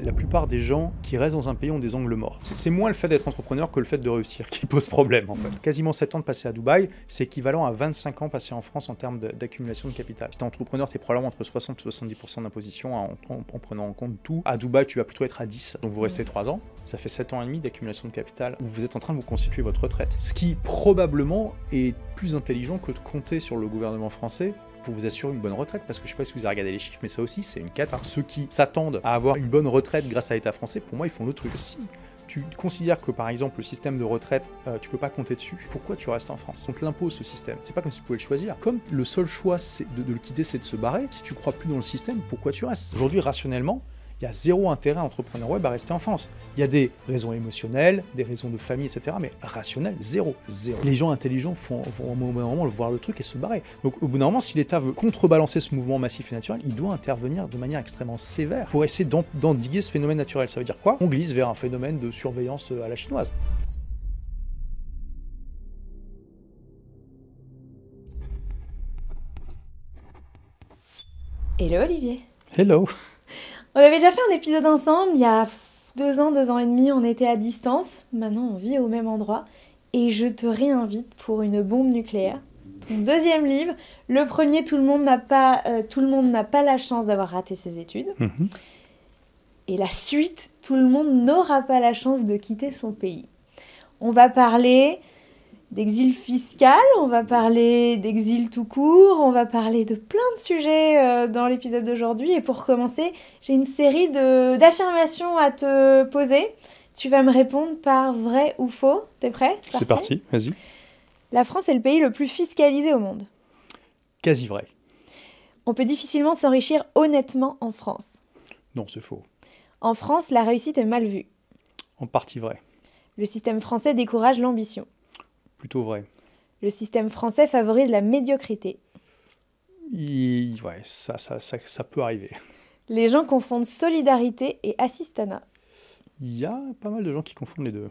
La plupart des gens qui restent dans un pays ont des angles morts. C'est moins le fait d'être entrepreneur que le fait de réussir qui pose problème en fait. Quasiment 7 ans de passer à Dubaï, c'est équivalent à 25 ans passés en France en termes d'accumulation de capital. Si t'es entrepreneur, t'es probablement entre 60 et 70% d'imposition en prenant en compte tout. À Dubaï, tu vas plutôt être à 10, donc vous restez 3 ans. Ça fait 7 ans et demi d'accumulation de capital où vous êtes en train de vous constituer votre retraite. Ce qui probablement est plus intelligent que de compter sur le gouvernement français pour vous assurer une bonne retraite, parce que je sais pas si vous avez regardé les chiffres, mais ça aussi c'est une cata. Ceux qui s'attendent à avoir une bonne retraite grâce à l'État français, pour moi ils font le truc. Si tu considères que par exemple le système de retraite, tu peux pas compter dessus, pourquoi tu restes en France? On te l'impose ce système, c'est pas comme si tu pouvais le choisir. Comme le seul choix de le quitter c'est de se barrer, si tu crois plus dans le système, pourquoi tu restes? Aujourd'hui rationnellement, il y a zéro intérêt à entrepreneur web à rester en France. Il y a des raisons émotionnelles, des raisons de famille, etc. Mais rationnel, zéro. Les gens intelligents vont au bout d'un moment voir le truc et se barrer. Donc au bout d'un moment, si l'État veut contrebalancer ce mouvement massif et naturel, il doit intervenir de manière extrêmement sévère pour essayer d'endiguer ce phénomène naturel. Ça veut dire quoi? On glisse vers un phénomène de surveillance à la chinoise. Hello Olivier. Hello. On avait déjà fait un épisode ensemble, il y a 2 ans et demi, on était à distance. Maintenant, on vit au même endroit. Et je te réinvite pour une bombe nucléaire. Ton deuxième livre. Le premier, tout le monde n'a pas la chance d'avoir raté ses études. Et la suite, tout le monde n'aura pas la chance de quitter son pays. On va parler d'exil fiscal, on va parler d'exil tout court, on va parler de plein de sujets dans l'épisode d'aujourd'hui. Et pour commencer, j'ai une série d'affirmations à te poser. Tu vas me répondre par vrai ou faux. T'es prêt? C'est parti, vas-y. La France est le pays le plus fiscalisé au monde. Quasi vrai. On peut difficilement s'enrichir honnêtement en France. Non, c'est faux. En France, la réussite est mal vue. En partie vrai. Le système français décourage l'ambition. Plutôt vrai. Le système français favorise la médiocrité. Ouais, ça peut arriver. Les gens confondent solidarité et assistanat. Il y a pas mal de gens qui confondent les deux.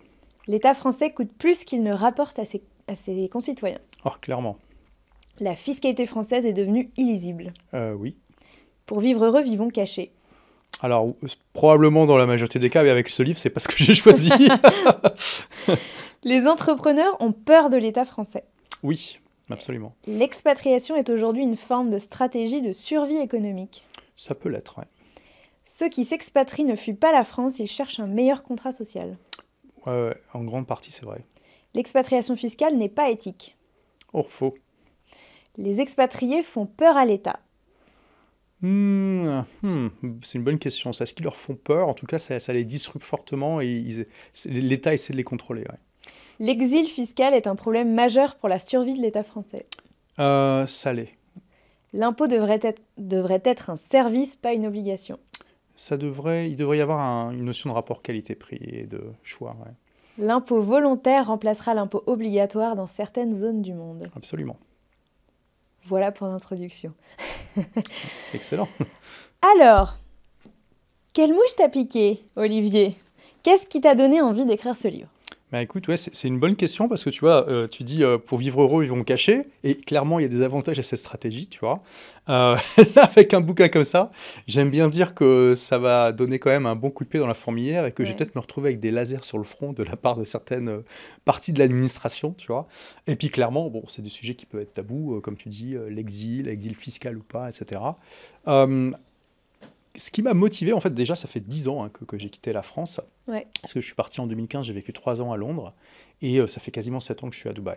L'État français coûte plus qu'il ne rapporte à ses concitoyens. Oh, clairement. La fiscalité française est devenue illisible. Oui. Pour vivre heureux, vivons cachés. Alors, probablement dans la majorité des cas, mais avec ce livre, c'est pas ce que j'ai choisi. Les entrepreneurs ont peur de l'État français. Oui, absolument. L'expatriation est aujourd'hui une forme de stratégie de survie économique. Ça peut l'être, ouais. Ceux qui s'expatrient ne fuient pas la France, ils cherchent un meilleur contrat social. Ouais, en grande partie, c'est vrai. L'expatriation fiscale n'est pas éthique. Oh, faux. Les expatriés font peur à l'État. C'est une bonne question. Est-ce qu'ils leur font peur? En tout cas, ça les disrupte fortement et l'État essaie de les contrôler. Ouais. L'exil fiscal est un problème majeur pour la survie de l'État français. Ça l'est. L'impôt devrait être un service, pas une obligation. Il devrait y avoir une notion de rapport qualité-prix et de choix. Ouais. L'impôt volontaire remplacera l'impôt obligatoire dans certaines zones du monde. Absolument. Voilà pour l'introduction. Excellent. Alors, quelle mouche t'a piqué, Olivier? Qu'est-ce qui t'a donné envie d'écrire ce livre? Bah écoute, ouais, c'est une bonne question parce que tu vois, tu dis pour vivre heureux, ils vont cacher, et clairement il y a des avantages à cette stratégie, tu vois. Là, avec un bouquin comme ça, j'aime bien dire que ça va donner quand même un bon coup de pied dans la fourmilière et que je vais peut-être me retrouver avec des lasers sur le front de la part de certaines parties de l'administration, tu vois. Et puis clairement, bon, c'est des sujets qui peuvent être tabous, comme tu dis, l'exil fiscal ou pas, etc. Ce qui m'a motivé, en fait, déjà, ça fait 10 ans que j'ai quitté la France. Ouais. Parce que je suis parti en 2015, j'ai vécu 3 ans à Londres. Et ça fait quasiment 7 ans que je suis à Dubaï.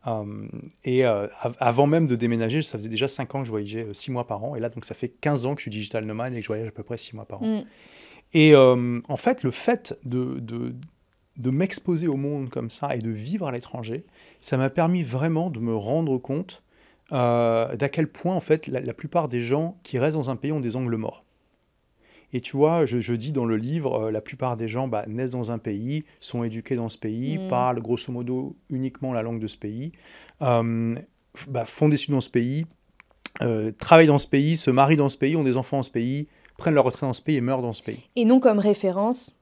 Avant même de déménager, ça faisait déjà 5 ans que je voyageais 6 mois par an. Et là, donc, ça fait 15 ans que je suis digital nomade et que je voyage à peu près 6 mois par an. Et en fait, le fait de m'exposer au monde comme ça et de vivre à l'étranger, ça m'a permis vraiment de me rendre compte d'à quel point, en fait, la plupart des gens qui restent dans un pays ont des angles morts. Et tu vois, je dis dans le livre, la plupart des gens naissent dans un pays, sont éduqués dans ce pays, parlent grosso modo uniquement la langue de ce pays, font des études dans ce pays, travaillent dans ce pays, se marient dans ce pays, ont des enfants dans ce pays, prennent leur retraite dans ce pays et meurent dans ce pays. Et non comme référence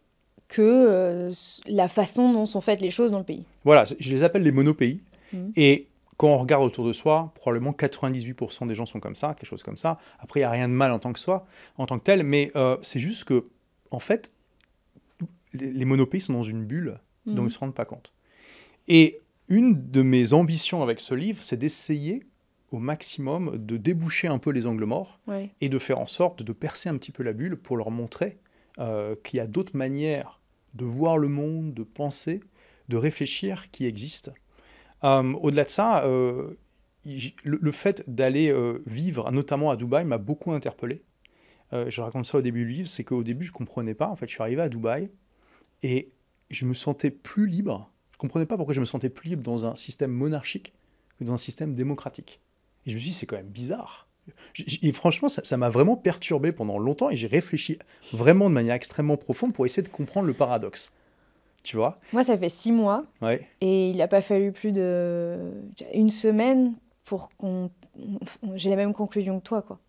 que la façon dont sont faites les choses dans le pays. Voilà, je les appelle les monopays. Et quand on regarde autour de soi, probablement 98% des gens sont comme ça, quelque chose comme ça. Après, il n'y a rien de mal en tant que tel, mais c'est juste que en fait, les monopays sont dans une bulle dont ils Mhm. ne se rendent pas compte. Et une de mes ambitions avec ce livre, c'est d'essayer au maximum de déboucher un peu les angles morts Ouais. et de faire en sorte de percer un petit peu la bulle pour leur montrer qu'il y a d'autres manières de voir le monde, de penser, de réfléchir qui existent. Au-delà de ça, le fait d'aller vivre, notamment à Dubaï, m'a beaucoup interpellé. Je raconte ça au début du livre, c'est qu'au début, je ne comprenais pas. En fait, je suis arrivé à Dubaï et je me sentais plus libre. Je ne comprenais pas pourquoi je me sentais plus libre dans un système monarchique que dans un système démocratique. Et je me suis dit, c'est quand même bizarre. Et franchement, ça m'a vraiment perturbé pendant longtemps et j'ai réfléchi vraiment de manière extrêmement profonde pour essayer de comprendre le paradoxe. Tu vois? Moi, ça fait 6 mois Ouais, et il n'a pas fallu plus de une semaine pour j'ai la même conclusion que toi, quoi.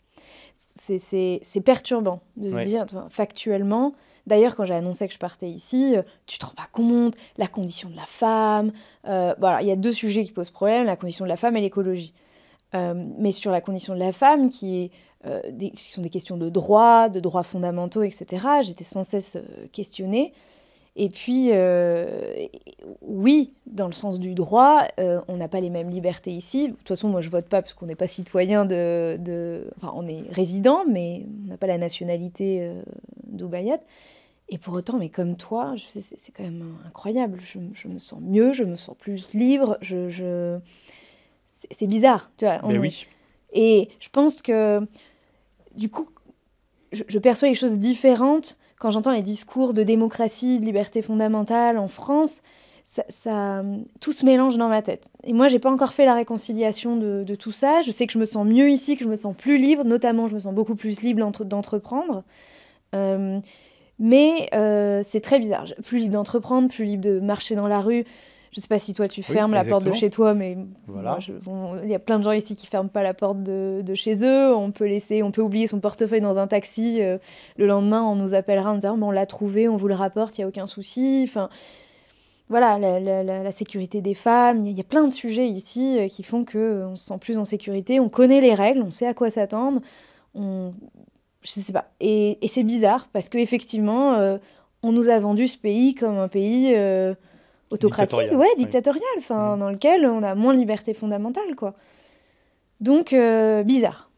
C'est perturbant de se ouais, dire, toi, factuellement. D'ailleurs, quand j'ai annoncé que je partais ici, tu te rends pas compte, la condition de la femme. Voilà, il y a 2 sujets qui posent problème, la condition de la femme et l'écologie. Mais sur la condition de la femme, qui sont des questions de droits fondamentaux, etc., j'étais sans cesse questionnée. Et puis, oui, dans le sens du droit, on n'a pas les mêmes libertés ici. De toute façon, moi, je vote pas parce qu'on n'est pas citoyen Enfin, on est résident, mais on n'a pas la nationalité dubaïette. Et pour autant, mais comme toi, c'est quand même incroyable. Je me sens mieux, je me sens plus libre. C'est bizarre, tu vois. ben oui. Et je pense que, du coup, je perçois les choses différentes quand j'entends les discours de démocratie, de liberté fondamentale en France. Tout se mélange dans ma tête. Et moi, j'ai pas encore fait la réconciliation de tout ça. Je sais que je me sens mieux ici, que je me sens plus libre. Notamment, je me sens beaucoup plus libre d'entreprendre. Mais c'est très bizarre. Plus libre d'entreprendre, plus libre de marcher dans la rue. Je sais pas si toi tu Oui, fermes la porte de exactement. chez toi, mais Voilà. il y a plein de gens ici qui ferment pas la porte de chez eux. On peut oublier son portefeuille dans un taxi. Le lendemain, on nous appellera en disant bon, on l'a trouvé, on vous le rapporte, il y a aucun souci. Enfin, voilà, la sécurité des femmes. Il y a plein de sujets ici qui font que on se sent plus en sécurité. On connaît les règles, on sait à quoi s'attendre. Je sais pas. Et c'est bizarre parce qu'effectivement, on nous a vendu ce pays comme un pays autocratique, Dictatorial. ouais, Oui. dictatorial, enfin, dans lequel on a moins de liberté fondamentale, quoi. Donc, bizarre.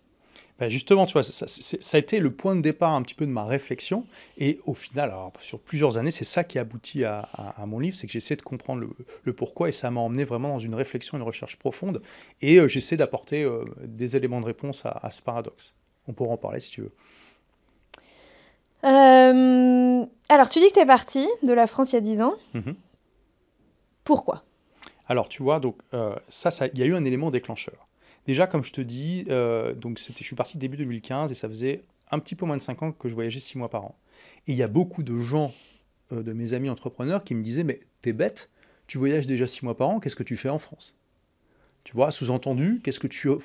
Ben justement, tu vois, ça a été le point de départ un petit peu de ma réflexion. Et au final, alors, sur plusieurs années, c'est ça qui aboutit à mon livre, c'est que j'essaie de comprendre le pourquoi. Et ça m'a emmené vraiment dans une réflexion, une recherche profonde. Et j'essaie d'apporter des éléments de réponse à ce paradoxe. On pourra en parler si tu veux. Alors, tu dis que tu es parti de la France il y a 10 ans. Mhm. Pourquoi? Alors, tu vois, donc, il y a eu un élément déclencheur. Déjà, comme je te dis, je suis parti début 2015 et ça faisait un petit peu moins de 5 ans que je voyageais 6 mois par an. Et il y a beaucoup de gens, de mes amis entrepreneurs, qui me disaient, mais t'es bête, tu voyages déjà 6 mois par an, qu'est-ce que tu fais en France? Tu vois, sous-entendu,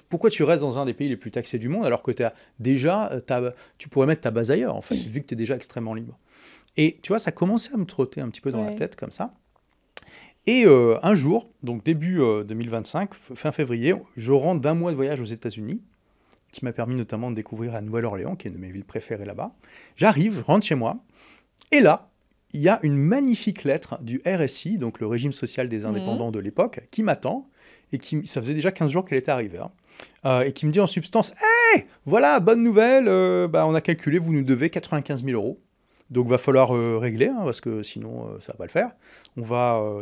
pourquoi tu restes dans un des pays les plus taxés du monde alors que tu pourrais mettre ta base ailleurs, en fait, vu que tu es déjà extrêmement libre. Et tu vois, ça commençait à me trotter un petit peu dans la Ouais. tête, comme ça. Et un jour, donc début 2025, fin février, je rentre d'un mois de voyage aux États-Unis, qui m'a permis notamment de découvrir la Nouvelle-Orléans, qui est une de mes villes préférées là-bas. J'arrive, je rentre chez moi, et là, il y a une magnifique lettre du RSI, donc le régime social des indépendants de l'époque, qui m'attend, et ça faisait déjà 15 jours qu'elle était arrivée, hein, et qui me dit en substance, « Hey, voilà, bonne nouvelle, on a calculé, vous nous devez 95 000 euros. Donc, va falloir régler, hein, parce que sinon, ça va pas le faire.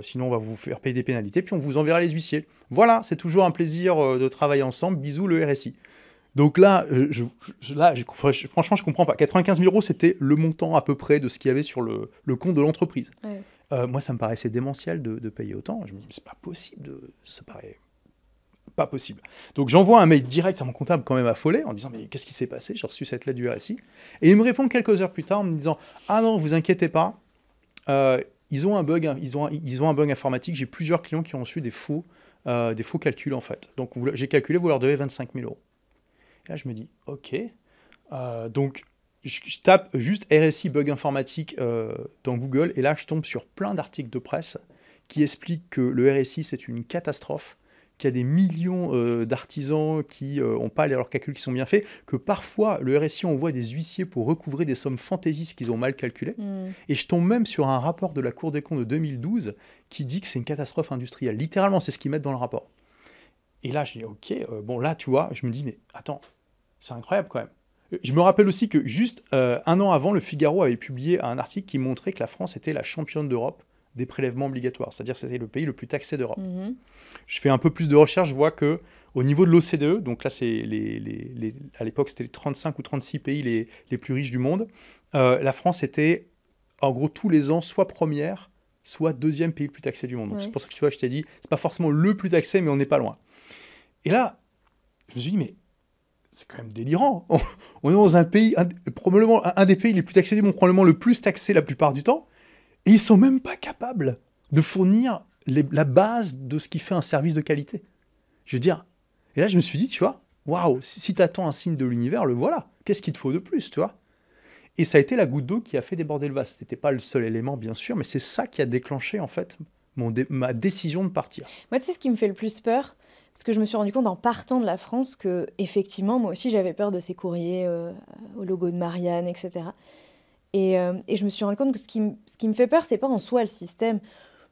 Sinon, on va vous faire payer des pénalités, puis on vous enverra les huissiers. Voilà, c'est toujours un plaisir de travailler ensemble. Bisous, le RSI. » Donc là, franchement, je comprends pas. 95 000 euros, c'était le montant à peu près de ce qu'il y avait sur le compte de l'entreprise. Ouais. Moi, ça me paraissait démentiel de payer autant. Je me dis, c'est pas possible. Ça paraît pas possible. Donc j'envoie un mail direct à mon comptable quand même affolé en disant mais qu'est-ce qui s'est passé? J'ai reçu cette lettre du RSI. Et il me répond quelques heures plus tard en me disant ah non, vous inquiétez pas, ils ont un bug, ils ont un bug informatique. J'ai plusieurs clients qui ont reçu des faux calculs en fait. Donc j'ai calculé, vous leur devez 25 000 euros. Et là je me dis ok. Donc je tape juste RSI bug informatique dans Google et là je tombe sur plein d'articles de presse qui expliquent que le RSI c'est une catastrophe, qu'il y a des millions d'artisans qui n'ont pas leurs calculs qui sont bien faits, que parfois le RSI envoie des huissiers pour recouvrer des sommes fantaisistes qu'ils ont mal calculées. Et je tombe même sur un rapport de la Cour des comptes de 2012 qui dit que c'est une catastrophe industrielle. Littéralement, c'est ce qu'ils mettent dans le rapport. Et là, je dis, ok, bon là, tu vois, je me dis, mais attends, c'est incroyable quand même. Je me rappelle aussi que juste un an avant, le Figaro avait publié un article qui montrait que la France était la championne d'Europe des prélèvements obligatoires, c'est-à-dire que c'était le pays le plus taxé d'Europe. Je fais un peu plus de recherche, je vois que au niveau de l'OCDE, donc là c'est à l'époque c'était les 35 ou 36 pays les plus riches du monde, la France était en gros tous les ans soit première, soit deuxième pays le plus taxé du monde. Donc c'est pour ça que tu vois, je t'ai dit, c'est pas forcément le plus taxé, mais on n'est pas loin. Et là, je me suis dit, mais c'est quand même délirant. On est dans un pays, probablement un des pays les plus taxés du monde, probablement le plus taxé la plupart du temps, et ils sont même pas capables de fournir la base de ce qui fait un service de qualité. Je veux dire, et là je me suis dit, tu vois, waouh, si tu attends un signe de l'univers, le voilà. Qu'est-ce qu'il te faut de plus, tu vois? Et ça a été la goutte d'eau qui a fait déborder le vase. C'était pas le seul élément, bien sûr, mais c'est ça qui a déclenché en fait ma décision de partir. Moi, tu sais ce qui me fait le plus peur, parce que je me suis rendu compte en partant de la France que, effectivement, moi aussi, j'avais peur de ces courriers au logo de Marianne, etc. Et je me suis rendu compte que ce qui me fait peur, c'est pas en soi le système.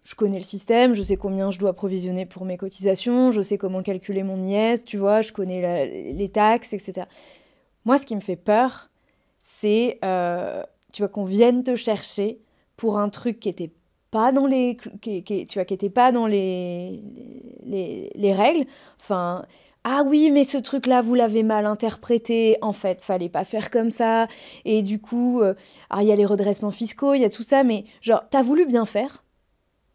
Je connais le système, je sais combien je dois provisionner pour mes cotisations, je sais comment calculer mon IS, tu vois, je connais les taxes, etc. Moi, ce qui me fait peur, c'est, tu vois, qu'on vienne te chercher pour un truc qui était pas dans les tu vois, qui était pas dans les règles. Enfin, ah oui, mais ce truc-là, vous l'avez mal interprété. En fait, fallait pas faire comme ça. Et du coup, il y a les redressements fiscaux, il y a tout ça, mais genre, t'as voulu bien faire.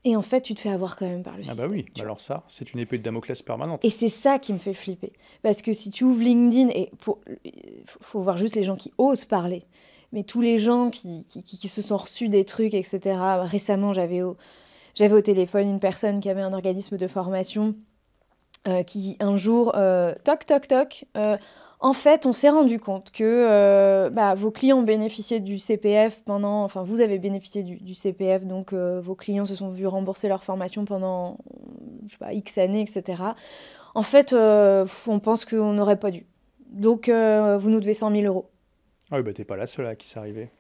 Et en fait, tu te fais avoir quand même par le système. Ah bah oui, alors ça, c'est une épée de Damoclès permanente. Et c'est ça qui me fait flipper. Parce que si tu ouvres LinkedIn, et faut voir juste les gens qui osent parler, mais tous les gens qui se sont reçus des trucs, etc. Récemment, j'avais au téléphone une personne qui avait un organisme de formation qui, un jour, toc, toc, toc, en fait, on s'est rendu compte que vos clients bénéficiaient du CPF enfin, vous avez bénéficié du CPF, donc vos clients se sont vus rembourser leur formation pendant, je sais pas, X années, etc. En fait, on pense qu'on n'aurait pas dû. Donc, vous nous devez 100 000 euros. Ah oui, bah t'es pas la seule à qui c'est arrivé.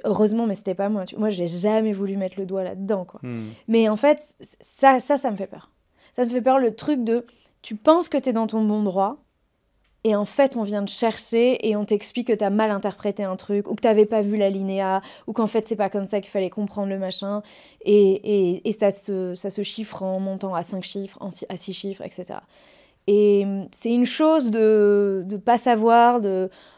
Heureusement, mais c'était pas moi. Moi, j'ai jamais voulu mettre le doigt là-dedans, quoi. Mais en fait, ça me fait peur. Ça me fait peur, le truc de, tu penses que t'es dans ton bon droit, et en fait, on vient te chercher et on t'explique que t'as mal interprété un truc, ou que t'avais pas vu l'alinéa, ou qu'en fait, c'est pas comme ça qu'il fallait comprendre le machin, et ça se chiffre en montant à 5 chiffres, à 6 chiffres, etc. Et c'est une chose de pas savoir,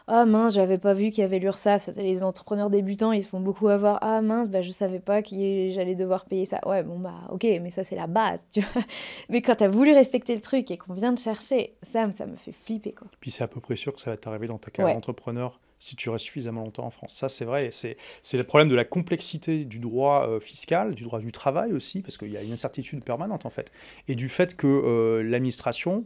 ah mince, j'avais pas vu qu'il y avait l'URSSAF. Les entrepreneurs débutants, ils se font beaucoup avoir. Ah mince, je savais pas que j'allais devoir payer ça. Ouais, bon ok, mais ça c'est la base, tu vois. Mais quand t'as voulu respecter le truc et qu'on vient te chercher, ça me fait flipper, quoi. Puis c'est à peu près sûr que ça va t'arriver dans ta carrière d'entrepreneur si tu restes suffisamment longtemps en France. Ça, c'est vrai. C'est le problème de la complexité du droit fiscal, du droit du travail aussi, parce qu'il y a une incertitude permanente, en fait. Et du fait que l'administration,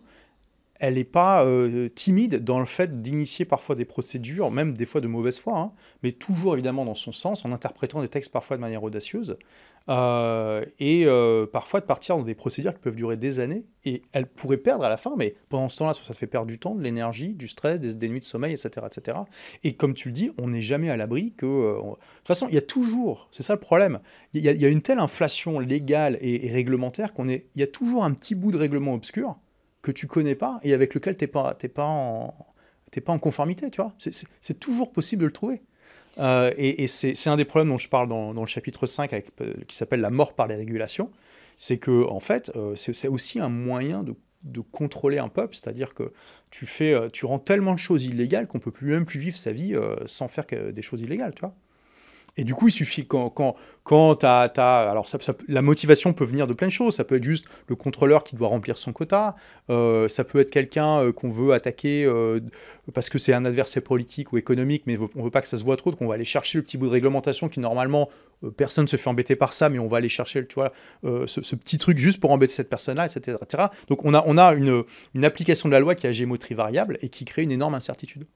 elle n'est pas timide dans le fait d'initier parfois des procédures, même des fois de mauvaise foi, hein, mais toujours évidemment dans son sens, en interprétant des textes parfois de manière audacieuse, et parfois de partir dans des procédures qui peuvent durer des années, et elle pourrait perdre à la fin, mais pendant ce temps-là, ça te fait perdre du temps, de l'énergie, du stress, des nuits de sommeil, etc., etc. Et comme tu le dis, on n'est jamais à l'abri que... De toute façon, il y a toujours, c'est ça le problème, il y a une telle inflation légale et réglementaire il y a toujours un petit bout de règlement obscur que tu connais pas et avec lequel t'es pas en conformité, tu vois. C'est toujours possible de le trouver. Et c'est un des problèmes dont je parle dans le chapitre 5 qui s'appelle la mort par les régulations. C'est que, en fait, c'est aussi un moyen de contrôler un peuple, c'est-à-dire que tu rends tellement de choses illégales qu'on peut même plus vivre sa vie sans faire des choses illégales, tu vois. Et du coup, il suffit quand alors la motivation peut venir de plein de choses. Ça peut être juste le contrôleur qui doit remplir son quota. Ça peut être quelqu'un qu'on veut attaquer parce que c'est un adversaire politique ou économique, mais on ne veut pas que ça se voit trop, donc on va aller chercher le petit bout de réglementation qui, normalement, personne ne se fait embêter par ça, mais on va aller chercher tu vois, ce petit truc juste pour embêter cette personne-là, etc., etc. Donc on a une application de la loi qui a géométrie variable et qui crée une énorme incertitude.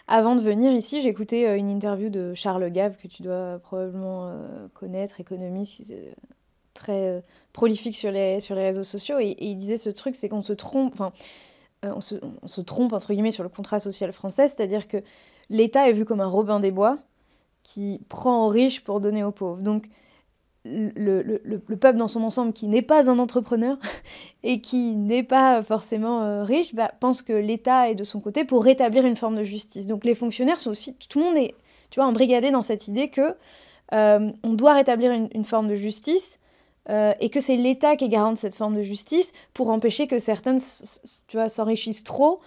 Avant de venir ici, j'ai écouté une interview de Charles Gave, que tu dois probablement connaître, économiste, très prolifique sur les réseaux sociaux, et il disait ce truc, c'est qu'on se trompe, enfin, on se trompe, entre guillemets, sur le contrat social français, c'est-à-dire que l'État est vu comme un Robin des Bois qui prend aux riches pour donner aux pauvres. Donc, le peuple dans son ensemble, qui n'est pas un entrepreneur et qui n'est pas forcément riche, pense que l'État est de son côté pour rétablir une forme de justice. Donc les fonctionnaires sont aussi... Tout le monde est, tu vois, embrigadé dans cette idée que on doit rétablir une forme de justice et que c'est l'État qui est garant de cette forme de justice pour empêcher que certaines, tu vois, s'enrichissent trop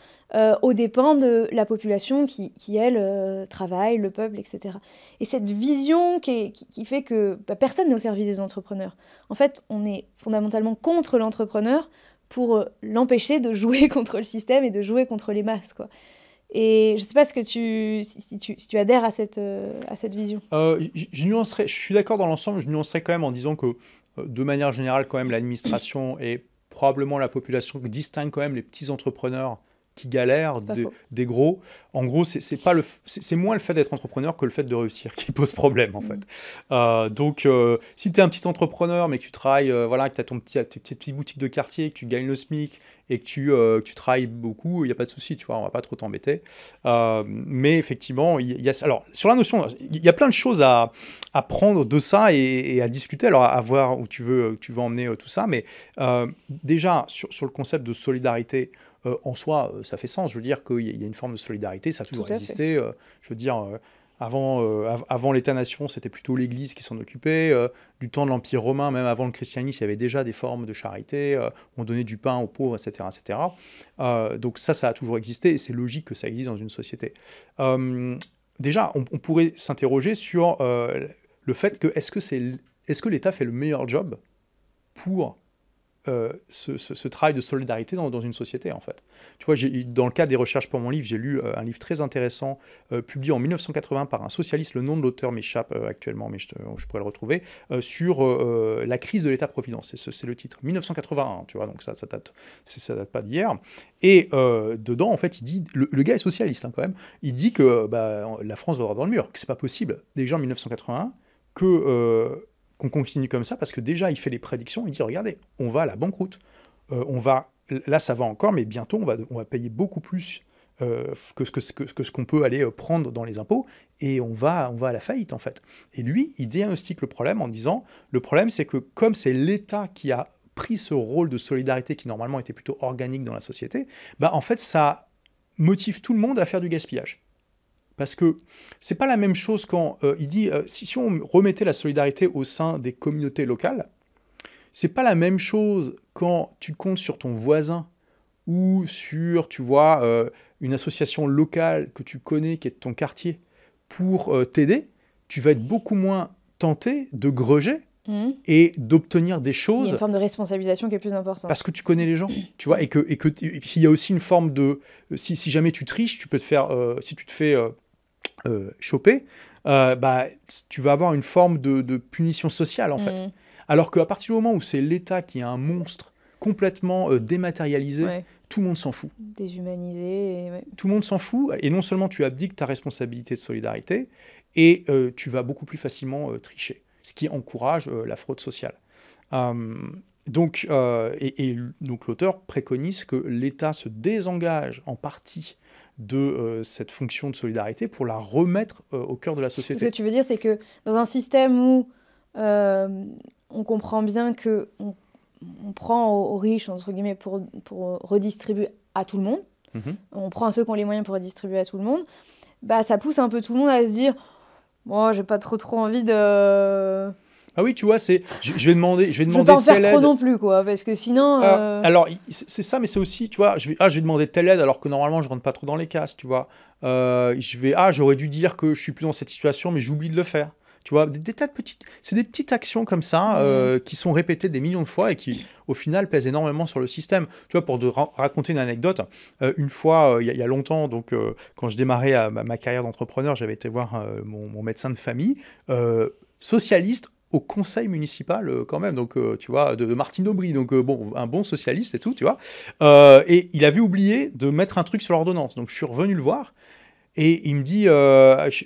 aux dépens de la population qui elle, travaille, le peuple, etc. Et cette vision qui fait que personne n'est au service des entrepreneurs. En fait, on est fondamentalement contre l'entrepreneur pour l'empêcher de jouer contre le système et de jouer contre les masses, quoi. Et je ne sais pas si tu adhères à cette vision. Je suis d'accord dans l'ensemble, je nuancerais quand même en disant que, de manière générale, quand même, l'administration et probablement la population distingue quand même les petits entrepreneurs qui galèrent des gros. En gros, c'est moins le fait d'être entrepreneur que le fait de réussir qui pose problème, en fait. Donc, si tu es un petit entrepreneur, mais que tu travailles, voilà, que tu as tes petites boutiques de quartier, que tu gagnes le SMIC et que tu travailles beaucoup, il n'y a pas de souci, tu vois, on ne va pas trop t'embêter. Mais effectivement, alors, sur la notion, il y a plein de choses à prendre de ça et à discuter, alors à voir où tu veux emmener tout ça. Mais déjà, sur le concept de solidarité, en soi, ça fait sens. Je veux dire qu'il y a une forme de solidarité, ça a toujours existé. Je veux dire, avant l'État-nation, c'était plutôt l'Église qui s'en occupait. Du temps de l'Empire romain, même avant le christianisme, il y avait déjà des formes de charité. On donnait du pain aux pauvres, etc. etc. Donc ça a toujours existé et c'est logique que ça existe dans une société. Déjà, on pourrait s'interroger sur le fait que est-ce que l'État fait le meilleur job pour ce travail de solidarité dans une société, en fait. Tu vois, dans le cadre des recherches pour mon livre, j'ai lu un livre très intéressant publié en 1980 par un socialiste, le nom de l'auteur m'échappe actuellement, mais je pourrais le retrouver, sur la crise de l'État-providence. C'est le titre, 1981, tu vois, donc ça date pas d'hier. Et dedans, en fait, il dit, le gars est socialiste, hein, quand même, il dit que la France va droit dans le mur, que c'est pas possible, déjà en 1981, qu'on continue comme ça, parce que déjà, il fait les prédictions, il dit, regardez, on va à la banqueroute. Là, ça va encore, mais bientôt, on va payer beaucoup plus que ce qu'on peut aller prendre dans les impôts, et on va à la faillite, en fait. Et lui, il diagnostique le problème en disant, le problème, c'est que comme c'est l'État qui a pris ce rôle de solidarité qui, normalement, était plutôt organique dans la société, en fait, ça motive tout le monde à faire du gaspillage. Parce que c'est pas la même chose quand il dit si on remettait la solidarité au sein des communautés locales, c'est pas la même chose quand tu comptes sur ton voisin ou sur, tu vois, une association locale que tu connais, qui est de ton quartier, pour t'aider. Tu vas être beaucoup moins tenté de gruger et d'obtenir des choses. Il y a une forme de responsabilisation qui est plus importante. Parce que tu connais les gens, tu vois, et puis il y a aussi une forme de... Si jamais tu triches, tu peux te faire... si tu te fais... choper, tu vas avoir une forme de punition sociale, en fait. Alors qu'à partir du moment où c'est l'État qui est un monstre complètement dématérialisé, tout le monde s'en fout. Déshumanisé. Tout le monde s'en fout, et non seulement tu abdiques ta responsabilité de solidarité, et tu vas beaucoup plus facilement tricher, ce qui encourage la fraude sociale. Donc l'auteur préconise que l'État se désengage en partie de cette fonction de solidarité pour la remettre au cœur de la société. Ce que tu veux dire, c'est que dans un système où on comprend bien qu'on prend aux riches, entre guillemets, pour redistribuer à tout le monde, on prend à ceux qui ont les moyens pour redistribuer à tout le monde, ça pousse un peu tout le monde à se dire « Moi, j'ai pas trop envie de... » Ah oui, tu vois, je vais demander je vais pas en faire trop non plus, quoi, parce que sinon... Alors, c'est ça, mais c'est aussi, tu vois, je vais demander telle aide alors que normalement, je rentre pas trop dans les cases, tu vois. J'aurais dû dire que je suis plus dans cette situation, mais j'oublie de le faire. Tu vois, des tas de c'est des petites actions comme ça qui sont répétées des millions de fois et qui, au final, pèsent énormément sur le système. Tu vois, pour raconter une anecdote, une fois, il y a longtemps, donc quand je démarrais ma carrière d'entrepreneur, j'avais été voir mon médecin de famille, socialiste, au conseil municipal quand même, donc tu vois, de Martine Aubry, donc un bon socialiste et tout, tu vois. Et il avait oublié de mettre un truc sur l'ordonnance, donc je suis revenu le voir, Et il me dit,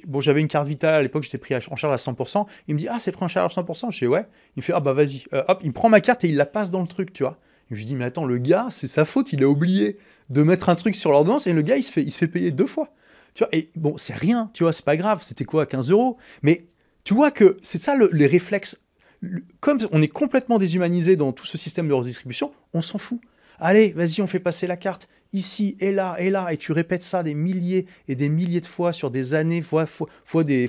bon, j'avais une carte Vitale à l'époque, j'étais pris en charge à 100%. Il me dit, ah, c'est pris en charge à 100%. Je dis, ouais. Il me fait, ah, bah vas-y. Hop, il prend ma carte et il la passe dans le truc, tu vois. Et je lui dis, mais attends, le gars, c'est sa faute, il a oublié de mettre un truc sur l'ordonnance et le gars, il se fait payer 2 fois. Tu vois, et bon, c'est rien, tu vois, c'est pas grave, c'était quoi, 15 €. Mais tu vois que c'est ça les réflexes. Comme on est complètement déshumanisé dans tout ce système de redistribution, on s'en fout. Allez, vas-y, on fait passer la carte ici et là, et tu répètes ça des milliers et des milliers de fois sur des années, fois des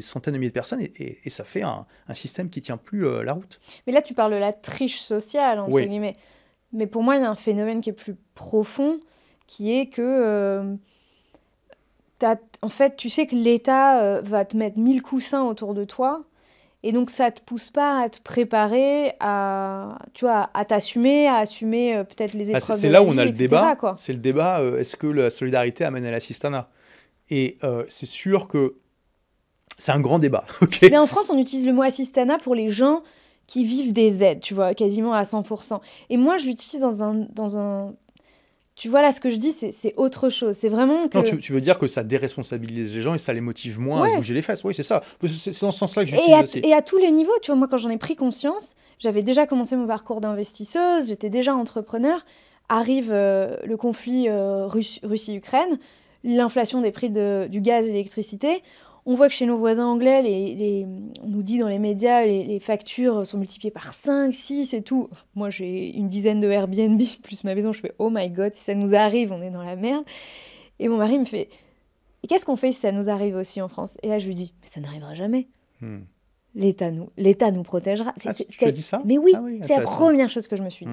centaines de milliers de personnes, et ça fait un système qui tient plus la route. Mais là, tu parles de la triche sociale, entre guillemets. Mais pour moi, il y a un phénomène qui est plus profond, qui est que, en fait, tu sais que l'État va te mettre 1000 coussins autour de toi, et donc ça te pousse pas à te préparer à t'assumer, à assumer peut-être les épreuves de la vie, c'est là où on a le etc., débat. quoi. C'est le débat, est-ce que la solidarité amène à l'assistanat ? Et c'est sûr que c'est un grand débat. Okay. Mais en France, on utilise le mot assistanat pour les gens qui vivent des aides, tu vois, quasiment à 100%. Et moi, je l'utilise dans un... Tu vois, là, ce que je dis, c'est autre chose. C'est vraiment que... Non, tu veux dire que ça déresponsabilise les gens et ça les motive moins à se bouger les fesses. Oui, c'est ça. C'est dans ce sens-là que j'utilise aussi. Et à tous les niveaux, tu vois, moi, quand j'en ai pris conscience, j'avais déjà commencé mon parcours d'investisseuse, j'étais déjà entrepreneur. Arrive le conflit Russie-Ukraine, l'inflation des prix du gaz et de l'électricité. On voit que chez nos voisins anglais, on nous dit dans les médias, les factures sont multipliées par 5, 6 et tout. Moi, j'ai une dizaine de Airbnb, plus ma maison, je fais « Oh my God, si ça nous arrive, on est dans la merde ». Et mon mari me fait « Et qu'est-ce qu'on fait si ça nous arrive aussi en France ?» Et là, je lui dis « Mais ça n'arrivera jamais. L'État nous protégera. » Tu as dit ça ? Mais oui, c'est la première chose que je me suis dit.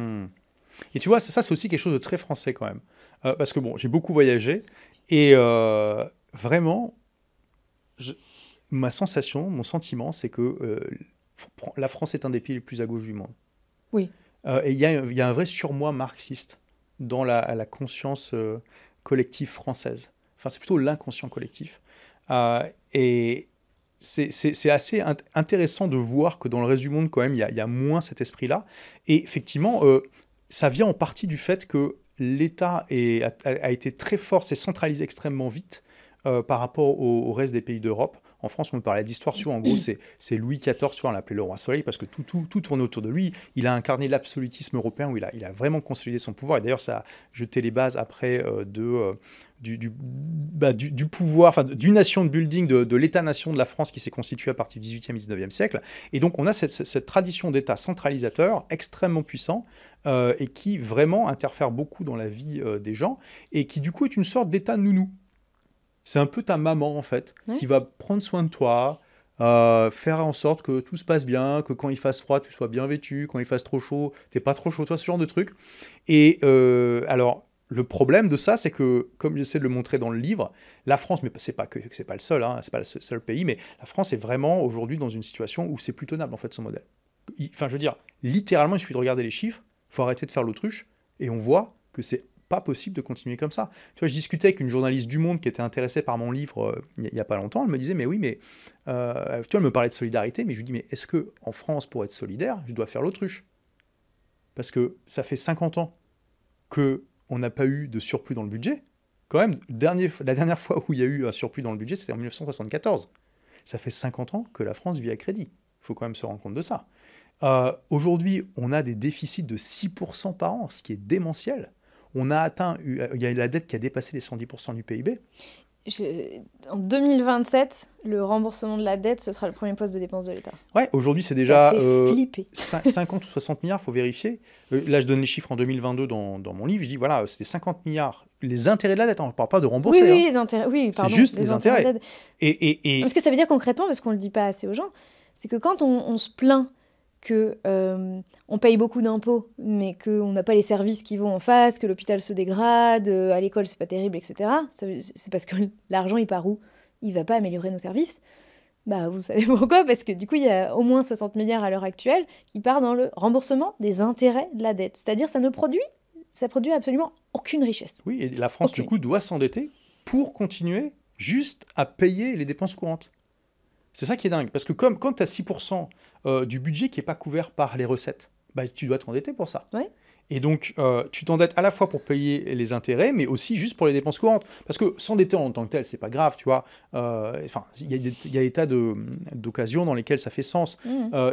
Et tu vois, ça, c'est aussi quelque chose de très français quand même. Parce que bon, j'ai beaucoup voyagé et vraiment... ma sensation, mon sentiment, c'est que la France est un des pays les plus à gauche du monde. Oui. Et il y a un vrai surmoi marxiste dans la conscience collective française. Enfin, c'est plutôt l'inconscient collectif. Et c'est assez intéressant de voir que dans le reste du monde, quand même, il y a moins cet esprit-là. Et effectivement, ça vient en partie du fait que l'État a été très fort, s'est centralisé extrêmement vite par rapport au reste des pays d'Europe. En France, on me parlait d'histoire, en gros, c'est Louis XIV, tu vois, on l'appelait le roi soleil, parce que tout tournait autour de lui. Il a incarné l'absolutisme européen, où il a vraiment consolidé son pouvoir, et d'ailleurs, ça a jeté les bases après du pouvoir, enfin, du nation building, de l'État-nation de la France qui s'est constitué à partir du XVIIIe et XIXe siècle. Et donc, on a cette tradition d'État centralisateur, extrêmement puissant, et qui vraiment interfère beaucoup dans la vie des gens, et qui, du coup, est une sorte d'État nounou. C'est un peu ta maman, en fait, qui va prendre soin de toi, faire en sorte que tout se passe bien, que quand il fasse froid, tu sois bien vêtu, quand il fasse trop chaud, t'es pas trop chaud, toi, ce genre de truc. Et alors, le problème de ça, c'est que, comme j'essaie de le montrer dans le livre, la France, mais c'est pas le seul, hein, c'est pas le seul pays, mais la France est vraiment aujourd'hui dans une situation où c'est plus tenable, en fait, son modèle. Enfin, je veux dire, littéralement, il suffit de regarder les chiffres, il faut arrêter de faire l'autruche, et on voit que c'est pas possible de continuer comme ça. Tu vois, je discutais avec une journaliste du Monde qui était intéressée par mon livre il y a pas longtemps. Elle me disait, mais oui, mais tu vois, elle me parlait de solidarité, mais je lui dis, mais est-ce que en France, pour être solidaire, je dois faire l'autruche ? Parce que ça fait 50 ans que on n'a pas eu de surplus dans le budget. Quand même, la dernière fois où il y a eu un surplus dans le budget, c'était en 1974. Ça fait 50 ans que la France vit à crédit. Il faut quand même se rendre compte de ça. Aujourd'hui, on a des déficits de 6% par an, ce qui est démentiel. On a atteint, il y a la dette qui a dépassé les 110% du PIB. En 2027, le remboursement de la dette, ce sera le premier poste de dépense de l'État. Ouais, aujourd'hui, c'est déjà 50 ou 60 milliards, il faut vérifier. Là, je donne les chiffres en 2022 dans mon livre. Je dis, voilà, c'était 50 milliards. Les intérêts de la dette, on ne parle pas de rembourser. Oui, les intérêts. Oui, pardon. C'est juste les intérêts. Et... Ce que ça veut dire concrètement, parce qu'on ne le dit pas assez aux gens, c'est que quand on se plaint qu'on paye beaucoup d'impôts, mais qu'on n'a pas les services qui vont en face, que l'hôpital se dégrade, à l'école c'est pas terrible, etc. C'est parce que l'argent il part où ? Il va pas améliorer nos services. Bah, vous savez pourquoi ? Parce que du coup il y a au moins 60 milliards à l'heure actuelle qui partent dans le remboursement des intérêts de la dette. C'est-à-dire ça produit absolument aucune richesse. Oui, et la France du coup doit s'endetter pour continuer juste à payer les dépenses courantes. C'est ça qui est dingue, parce que quand tu as 6% du budget qui n'est pas couvert par les recettes, bah, tu dois t'endetter pour ça. Ouais. Et donc, tu t'endettes à la fois pour payer les intérêts, mais aussi juste pour les dépenses courantes. Parce que s'endetter en tant que tel, c'est pas grave, tu vois. Enfin, il y a des tas d'occasions dans lesquelles ça fait sens.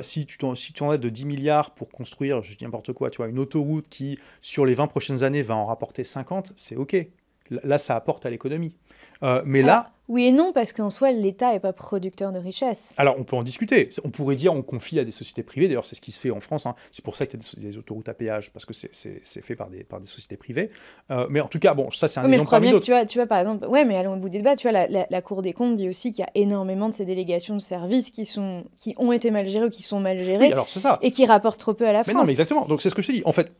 Si tu t'endettes de 10 milliards pour construire, je dis n'importe quoi, tu vois, une autoroute qui, sur les 20 prochaines années, va en rapporter 50, c'est OK. Là, ça apporte à l'économie. Mais là... Oui et non, parce qu'en soi, l'État n'est pas producteur de richesse. Alors, on peut en discuter. On pourrait dire on confie à des sociétés privées. D'ailleurs, c'est ce qui se fait en France. Hein. C'est pour ça qu'il y a des autoroutes à péage, parce que c'est fait par des sociétés privées. Mais en tout cas, bon, ça, c'est un Oui, mais je exemple crois parmi bien d'autres. que tu vois, par exemple, ouais, mais allons au bout des débats, tu vois, la Cour des comptes dit aussi qu'il y a énormément de ces délégations de services qui ont été mal gérées ou qui sont mal gérées, Oui, alors c'est ça. et qui rapportent trop peu à la Mais France. non, mais exactement. Donc, c'est ce que je te dis. En fait,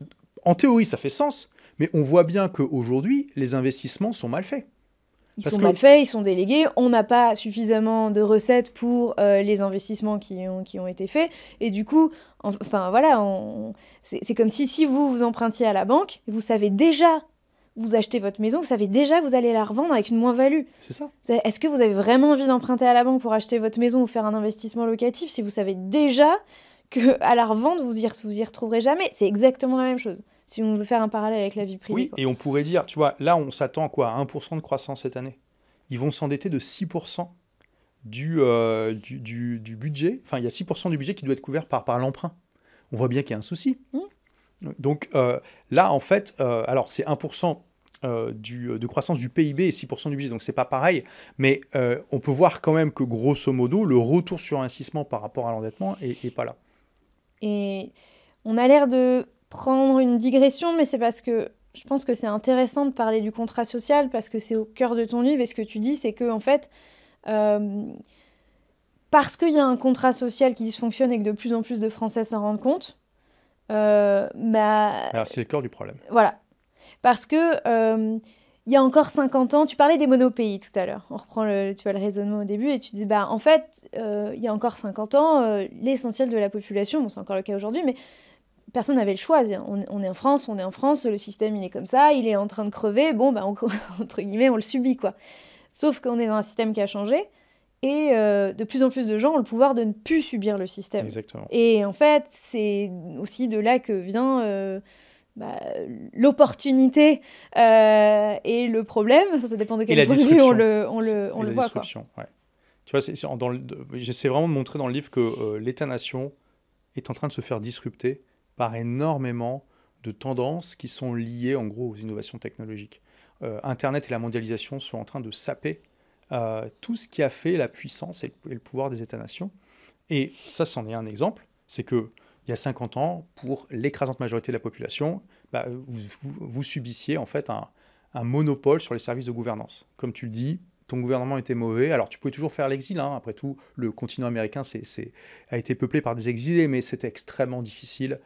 en théorie, ça fait sens, mais on voit bien qu'aujourd'hui, les investissements sont mal faits. Ils sont mal faits, ils sont délégués, on n'a pas suffisamment de recettes pour les investissements qui ont été faits, et du coup, enfin voilà, c'est comme si vous empruntiez à la banque, vous savez déjà, vous achetez votre maison, vous savez déjà que vous allez la revendre avec une moins-value. C'est ça. Est-ce que vous avez vraiment envie d'emprunter à la banque pour acheter votre maison ou faire un investissement locatif si vous savez déjà qu'à la revente, vous y retrouverez jamais? C'est exactement la même chose. Si on veut faire un parallèle avec la vie privée. Oui, quoi. et on pourrait dire, tu vois, là, on s'attend à quoi? À 1% de croissance cette année. Ils vont s'endetter de 6% du budget. Enfin, il y a 6% du budget qui doit être couvert par l'emprunt. On voit bien qu'il y a un souci. Donc là, en fait, alors c'est 1% de croissance du PIB et 6% du budget, donc c'est pas pareil, mais on peut voir quand même que grosso modo, le retour sur investissement par rapport à l'endettement est pas là. Et on a l'air de prendre une digression, mais c'est parce que je pense que c'est intéressant de parler du contrat social, parce que c'est au cœur de ton livre, et ce que tu dis, c'est que en fait, parce qu'il y a un contrat social qui dysfonctionne et que de plus en plus de Français s'en rendent compte, Alors, c'est le cœur du problème. Voilà. Parce que il y a encore 50 ans, tu parlais des monopays tout à l'heure, on reprend le raisonnement au début, et tu dis, bah, en fait, il y a encore 50 ans, l'essentiel de la population, bon, c'est encore le cas aujourd'hui, mais personne n'avait le choix. On est en France, le système il est comme ça, il est en train de crever, bon, bah, entre guillemets, on le subit, quoi. Sauf qu'on est dans un système qui a changé, et de plus en plus de gens ont le pouvoir de ne plus subir le système. Exactement. Et en fait, c'est aussi de là que vient l'opportunité et le problème. Ça dépend de quel point de vue on le voit. Quoi. Ouais. Tu vois, j'essaie vraiment de montrer dans le livre que l'État-nation est en train de se faire disrupter par énormément de tendances qui sont liées en gros aux innovations technologiques. Internet et la mondialisation sont en train de saper tout ce qui a fait la puissance et le pouvoir des États-nations. Et ça, c'en est un exemple. C'est qu'il y a 50 ans, pour l'écrasante majorité de la population, vous subissiez en fait un monopole sur les services de gouvernance. Comme tu le dis, ton gouvernement était mauvais. Alors, tu pouvais toujours faire l'exil. Hein. Après tout, le continent américain a été peuplé par des exilés, mais c'était extrêmement difficile.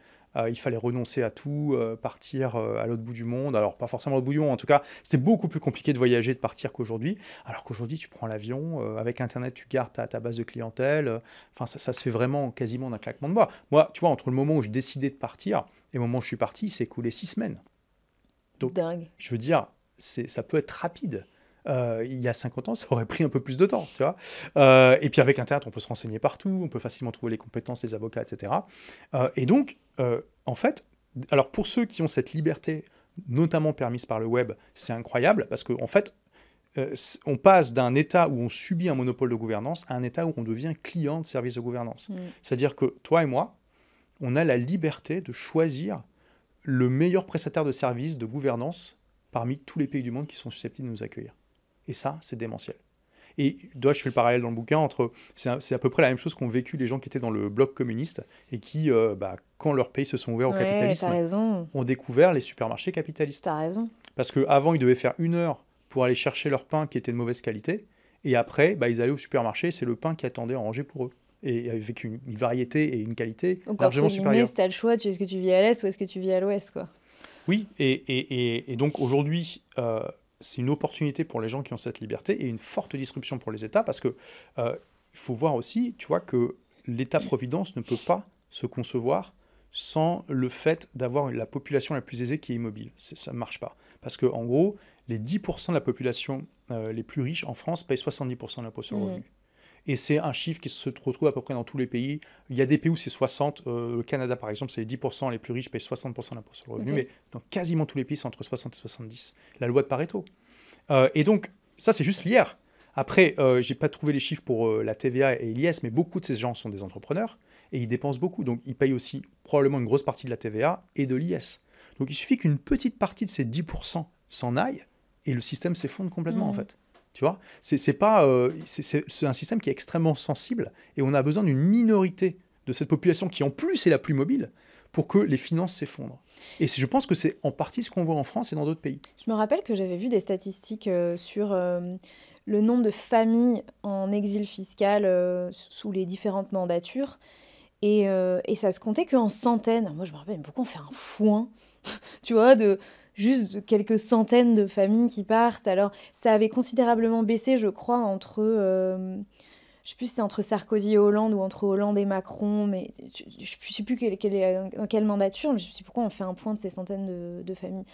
Il fallait renoncer à tout, partir à l'autre bout du monde. Alors, pas forcément à l'autre bout du monde, en tout cas, c'était beaucoup plus compliqué de voyager, de partir qu'aujourd'hui. Alors qu'aujourd'hui, tu prends l'avion, avec Internet, tu gardes ta base de clientèle. Enfin, ça se fait vraiment quasiment d'un claquement de doigts. Moi, tu vois, entre le moment où j'ai décidé de partir et le moment où je suis parti, c'est écoulé 6 semaines. Donc, dingue. Je veux dire, ça peut être rapide. Il y a 50 ans, ça aurait pris un peu plus de temps, tu vois. Et puis avec Internet, on peut se renseigner partout, on peut facilement trouver les compétences, les avocats, etc. Et donc, en fait, alors pour ceux qui ont cette liberté, notamment permise par le web, c'est incroyable, parce qu'en fait, on passe d'un état où on subit un monopole de gouvernance à un état où on devient client de services de gouvernance. C'est-à-dire que toi et moi, on a la liberté de choisir le meilleur prestataire de services de gouvernance parmi tous les pays du monde qui sont susceptibles de nous accueillir. Et ça, c'est démentiel. Et je fais le parallèle dans le bouquin entre... C'est à peu près la même chose qu'ont vécu les gens qui étaient dans le bloc communiste et qui, quand leurs pays se sont ouverts au capitalisme, ont découvert les supermarchés capitalistes. T'as raison. Parce qu'avant, ils devaient faire 1 heure pour aller chercher leur pain qui était de mauvaise qualité. Et après, ils allaient au supermarché, c'est le pain qui attendait en rangée pour eux. Et avec une variété et une qualité donc, largement supérieure. Si tu as le choix, est-ce que tu vis à l'Est ou est-ce que tu vis à l'Ouest, quoi. Oui, et donc aujourd'hui... c'est une opportunité pour les gens qui ont cette liberté et une forte disruption pour les États parce que il faut voir aussi, tu vois, que l'État-providence ne peut pas se concevoir sans le fait d'avoir la population la plus aisée qui est immobile. Ça ne marche pas. Parce que en gros, les 10% de la population les plus riches en France payent 70% de l'impôt sur le revenu. Et c'est un chiffre qui se retrouve à peu près dans tous les pays. Il y a des pays où c'est 60. Le Canada, par exemple, c'est les 10% les plus riches payent 60% d'impôt sur le revenu. Mais dans quasiment tous les pays, c'est entre 60 et 70. La loi de Pareto. Et donc, ça, c'est juste l'IR. Après, je n'ai pas trouvé les chiffres pour la TVA et l'IS, mais beaucoup de ces gens sont des entrepreneurs et ils dépensent beaucoup. Donc, ils payent aussi probablement une grosse partie de la TVA et de l'IS. Donc, il suffit qu'une petite partie de ces 10% s'en aille et le système s'effondre complètement, en fait. Tu vois, c'est un système qui est extrêmement sensible et on a besoin d'une minorité de cette population qui, en plus, est la plus mobile pour que les finances s'effondrent. Et je pense que c'est en partie ce qu'on voit en France et dans d'autres pays. Je me rappelle que j'avais vu des statistiques sur le nombre de familles en exil fiscal sous les différentes mandatures. Et ça se comptait qu'en centaines. Moi, je me rappelle, mais pourquoi on fait un foin tu vois, juste quelques centaines de familles qui partent. Alors, ça avait considérablement baissé, je crois, entre... je sais plus si c'est entre Sarkozy et Hollande ou entre Hollande et Macron, mais je sais plus dans quelle mandature, mais je me suis dit pourquoi on fait un point de ces centaines de familles.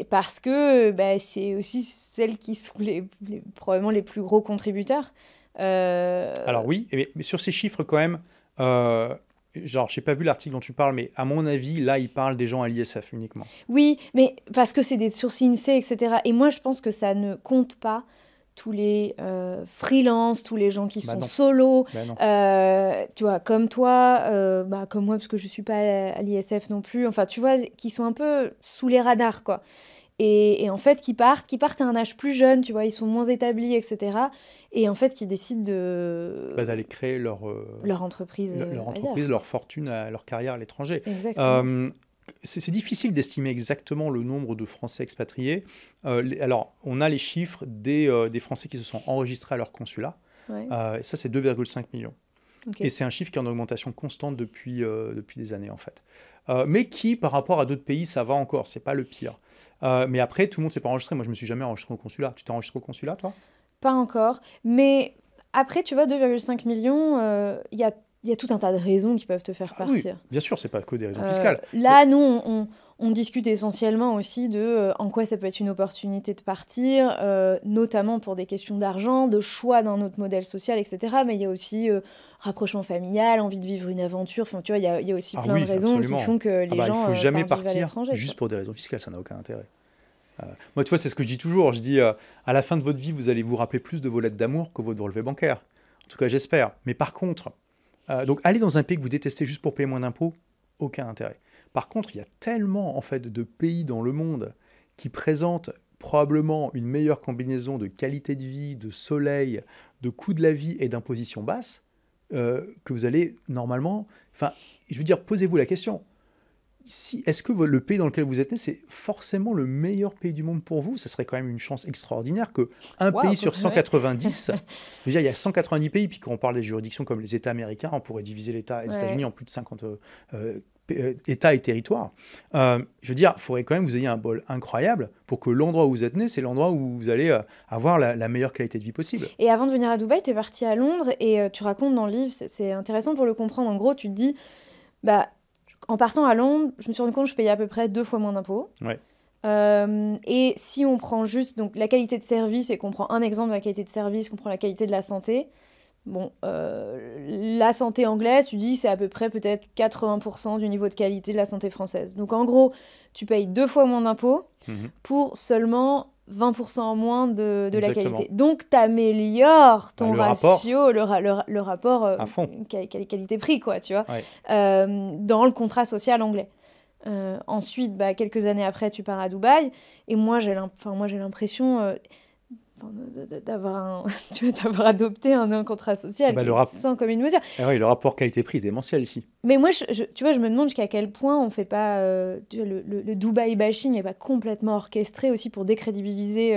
Parce que c'est aussi celles qui sont probablement les plus gros contributeurs. Alors oui, mais sur ces chiffres quand même, genre, je n'ai pas vu l'article dont tu parles, mais à mon avis, là, il parle des gens à l'ISF uniquement. Oui, mais parce que c'est des sources INSEE, etc. Et moi, je pense que ça ne compte pas tous les freelances, tous les gens qui sont solos, tu vois, comme toi, comme moi, parce que je ne suis pas à l'ISF non plus, enfin, tu vois, qui sont un peu sous les radars, quoi. Et en fait, qui partent à un âge plus jeune, tu vois, ils sont moins établis, etc. Et en fait, qui décident d'aller créer leur entreprise, leur fortune, leur carrière à l'étranger. Exactement. C'est difficile d'estimer exactement le nombre de Français expatriés. Alors, on a les chiffres des Français qui se sont enregistrés à leur consulat. Et ça, c'est 2,5 millions. Okay. Et c'est un chiffre qui est en augmentation constante depuis des années, en fait. Mais qui, par rapport à d'autres pays, ça va encore. C'est pas le pire. Mais après, tout le monde s'est pas enregistré. Moi, je me suis jamais enregistré au consulat. Tu t'es enregistré au consulat, toi ? Pas encore. Mais après, tu vois, 2,5 millions, il y a tout un tas de raisons qui peuvent te faire partir. Oui, bien sûr, c'est pas que des raisons fiscales. Là, nous, on discute essentiellement aussi de en quoi ça peut être une opportunité de partir, notamment pour des questions d'argent, de choix d'un autre modèle social, etc. Mais il y a aussi rapprochement familial, envie de vivre une aventure. Enfin, tu vois, il y a aussi plein de raisons qui font que les gens il faut jamais partir à l'étranger, juste pour des raisons fiscales, ça n'a aucun intérêt. Moi, tu vois, c'est ce que je dis toujours. Je dis, à la fin de votre vie, vous allez vous rappeler plus de vos lettres d'amour que votre relevé bancaire. En tout cas, j'espère. Mais par contre, donc aller dans un pays que vous détestez juste pour payer moins d'impôts, aucun intérêt. Par contre, il y a tellement en fait de pays dans le monde qui présentent probablement une meilleure combinaison de qualité de vie, de soleil, de coût de la vie et d'imposition basse que vous allez normalement... Enfin, je veux dire, posez-vous la question. Est-ce que le pays dans lequel vous êtes né, c'est forcément le meilleur pays du monde pour vous ? Ça serait quand même une chance extraordinaire qu'un pays sur 190, je veux dire, il y a 190 pays, puis quand on parle des juridictions comme les États américains, on pourrait diviser les États-Unis en plus de 50 États et territoires. Je veux dire, il faudrait quand même que vous ayez un bol incroyable pour que l'endroit où vous êtes né, c'est l'endroit où vous allez avoir la meilleure qualité de vie possible. Et avant de venir à Dubaï, tu es parti à Londres et tu racontes dans le livre, c'est intéressant pour le comprendre. En gros, tu te dis, en partant à Londres, je me suis rendu compte que je payais à peu près 2 fois moins d'impôts. Ouais. Et si on prend juste donc, la qualité de service et qu'on prend un exemple de la qualité de service, qu'on prend la qualité de la santé, la santé anglaise, tu dis, c'est à peu près peut-être 80% du niveau de qualité de la santé française. Donc en gros, tu payes 2 fois moins d'impôts pour seulement 20% en moins de la qualité. Donc, tu améliores ton ratio, le rapport qualité-prix, quoi, tu vois, dans le contrat social anglais. Ensuite, quelques années après, tu pars à Dubaï. Et moi, j'ai l'impression d'avoir adopté un contrat social qui est sans commune mesure. Oui, le rapport qualité-prix est démentiel ici. Mais moi, tu vois, je me demande jusqu'à quel point on fait pas... le Dubaï bashing n'est pas complètement orchestré aussi pour décrédibiliser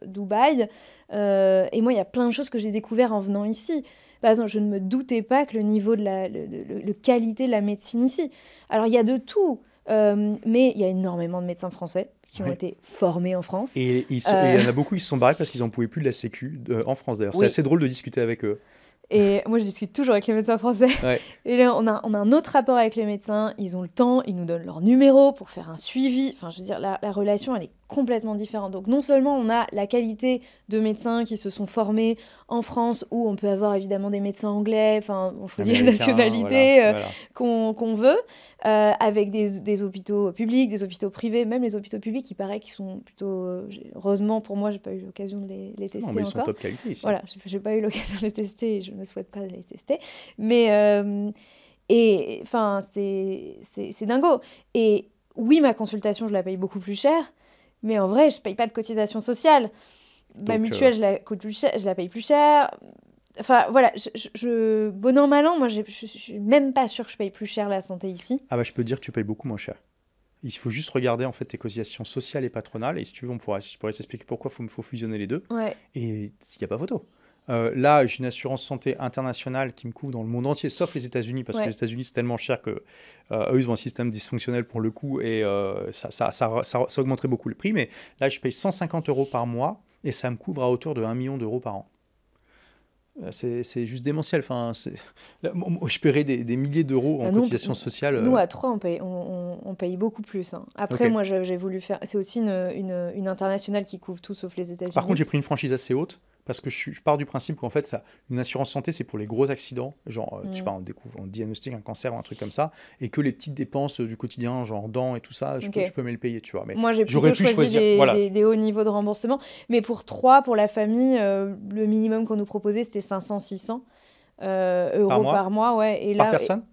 Dubaï. Et moi, il y a plein de choses que j'ai découvertes en venant ici. Par exemple, je ne me doutais pas que le niveau de la qualité de la médecine ici... Alors, il y a de tout, mais il y a énormément de médecins français qui ont été formés en France. Et il y en a beaucoup qui se sont barrés parce qu'ils n'en pouvaient plus de la Sécu en France, d'ailleurs. C'est assez drôle de discuter avec eux. Et moi, je discute toujours avec les médecins français. Ouais. Et là, on a un autre rapport avec les médecins. Ils ont le temps, ils nous donnent leur numéro pour faire un suivi. Enfin, je veux dire, la relation, elle est complètement différent. Donc non seulement on a la qualité de médecins qui se sont formés en France, où on peut avoir évidemment des médecins anglais, enfin on choisit la nationalité qu'on veut, avec des hôpitaux publics, des hôpitaux privés, même les hôpitaux publics, il paraît qu'ils sont plutôt... heureusement pour moi, j'ai pas eu l'occasion de les tester encore. Non, mais ils sont top qualité ici. Voilà, j'ai pas eu l'occasion de les tester et je ne souhaite pas les tester. Mais, et enfin, c'est dingo. Et oui, ma consultation, je la paye beaucoup plus cher, mais en vrai, je paye pas de cotisation sociale. Ma mutuelle, je la paye plus cher. Enfin, voilà, bon an, mal an, moi, je suis même pas sûre que je paye plus cher la santé ici. Ah bah, je peux te dire que tu payes beaucoup moins cher. Il faut juste regarder en fait tes cotisations sociales et patronales, et si tu veux, je pourrais t'expliquer pourquoi il faut fusionner les deux. Ouais. Et il n'y a pas photo. Là, j'ai une assurance santé internationale qui me couvre dans le monde entier, sauf les États-Unis, parce que les États-Unis, c'est tellement cher que eux, ils ont un système dysfonctionnel pour le coup, et ça augmenterait beaucoup le prix. Mais là, je paye 150 € par mois, et ça me couvre à hauteur de 1 million d'euros par an. C'est juste démentiel. Enfin, je paierais des milliers d'euros en cotisation sociale. Nous, à 3, on paye beaucoup plus. Hein. Après, moi, j'ai voulu faire... C'est aussi une internationale qui couvre tout, sauf les États-Unis. Par contre, j'ai pris une franchise assez haute, parce que je pars du principe qu'en fait, une assurance santé, c'est pour les gros accidents, genre, tu sais pas, on diagnostique un cancer ou un truc comme ça, et que les petites dépenses du quotidien, genre dents et tout ça, je peux me le payer, tu vois. Mais moi, j'ai plutôt choisi des hauts niveaux de remboursement. Mais pour 3, pour la famille, le minimum qu'on nous proposait, c'était 500-600 euros par mois. Ouais. Et par personne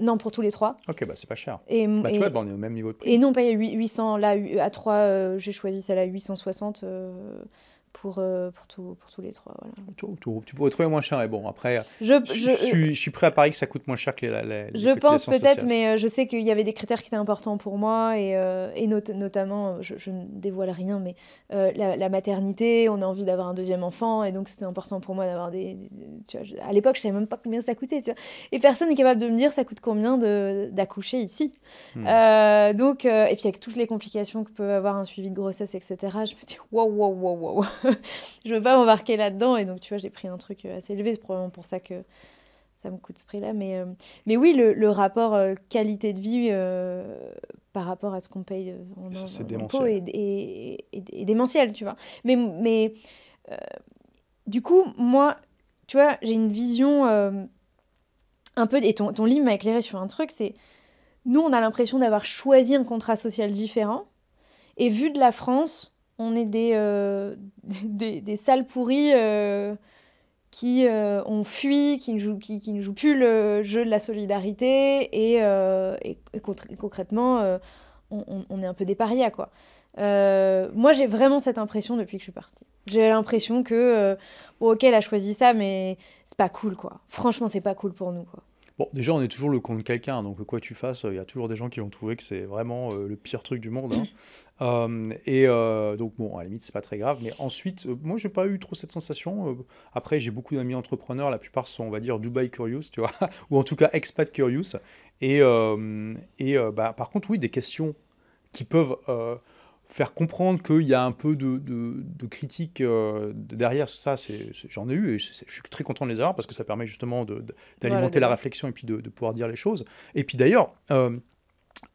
non, pour tous les 3. Ok, bah c'est pas cher. Tu vois, on est au même niveau de prix. Et non, payé 800. Là, à 3, j'ai choisi celle à 860 pour tous les 3. Voilà. Tu pourrais trouver moins cher. Et bon, après, je suis prêt à parier que ça coûte moins cher que les je pense peut-être, sociales. Mais je sais qu'il y avait des critères qui étaient importants pour moi, et notamment, je ne dévoile rien, mais la maternité, on a envie d'avoir un deuxième enfant, et donc c'était important pour moi d'avoir tu vois, à l'époque, je ne savais même pas combien ça coûtait, tu vois, et personne n'est capable de me dire ça coûte combien d'accoucher ici. Donc, et puis avec toutes les complications que peut avoir un suivi de grossesse, etc., je me dis wow. Je veux pas m'embarquer là-dedans, et donc tu vois, j'ai pris un truc assez élevé, c'est probablement pour ça que ça me coûte ce prix-là, mais oui, le rapport qualité de vie par rapport à ce qu'on paye en impôts est démentiel, tu vois. Mais du coup, moi, tu vois, j'ai une vision un peu, et ton livre m'a éclairé sur un truc, c'est nous, on a l'impression d'avoir choisi un contrat social différent, et vu de la France, on est des salles pourries qui ont fui, qui ne jouent plus le jeu de la solidarité, et concrètement, on est un peu des parias, quoi. Moi, j'ai vraiment cette impression depuis que je suis partie. J'ai l'impression que, ok, elle a choisi ça, mais c'est pas cool, quoi. Franchement, c'est pas cool pour nous, quoi. Bon, déjà, on est toujours le compte de quelqu'un, donc quoi que tu fasses, il y a toujours des gens qui vont trouver que c'est vraiment le pire truc du monde. Donc, bon, à la limite, c'est pas très grave. Mais ensuite, moi, j'ai pas eu trop cette sensation. Après, j'ai beaucoup d'amis entrepreneurs, la plupart sont, on va dire, Dubai Curious, tu vois, ou en tout cas Expat Curious. Par contre, oui, des questions qui peuvent faire comprendre qu'il y a un peu de critique derrière ça, j'en ai eu, et je suis très content de les avoir parce que ça permet justement d'alimenter la réflexion et puis de pouvoir dire les choses. Et puis d'ailleurs,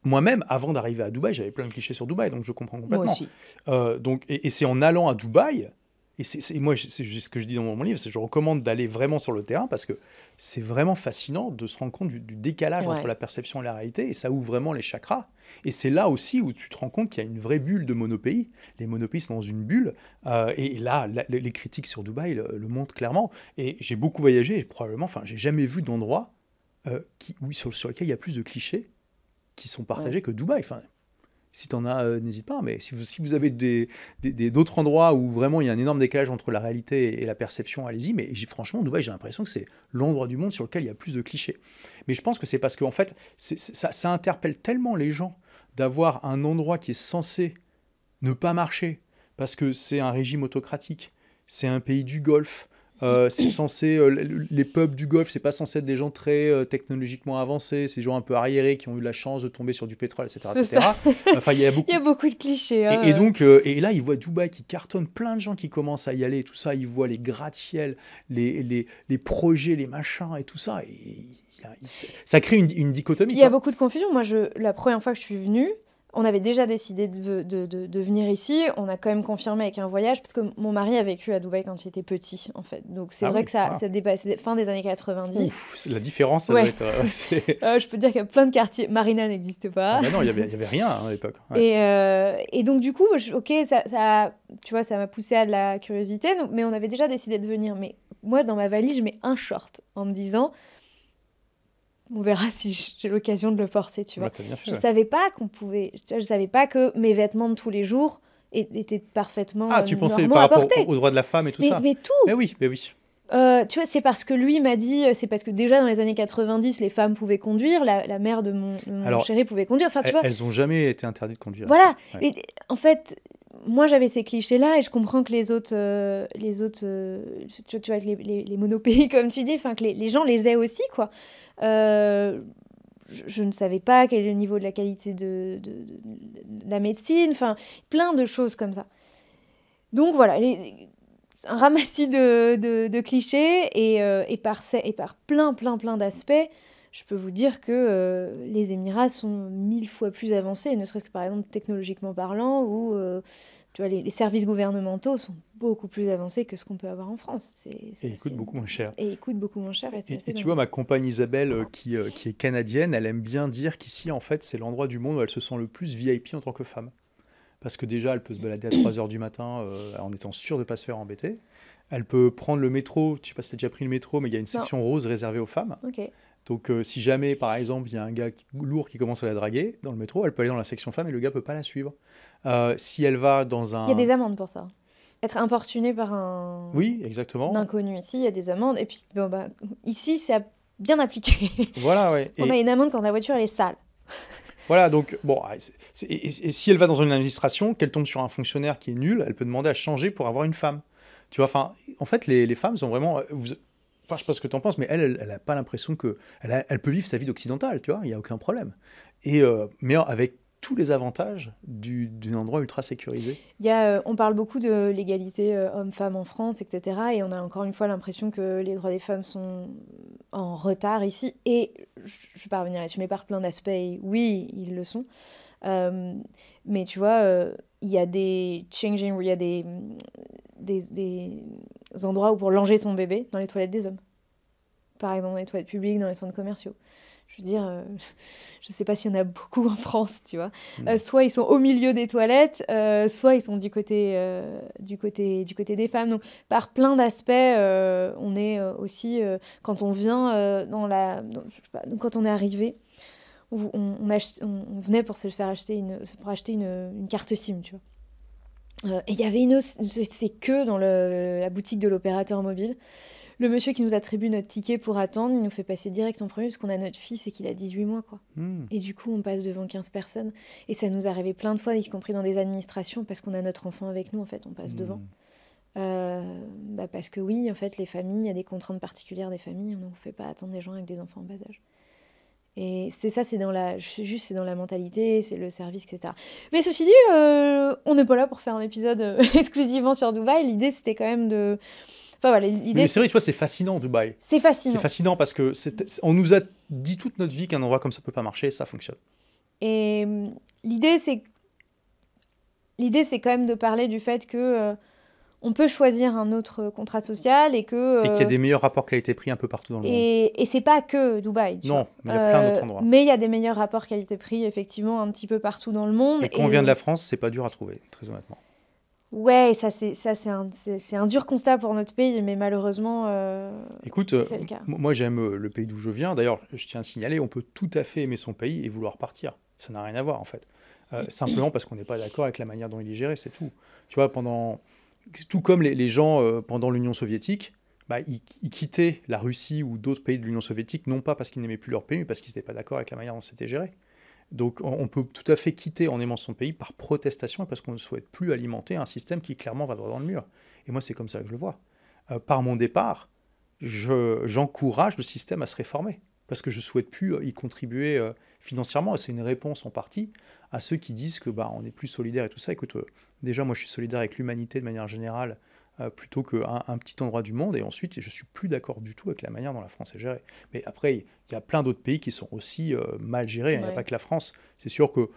moi-même, avant d'arriver à Dubaï, j'avais plein de clichés sur Dubaï, donc je comprends complètement. Moi aussi. Et c'est en allant à Dubaï, et moi, c'est ce que je dis dans mon livre, c'est que je recommande d'aller vraiment sur le terrain parce que c'est vraiment fascinant de se rendre compte du décalage entre la perception et la réalité, et ça ouvre vraiment les chakras. Et c'est là aussi où tu te rends compte qu'il y a une vraie bulle de monopays. Les monopays sont dans une bulle, et là, les critiques sur Dubaï le montrent clairement. Et j'ai beaucoup voyagé, et probablement, j'ai jamais vu d'endroit sur lequel il y a plus de clichés qui sont partagés que Dubaï. Si tu en as, n'hésite pas, mais si vous avez d'autres endroits où vraiment il y a un énorme décalage entre la réalité et la perception, allez-y. Mais franchement, Dubaï, j'ai l'impression que c'est l'endroit du monde sur lequel il y a plus de clichés. Mais je pense que c'est parce qu'en fait, ça interpelle tellement les gens d'avoir un endroit qui est censé ne pas marcher, parce que c'est un régime autocratique, c'est un pays du Golfe, c'est censé, les peuples du Golfe, c'est pas censé être des gens très technologiquement avancés, c'est des gens un peu arriérés qui ont eu la chance de tomber sur du pétrole, etc. Enfin, il y a beaucoup de clichés. Hein. Et donc, et là, ils voient Dubaï qui cartonne, plein de gens qui commencent à y aller, et tout ça, ils voient les gratte-ciels, les projets, les machins et tout ça, et ça crée une dichotomie. Il y a beaucoup de confusion. Moi, la première fois que je suis venue, On avait déjà décidé de venir ici. On a quand même confirmé avec un voyage, parce que mon mari a vécu à Dubaï quand il était petit, en fait. Donc c'est vrai que ça dépassait fin des années 90. Ouf, la différence, ça doit être... je peux te dire qu'il y a plein de quartiers. Marina n'existe pas. Ah bah non, il y avait rien à l'époque. Ouais. Et donc du coup, ok, tu vois, ça m'a poussé à de la curiosité, mais on avait déjà décidé de venir. Mais moi, dans ma valise, je mets un short en me disant... On verra si j'ai l'occasion de le porter, tu vois. Je savais pas je savais pas que mes vêtements de tous les jours étaient parfaitement tu pensais par rapport aux droits de la femme et tout ça. Mais tout. Mais oui. Tu vois, c'est parce que lui m'a dit, c'est parce que déjà dans les années 90, les femmes pouvaient conduire, la mère de mon chéri pouvait conduire. Enfin, tu vois. Elles ont jamais été interdites de conduire. Voilà. Ouais. Et, en fait, moi j'avais ces clichés-là et je comprends que les autres, tu vois, les monopays comme tu dis, enfin que les gens les aient aussi, quoi. Je ne savais pas quel est le niveau de la qualité de la médecine, enfin plein de choses comme ça. Donc voilà, un ramassis de clichés et par plein d'aspects, je peux vous dire que les Émirats sont 1000 fois plus avancés, ne serait-ce que par exemple technologiquement parlant, ou tu vois, les services gouvernementaux sont beaucoup plus avancés que ce qu'on peut avoir en France. Et ils coûtent beaucoup moins cher. Et ils coûtent beaucoup moins cher. Et tu vois, ma compagne Isabelle, qui est canadienne, elle aime bien dire qu'ici, en fait, c'est l'endroit du monde où elle se sent le plus VIP en tant que femme. Parce que déjà, elle peut se balader à 3h du matin en étant sûre de ne pas se faire embêter. Elle peut prendre le métro, je ne sais pas si tu as déjà pris le métro, mais il y a une section rose réservée aux femmes. Okay. Donc si jamais, par exemple, il y a un gars lourd qui commence à la draguer dans le métro, elle peut aller dans la section femmes et le gars ne peut pas la suivre. Si elle va dans un... Il y a des amendes pour ça. Être importuné par un... Oui, exactement. Inconnu ici, il y a des amendes. Et puis, ici, c'est bien appliqué. Voilà, ouais. On a une amende quand la voiture, elle est sale. Voilà, donc, bon, et si elle va dans une administration, qu'elle tombe sur un fonctionnaire qui est nul, elle peut demander à changer pour avoir une femme. Tu vois, enfin, en fait, les femmes sont vraiment... Enfin, je sais pas ce que tu en penses, mais elle n'a pas l'impression que... Elle peut vivre sa vie d'occidentale, tu vois, il n'y a aucun problème. Mais avec tous les avantages d'un endroit ultra sécurisé. On parle beaucoup de l'égalité homme-femme en France, etc. Et on a encore une fois l'impression que les droits des femmes sont en retard ici. Et je ne vais pas revenir là-dessus, mais par plein d'aspects, oui, ils le sont. Mais tu vois, il y a des changing, il y a des endroits où pour langer son bébé dans les toilettes des hommes. Par exemple, dans les toilettes publiques, dans les centres commerciaux. Je veux dire, je ne sais pas s'il y en a beaucoup en France, tu vois. Soit ils sont au milieu des toilettes, soit ils sont du côté des femmes. Donc, par plein d'aspects, on est aussi, quand on vient quand on est arrivé, on venait pour se faire acheter une carte SIM, tu vois. Et il y avait c'est que dans la boutique de l'opérateur mobile. Le monsieur qui nous attribue notre ticket pour attendre, il nous fait passer direct en premier parce qu'on a notre fils et qu'il a 18 mois, quoi. Et du coup, on passe devant 15 personnes. Et ça nous arrivait plein de fois, y compris dans des administrations, parce qu'on a notre enfant avec nous, en fait, on passe devant. Parce que oui, en fait, les familles, il y a des contraintes particulières des familles, on ne fait pas attendre des gens avec des enfants en bas âge. Et c'est dans la mentalité, c'est le service, etc. Mais ceci dit, on n'est pas là pour faire un épisode exclusivement sur Dubaï. L'idée, c'était quand même de... Enfin, voilà, mais c'est vrai, tu vois, c'est fascinant, Dubaï. C'est fascinant. C'est fascinant parce que on nous a dit toute notre vie qu'un endroit comme ça peut pas marcher et ça fonctionne. Et l'idée, c'est quand même de parler du fait que on peut choisir un autre contrat social et qu'il y a des meilleurs rapports qualité-prix un peu partout dans le monde. Et c'est pas que Dubaï. Non, mais il y a plein d'autres endroits. Mais il y a des meilleurs rapports qualité-prix, effectivement, un petit peu partout dans le monde. Et quand on vient de la France, c'est pas dur à trouver, très honnêtement. Ouais, c'est un dur constat pour notre pays, mais malheureusement, écoute, c'est le cas. Moi, j'aime le pays d'où je viens. D'ailleurs, je tiens à signaler, on peut tout à fait aimer son pays et vouloir partir. Ça n'a rien à voir, en fait. Simplement parce qu'on n'est pas d'accord avec la manière dont il est géré, c'est tout. Tu vois, tout comme les gens, pendant l'Union soviétique, ils quittaient la Russie ou d'autres pays de l'Union soviétique, non pas parce qu'ils n'aimaient plus leur pays, mais parce qu'ils n'étaient pas d'accord avec la manière dont c'était géré. Donc on peut tout à fait quitter en aimant son pays par protestation et parce qu'on ne souhaite plus alimenter un système qui clairement va droit dans le mur. Et moi, c'est comme ça que je le vois. Par mon départ, j'encourage le système à se réformer parce que je ne souhaite plus y contribuer financièrement. Et c'est une réponse en partie à ceux qui disent que on est plus solidaire et tout ça. Écoute, déjà, moi, je suis solidaire avec l'humanité de manière générale plutôt qu'un petit endroit du monde. Et ensuite, je ne suis plus d'accord du tout avec la manière dont la France est gérée. Mais après, il y a plein d'autres pays qui sont aussi mal gérés. Il n'y a pas que la France. C'est sûr que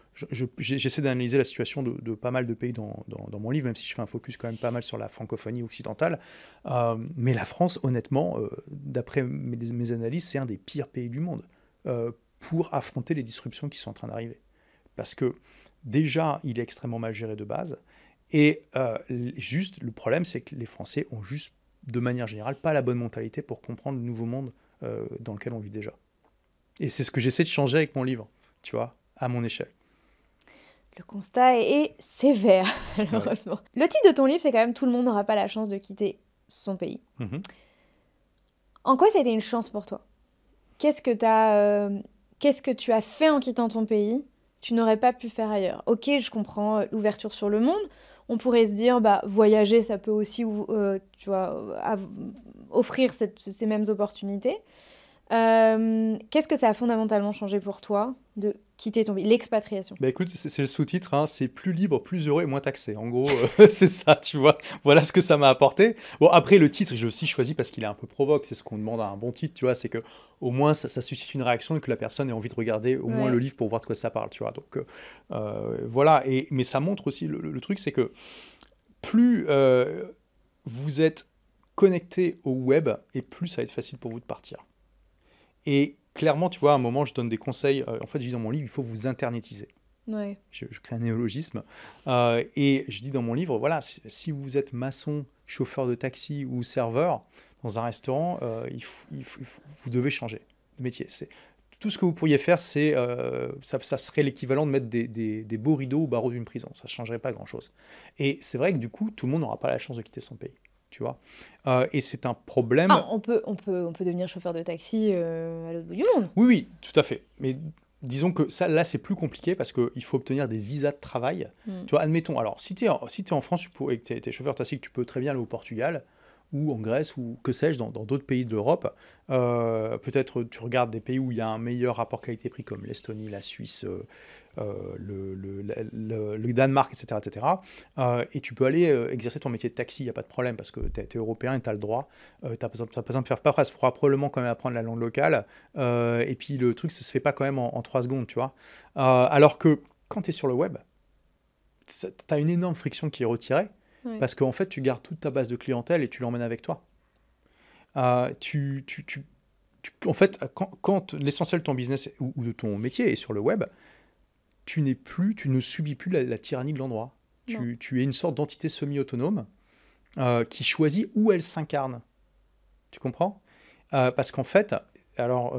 j'essaie d'analyser la situation de pas mal de pays dans mon livre, même si je fais un focus quand même pas mal sur la francophonie occidentale. Mais la France, honnêtement, d'après mes analyses, c'est un des pires pays du monde pour affronter les disruptions qui sont en train d'arriver. Parce que déjà, il est extrêmement mal géré de base. Et juste, le problème, c'est que les Français ont juste, de manière générale, pas la bonne mentalité pour comprendre le nouveau monde dans lequel on vit déjà. Et c'est ce que j'essaie de changer avec mon livre, tu vois, à mon échelle. Le constat est sévère, malheureusement. Ouais. Le titre de ton livre, c'est quand même « Tout le monde n'aura pas la chance de quitter son pays ». En quoi ça a été une chance pour toi ? Qu'est-ce que tu as fait en quittant ton pays ? Tu n'aurais pas pu faire ailleurs. Ok, je comprends l'ouverture sur le monde. On pourrait se dire, voyager, ça peut aussi offrir ces mêmes opportunités. Qu'est-ce que ça a fondamentalement changé pour toi de quitter ton pays, l'expatriation ? Écoute, c'est le sous-titre, hein, c'est plus libre, plus heureux et moins taxé. En gros, c'est ça, tu vois. Voilà ce que ça m'a apporté. Bon, après, le titre, j'ai aussi choisi parce qu'il est un peu provoque. C'est ce qu'on demande à un bon titre, tu vois. C'est que au moins, ça suscite une réaction et que la personne ait envie de regarder au moins le livre pour voir de quoi ça parle, tu vois. Donc, voilà. Mais ça montre aussi, le truc, c'est que plus vous êtes connecté au web et plus ça va être facile pour vous de partir. Et clairement, tu vois, à un moment, je donne des conseils. En fait, je dis dans mon livre, il faut vous internétiser. Ouais. Je crée un néologisme. Et je dis dans mon livre, voilà, si vous êtes maçon, chauffeur de taxi ou serveur dans un restaurant, vous devez changer de métier. Tout ce que vous pourriez faire, ça serait l'équivalent de mettre des beaux rideaux au barreau d'une prison. Ça ne changerait pas grand-chose. Et c'est vrai que du coup, tout le monde n'aura pas la chance de quitter son pays. Tu vois, et c'est un problème. On peut devenir chauffeur de taxi à l'autre bout du monde. Oui, tout à fait. Mais disons que là, c'est plus compliqué parce qu'il faut obtenir des visas de travail. Tu vois, admettons, alors, si tu es en France et que tu es chauffeur de taxi, tu peux très bien aller au Portugal ou en Grèce ou que sais-je, dans d'autres pays de l'Europe. Peut-être tu regardes des pays où il y a un meilleur rapport qualité-prix comme l'Estonie, la Suisse, le Danemark, etc. Et tu peux aller exercer ton métier de taxi, il n'y a pas de problème parce que tu es européen et tu as le droit. Tu n'as pas besoin de faire paperasse, il faudra probablement quand même apprendre la langue locale. Et puis le truc, ça ne se fait pas quand même en 3 secondes, tu vois. Alors que quand tu es sur le web, tu as une énorme friction qui est retirée. Ouais. Parce qu'en fait, tu gardes toute ta base de clientèle et tu l'emmènes avec toi. En fait, quand l'essentiel de ton business ou de ton métier est sur le web, tu ne subis plus la tyrannie de l'endroit. Tu es une sorte d'entité semi-autonome qui choisit où elle s'incarne. Tu comprends ? Parce qu'en fait, alors,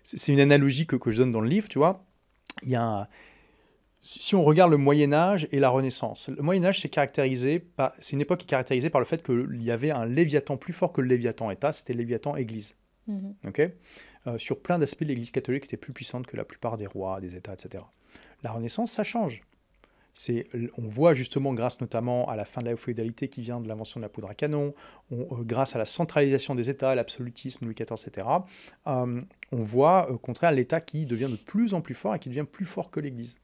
c'est une analogie que je donne dans le livre, tu vois. Si on regarde le Moyen-Âge et la Renaissance, le Moyen-Âge, c'est une époque qui est caractérisée par le fait qu'il y avait un Léviathan plus fort que le Léviathan-État, c'était le Léviathan-Église. Okay ? Sur plein d'aspects, l'Église catholique était plus puissante que la plupart des rois, des États, etc. La Renaissance, ça change. On voit justement, grâce notamment à la fin de la féodalité qui vient de l'invention de la poudre à canon, grâce à la centralisation des États, l'absolutisme, Louis XIV, etc., on voit au contraire l'État qui devient de plus en plus fort et qui devient plus fort que l'Église.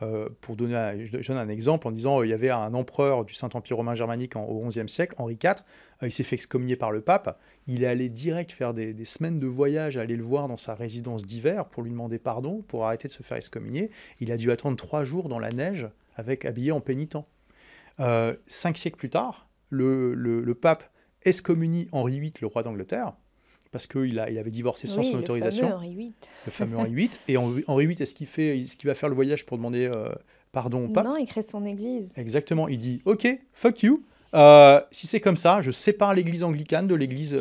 Je donne un exemple en disant il y avait un empereur du Saint-Empire romain germanique au XIe siècle, Henri IV, il s'est fait excommunier par le pape, il est allé direct faire des semaines de voyage, aller le voir dans sa résidence d'hiver pour lui demander pardon, pour arrêter de se faire excommunier. Il a dû attendre 3 jours dans la neige, habillé en pénitent. 5 siècles plus tard, le pape excommunie Henri VIII, le roi d'Angleterre, parce qu'il avait divorcé sans son autorisation. Le fameux Henri VIII. Et Henri VIII, est-ce qu'il va faire le voyage pour demander pardon au pape ? Non, il crée son église. Exactement. Il dit « Ok, fuck you. Si c'est comme ça, je sépare l'église anglicane de l'église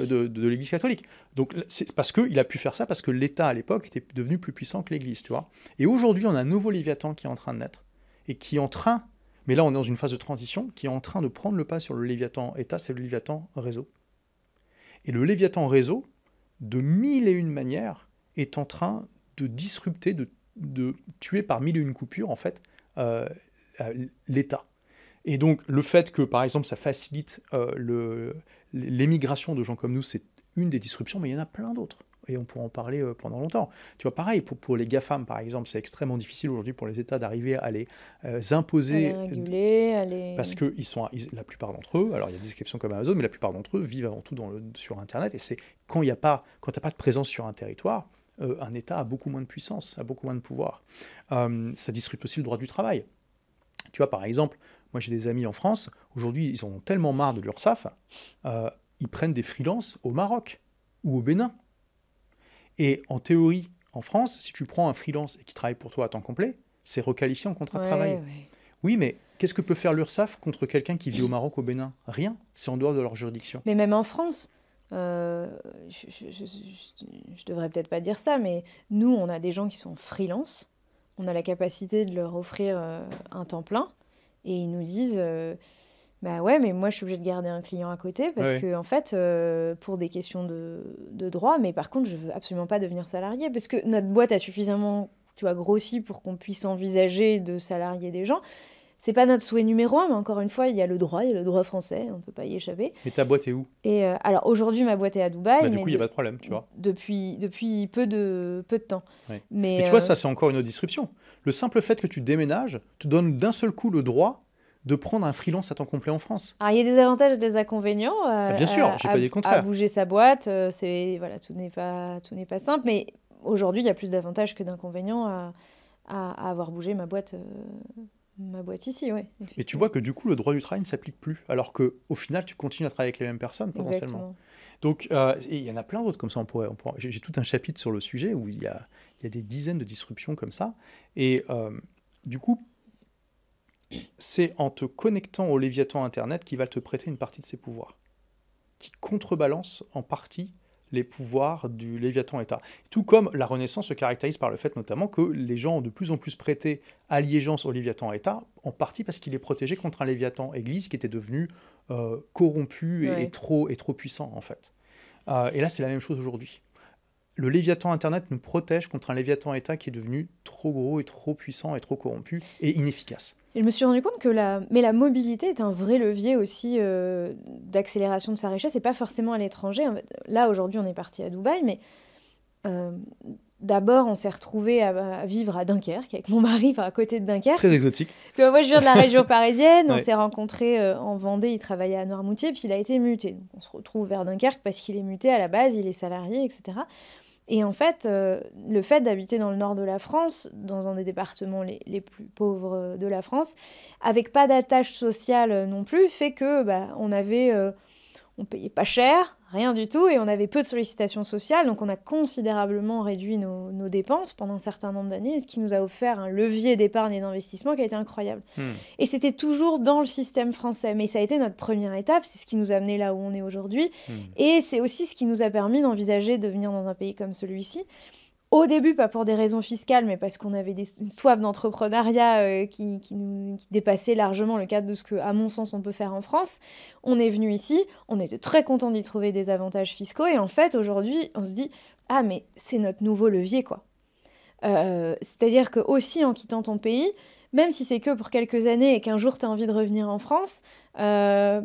catholique. » Donc, c'est parce qu'il a pu faire ça parce que l'État, à l'époque, était devenu plus puissant que l'église, tu vois. Et aujourd'hui, on a un nouveau Léviathan qui est en train de naître. Et qui est en train, mais là, on est dans une phase de transition, qui est en train de prendre le pas sur le Léviathan État, c'est le Léviathan réseau. Et le Léviathan réseau, de 1001 manières, est en train de disrupter, de tuer par 1001 coupures, en fait, l'État. Et donc, le fait que, par exemple, ça facilite l'émigration de gens comme nous, c'est une des disruptions, mais il y en a plein d'autres. et on pourra en parler pendant longtemps. Tu vois, pareil, pour les GAFAM, par exemple, c'est extrêmement difficile aujourd'hui pour les États d'arriver à les imposer. À les réguler, à les... Parce que la plupart d'entre eux, alors il y a des exceptions comme Amazon, mais la plupart d'entre eux vivent avant tout sur Internet. Et c'est quand tu n'as pas de présence sur un territoire, un État a beaucoup moins de puissance, a beaucoup moins de pouvoir. Ça disrupte aussi le droit du travail. Tu vois, par exemple, moi j'ai des amis en France, aujourd'hui ils en ont tellement marre de l'URSSAF, ils prennent des freelances au Maroc ou au Bénin. Et en théorie, en France, si tu prends un freelance et qui travaille pour toi à temps complet, c'est requalifié en contrat de travail. Ouais. Oui, mais qu'est-ce que peut faire l'URSSAF contre quelqu'un qui vit au Maroc, au Bénin? Rien, c'est en dehors de leur juridiction. Mais même en France, je devrais peut-être pas dire ça, mais nous, on a des gens qui sont freelance, on a la capacité de leur offrir un temps plein, et ils nous disent, bah ouais, mais moi je suis obligée de garder un client à côté, parce que en fait, pour des questions de droit, mais par contre, je veux absolument pas devenir salarié, parce que notre boîte a suffisamment, tu vois, grossi pour qu'on puisse envisager de salarier des gens. C'est pas notre souhait numéro un, mais encore une fois, il y a le droit français, on peut pas y échapper. Mais ta boîte est où? Et alors aujourd'hui, ma boîte est à Dubaï. Bah, du coup, il n'y a pas de problème, tu vois. Depuis peu de temps. Ouais. Mais tu vois, ça, c'est encore une autre disruption. Le simple fait que tu déménages te donne d'un seul coup le droit de prendre un freelance à temps complet en France. Alors, il y a des avantages et des inconvénients. Bien sûr, j'ai pas dit le contraire. À bouger sa boîte, voilà, tout n'est pas simple, mais aujourd'hui, il y a plus d'avantages que d'inconvénients à avoir bougé ma boîte ici, ouais. Mais tu vois que du coup, le droit du travail ne s'applique plus, alors qu'au final, tu continues à travailler avec les mêmes personnes potentiellement. Exactement. Donc, il y en a plein d'autres comme ça. J'ai tout un chapitre sur le sujet où il y a des dizaines de disruptions comme ça. Et du coup, c'est en te connectant au Léviathan Internet qu'il va te prêter une partie de ses pouvoirs, qui contrebalance en partie les pouvoirs du Léviathan État. Tout comme la Renaissance se caractérise par le fait notamment que les gens ont de plus en plus prêté allégeance au Léviathan État, en partie parce qu'il est protégé contre un Léviathan Église qui était devenu corrompu et trop puissant en fait. Et là c'est la même chose aujourd'hui. Le Léviathan Internet nous protège contre un Léviathan État qui est devenu trop gros et trop puissant et trop corrompu et inefficace. Et je me suis rendu compte que la mobilité est un vrai levier aussi d'accélération de sa richesse, et pas forcément à l'étranger. Là, aujourd'hui, on est parti à Dubaï, mais d'abord, on s'est retrouvés à vivre à Dunkerque, avec mon mari, à côté de Dunkerque. Très exotique. Tu vois, moi, je viens de la région parisienne, on s'est rencontrés en Vendée, il travaillait à Noirmoutier, puis il a été muté. Donc, on se retrouve vers Dunkerque parce qu'il est muté à la base, il est salarié, etc. Et en fait, le fait d'habiter dans le nord de la France, dans un des départements les plus pauvres de la France, avec pas d'attache sociale non plus, fait que on payait pas cher, rien du tout, et on avait peu de sollicitations sociales, donc on a considérablement réduit nos dépenses pendant un certain nombre d'années, ce qui nous a offert un levier d'épargne et d'investissement qui a été incroyable. Et c'était toujours dans le système français, mais ça a été notre première étape, c'est ce qui nous a amené là où on est aujourd'hui, et c'est aussi ce qui nous a permis d'envisager de venir dans un pays comme celui-ci. Au début, pas pour des raisons fiscales, mais parce qu'on avait une soif d'entrepreneuriat qui dépassait largement le cadre de ce que, à mon sens, on peut faire en France. On est venu ici, on était très contents d'y trouver des avantages fiscaux, et en fait, aujourd'hui, on se dit « Ah, mais c'est notre nouveau levier, quoi ». C'est-à-dire que aussi en quittant ton pays, même si c'est que pour quelques années et qu'un jour tu as envie de revenir en France, alors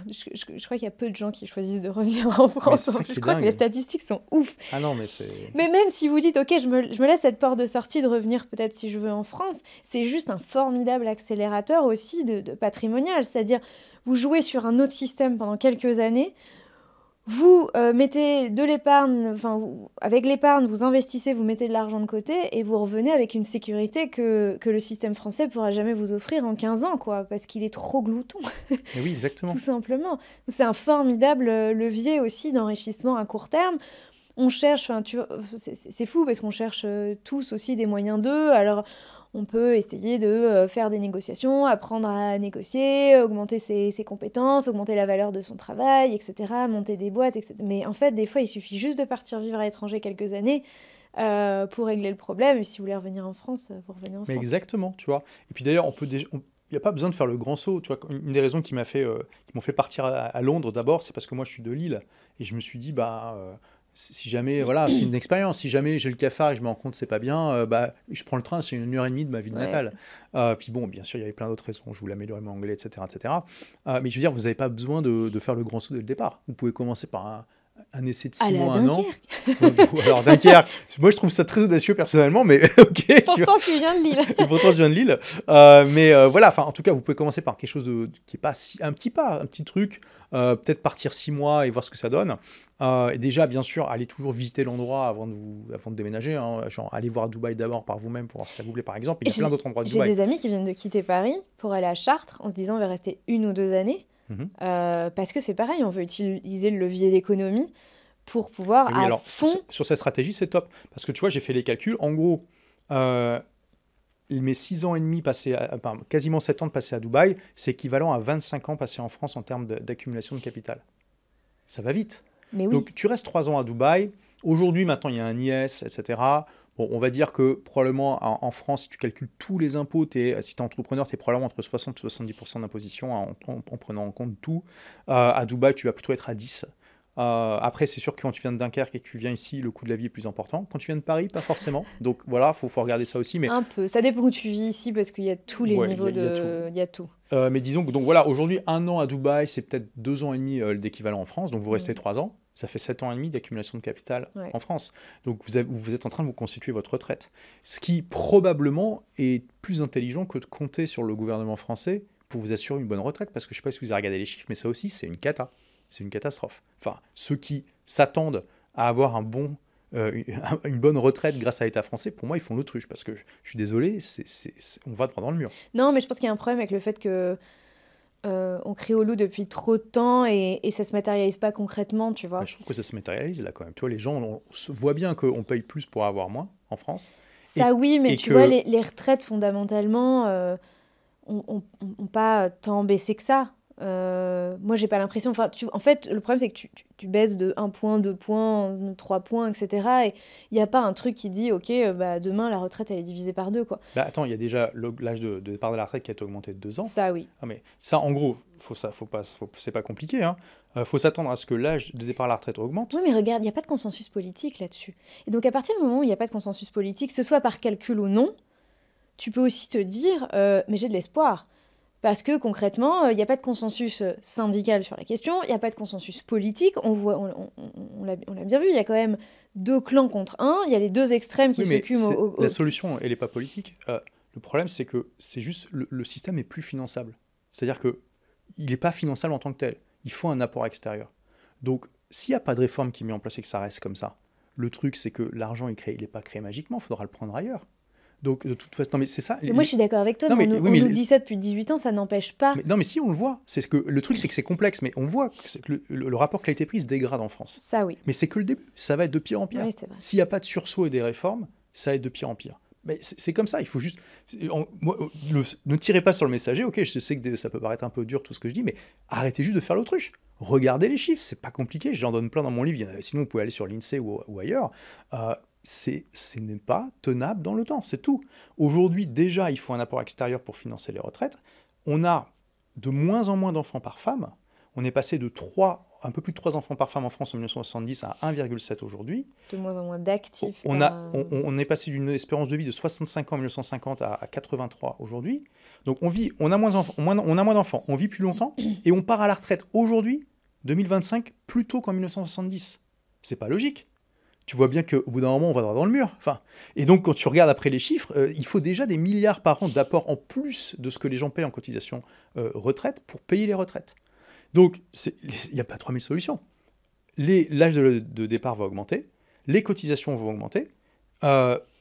je crois qu'il y a peu de gens qui choisissent de revenir en France. Je crois que les statistiques sont ouf. Ah non, mais c'est... Mais même si vous dites, ok, je me laisse cette porte de sortie de revenir peut-être si je veux en France, c'est juste un formidable accélérateur aussi de patrimonial. C'est-à-dire, vous jouez sur un autre système pendant quelques années, vous mettez de l'épargne, avec l'épargne, vous investissez, vous mettez de l'argent de côté et vous revenez avec une sécurité que le système français ne pourra jamais vous offrir en 15 ans, quoi, parce qu'il est trop glouton. Mais oui, exactement. Tout simplement. C'est un formidable levier aussi d'enrichissement à court terme. On cherche, c'est fou parce qu'on cherche tous aussi des moyens d'eux. Alors, on peut essayer de faire des négociations, apprendre à négocier, augmenter ses compétences, augmenter la valeur de son travail, etc., monter des boîtes, etc. Mais en fait, des fois, il suffit juste de partir vivre à l'étranger quelques années pour régler le problème. Et si vous voulez revenir en France, vous revenez en France. Mais exactement, tu vois. Et puis d'ailleurs, il n'y a pas besoin de faire le grand saut. Tu vois, une des raisons qui m'ont fait partir à Londres d'abord, c'est parce que moi, je suis de Lille. Et je me suis dit, si jamais, voilà, c'est une expérience. Si jamais j'ai le cafard et je me rends compte que c'est pas bien, je prends le train, c'est 1h30 de ma ville natale. Puis bon, bien sûr, il y avait plein d'autres raisons. Je voulais améliorer mon anglais, etc. etc. Mais je veux dire, vous n'avez pas besoin de faire le grand saut dès le départ. Vous pouvez commencer par un essai de À 6 la mois, un an. Dunkerque. Alors Dunkerque, moi je trouve ça très audacieux personnellement, mais ok. Tu vois. Pourtant, tu viens de Lille. Et pourtant, je viens de Lille. Voilà, en tout cas, vous pouvez commencer par quelque chose qui est pas un petit pas, un petit truc. Peut-être partir 6 mois et voir ce que ça donne. Et déjà, bien sûr, allez toujours visiter l'endroit avant de déménager. Hein. Genre, allez voir Dubaï d'abord par vous-même pour voir si ça vous plaît, par exemple. Il y a plein d'autres endroits de J'ai Dubaï. des amis qui viennent de quitter Paris pour aller à Chartres en se disant on va rester 1 ou 2 années. Mhm. Parce que c'est pareil, on veut utiliser le levier d'économie pour pouvoir Et oui, à alors, fond... sur cette stratégie, c'est top. Parce que tu vois, j'ai fait les calculs. En gros, mes 6 ans et demi passés, quasiment 7 ans de passés à Dubaï, c'est équivalent à 25 ans passés en France en termes d'accumulation de capital. Ça va vite. Mais oui, Donc, tu restes 3 ans à Dubaï. Aujourd'hui, maintenant, il y a un IS, etc. Bon, on va dire que probablement en France, si tu calcules tous les impôts, si tu es entrepreneur, tu es probablement entre 60 et 70% d'imposition en prenant en compte tout. À Dubaï, tu vas plutôt être à 10. Après, c'est sûr que quand tu viens de Dunkerque et que tu viens ici, le coût de la vie est plus important. Quand tu viens de Paris, pas forcément. Donc voilà, faut regarder ça aussi. Mais un peu. Ça dépend où tu vis ici parce qu'il y a tous les ouais, niveaux il y a tout. de... Il y a tout. Mais disons que donc voilà, aujourd'hui, 1 an à Dubaï, c'est peut-être 2 ans et demi d'équivalent en France. Donc vous restez 3 ans. Ça fait 7 ans et demi d'accumulation de capital Ouais. en France. Donc vous êtes en train de vous constituer votre retraite. Ce qui probablement est plus intelligent que de compter sur le gouvernement français pour vous assurer une bonne retraite. Parce que je ne sais pas si vous avez regardé les chiffres, mais ça aussi, c'est une cata. C'est une catastrophe. Enfin, ceux qui s'attendent à avoir une bonne retraite grâce à l'État français, pour moi, ils font l'autruche. Parce que je suis désolé, on va droit dans le mur. Non, mais je pense qu'il y a un problème avec le fait que on crie au loup depuis trop de temps et ça se matérialise pas concrètement, tu vois. Je trouve que ça se matérialise là quand même. Tu vois, les gens, on se voit bien qu'on paye plus pour avoir moins en France. Ça oui, mais et tu que- vois, les retraites fondamentalement ont pas tant baissé que ça. Moi, j'ai pas l'impression. Enfin, en fait, le problème, c'est que tu baisses de 1 point, 2 points, 3 points, etc. Et il n'y a pas un truc qui dit, OK, bah, demain, la retraite, elle est divisée par 2, quoi. Bah, attends, il y a déjà l'âge de départ de la retraite qui a été augmenté de 2 ans. Ça, oui. Ah, mais ça, en gros, c'est pas compliqué. Hein. Faut s'attendre à ce que l'âge de départ à la retraite augmente. Oui, mais regarde, il n'y a pas de consensus politique là-dessus. Et donc, à partir du moment où il n'y a pas de consensus politique, que ce soit par calcul ou non, tu peux aussi te dire, mais j'ai de l'espoir. Parce que concrètement, il n'y a pas de consensus syndical sur la question, il n'y a pas de consensus politique. On l'a bien vu, il y a quand même 2 clans contre 1, il y a les 2 extrêmes qui Oui, mais s'occupent la solution, elle n'est pas politique. Le problème, c'est que c'est juste le système est plus finançable. C'est-à-dire que il n'est pas finançable en tant que tel. Il faut un apport extérieur. Donc, s'il n'y a pas de réforme qui est mise en place et que ça reste comme ça, le truc, c'est que l'argent, il n'est pas créé magiquement, il faudra le prendre ailleurs. Donc, de toute façon, non, mais c'est ça. Mais moi, je suis d'accord avec toi, Non, mais mais on oui, mais nous dit ça depuis 18 ans, ça n'empêche pas. non, mais si on le voit, c'est que le truc, c'est que c'est complexe, mais on voit que le rapport qualité-prix se dégrade en France. Ça, oui. Mais c'est que le début, ça va être de pire en pire. Oui, c'est vrai. S'il n'y a pas de sursaut et des réformes, ça va être de pire en pire. Mais c'est comme ça, il faut juste... ne tirez pas sur le messager, ok, je sais que ça peut paraître un peu dur tout ce que je dis, mais arrêtez juste de faire l'autruche. Regardez les chiffres, c'est pas compliqué, j'en donne plein dans mon livre, sinon vous pouvez aller sur l'INSEE ou ailleurs. Ce n'est pas tenable dans le temps, c'est tout. Aujourd'hui, déjà, il faut un apport extérieur pour financer les retraites. On a de moins en moins d'enfants par femme. On est passé de un peu plus de 3 enfants par femme en France en 1970 à 1,7 aujourd'hui. De moins en moins d'actifs. On est passé d'une espérance de vie de 65 ans en 1950 à 83 aujourd'hui. Donc on a moins d'enfants, on vit plus longtemps et on part à la retraite aujourd'hui, 2025, plus tôt qu'en 1970. C'est pas logique. Tu vois bien qu'au bout d'un moment, on va droit dans le mur. Et donc, quand tu regardes après les chiffres, il faut déjà des milliards par an d'apports en plus de ce que les gens payent en cotisation retraite pour payer les retraites. Donc, il n'y a pas 3000 solutions. L'âge de départ va augmenter, les cotisations vont augmenter,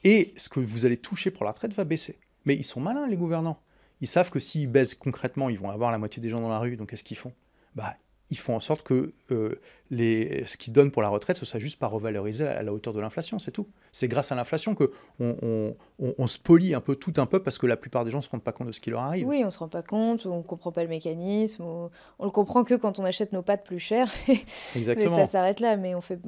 et ce que vous allez toucher pour la retraite va baisser. Mais ils sont malins, les gouvernants. Ils savent que s'ils baissent concrètement, ils vont avoir la moitié des gens dans la rue. Donc, qu'est-ce qu'ils font ? Ils font en sorte que ce qu'ils donnent pour la retraite, ce soit juste pas revalorisé à la hauteur de l'inflation, c'est tout. C'est grâce à l'inflation qu'on spolie un peu tout un peu parce que la plupart des gens ne se rendent pas compte de ce qui leur arrive. Oui, on se rend pas compte, on comprend pas le mécanisme, on le comprend que quand on achète nos pâtes plus chères. Exactement. Mais ça s'arrête là, mais on fait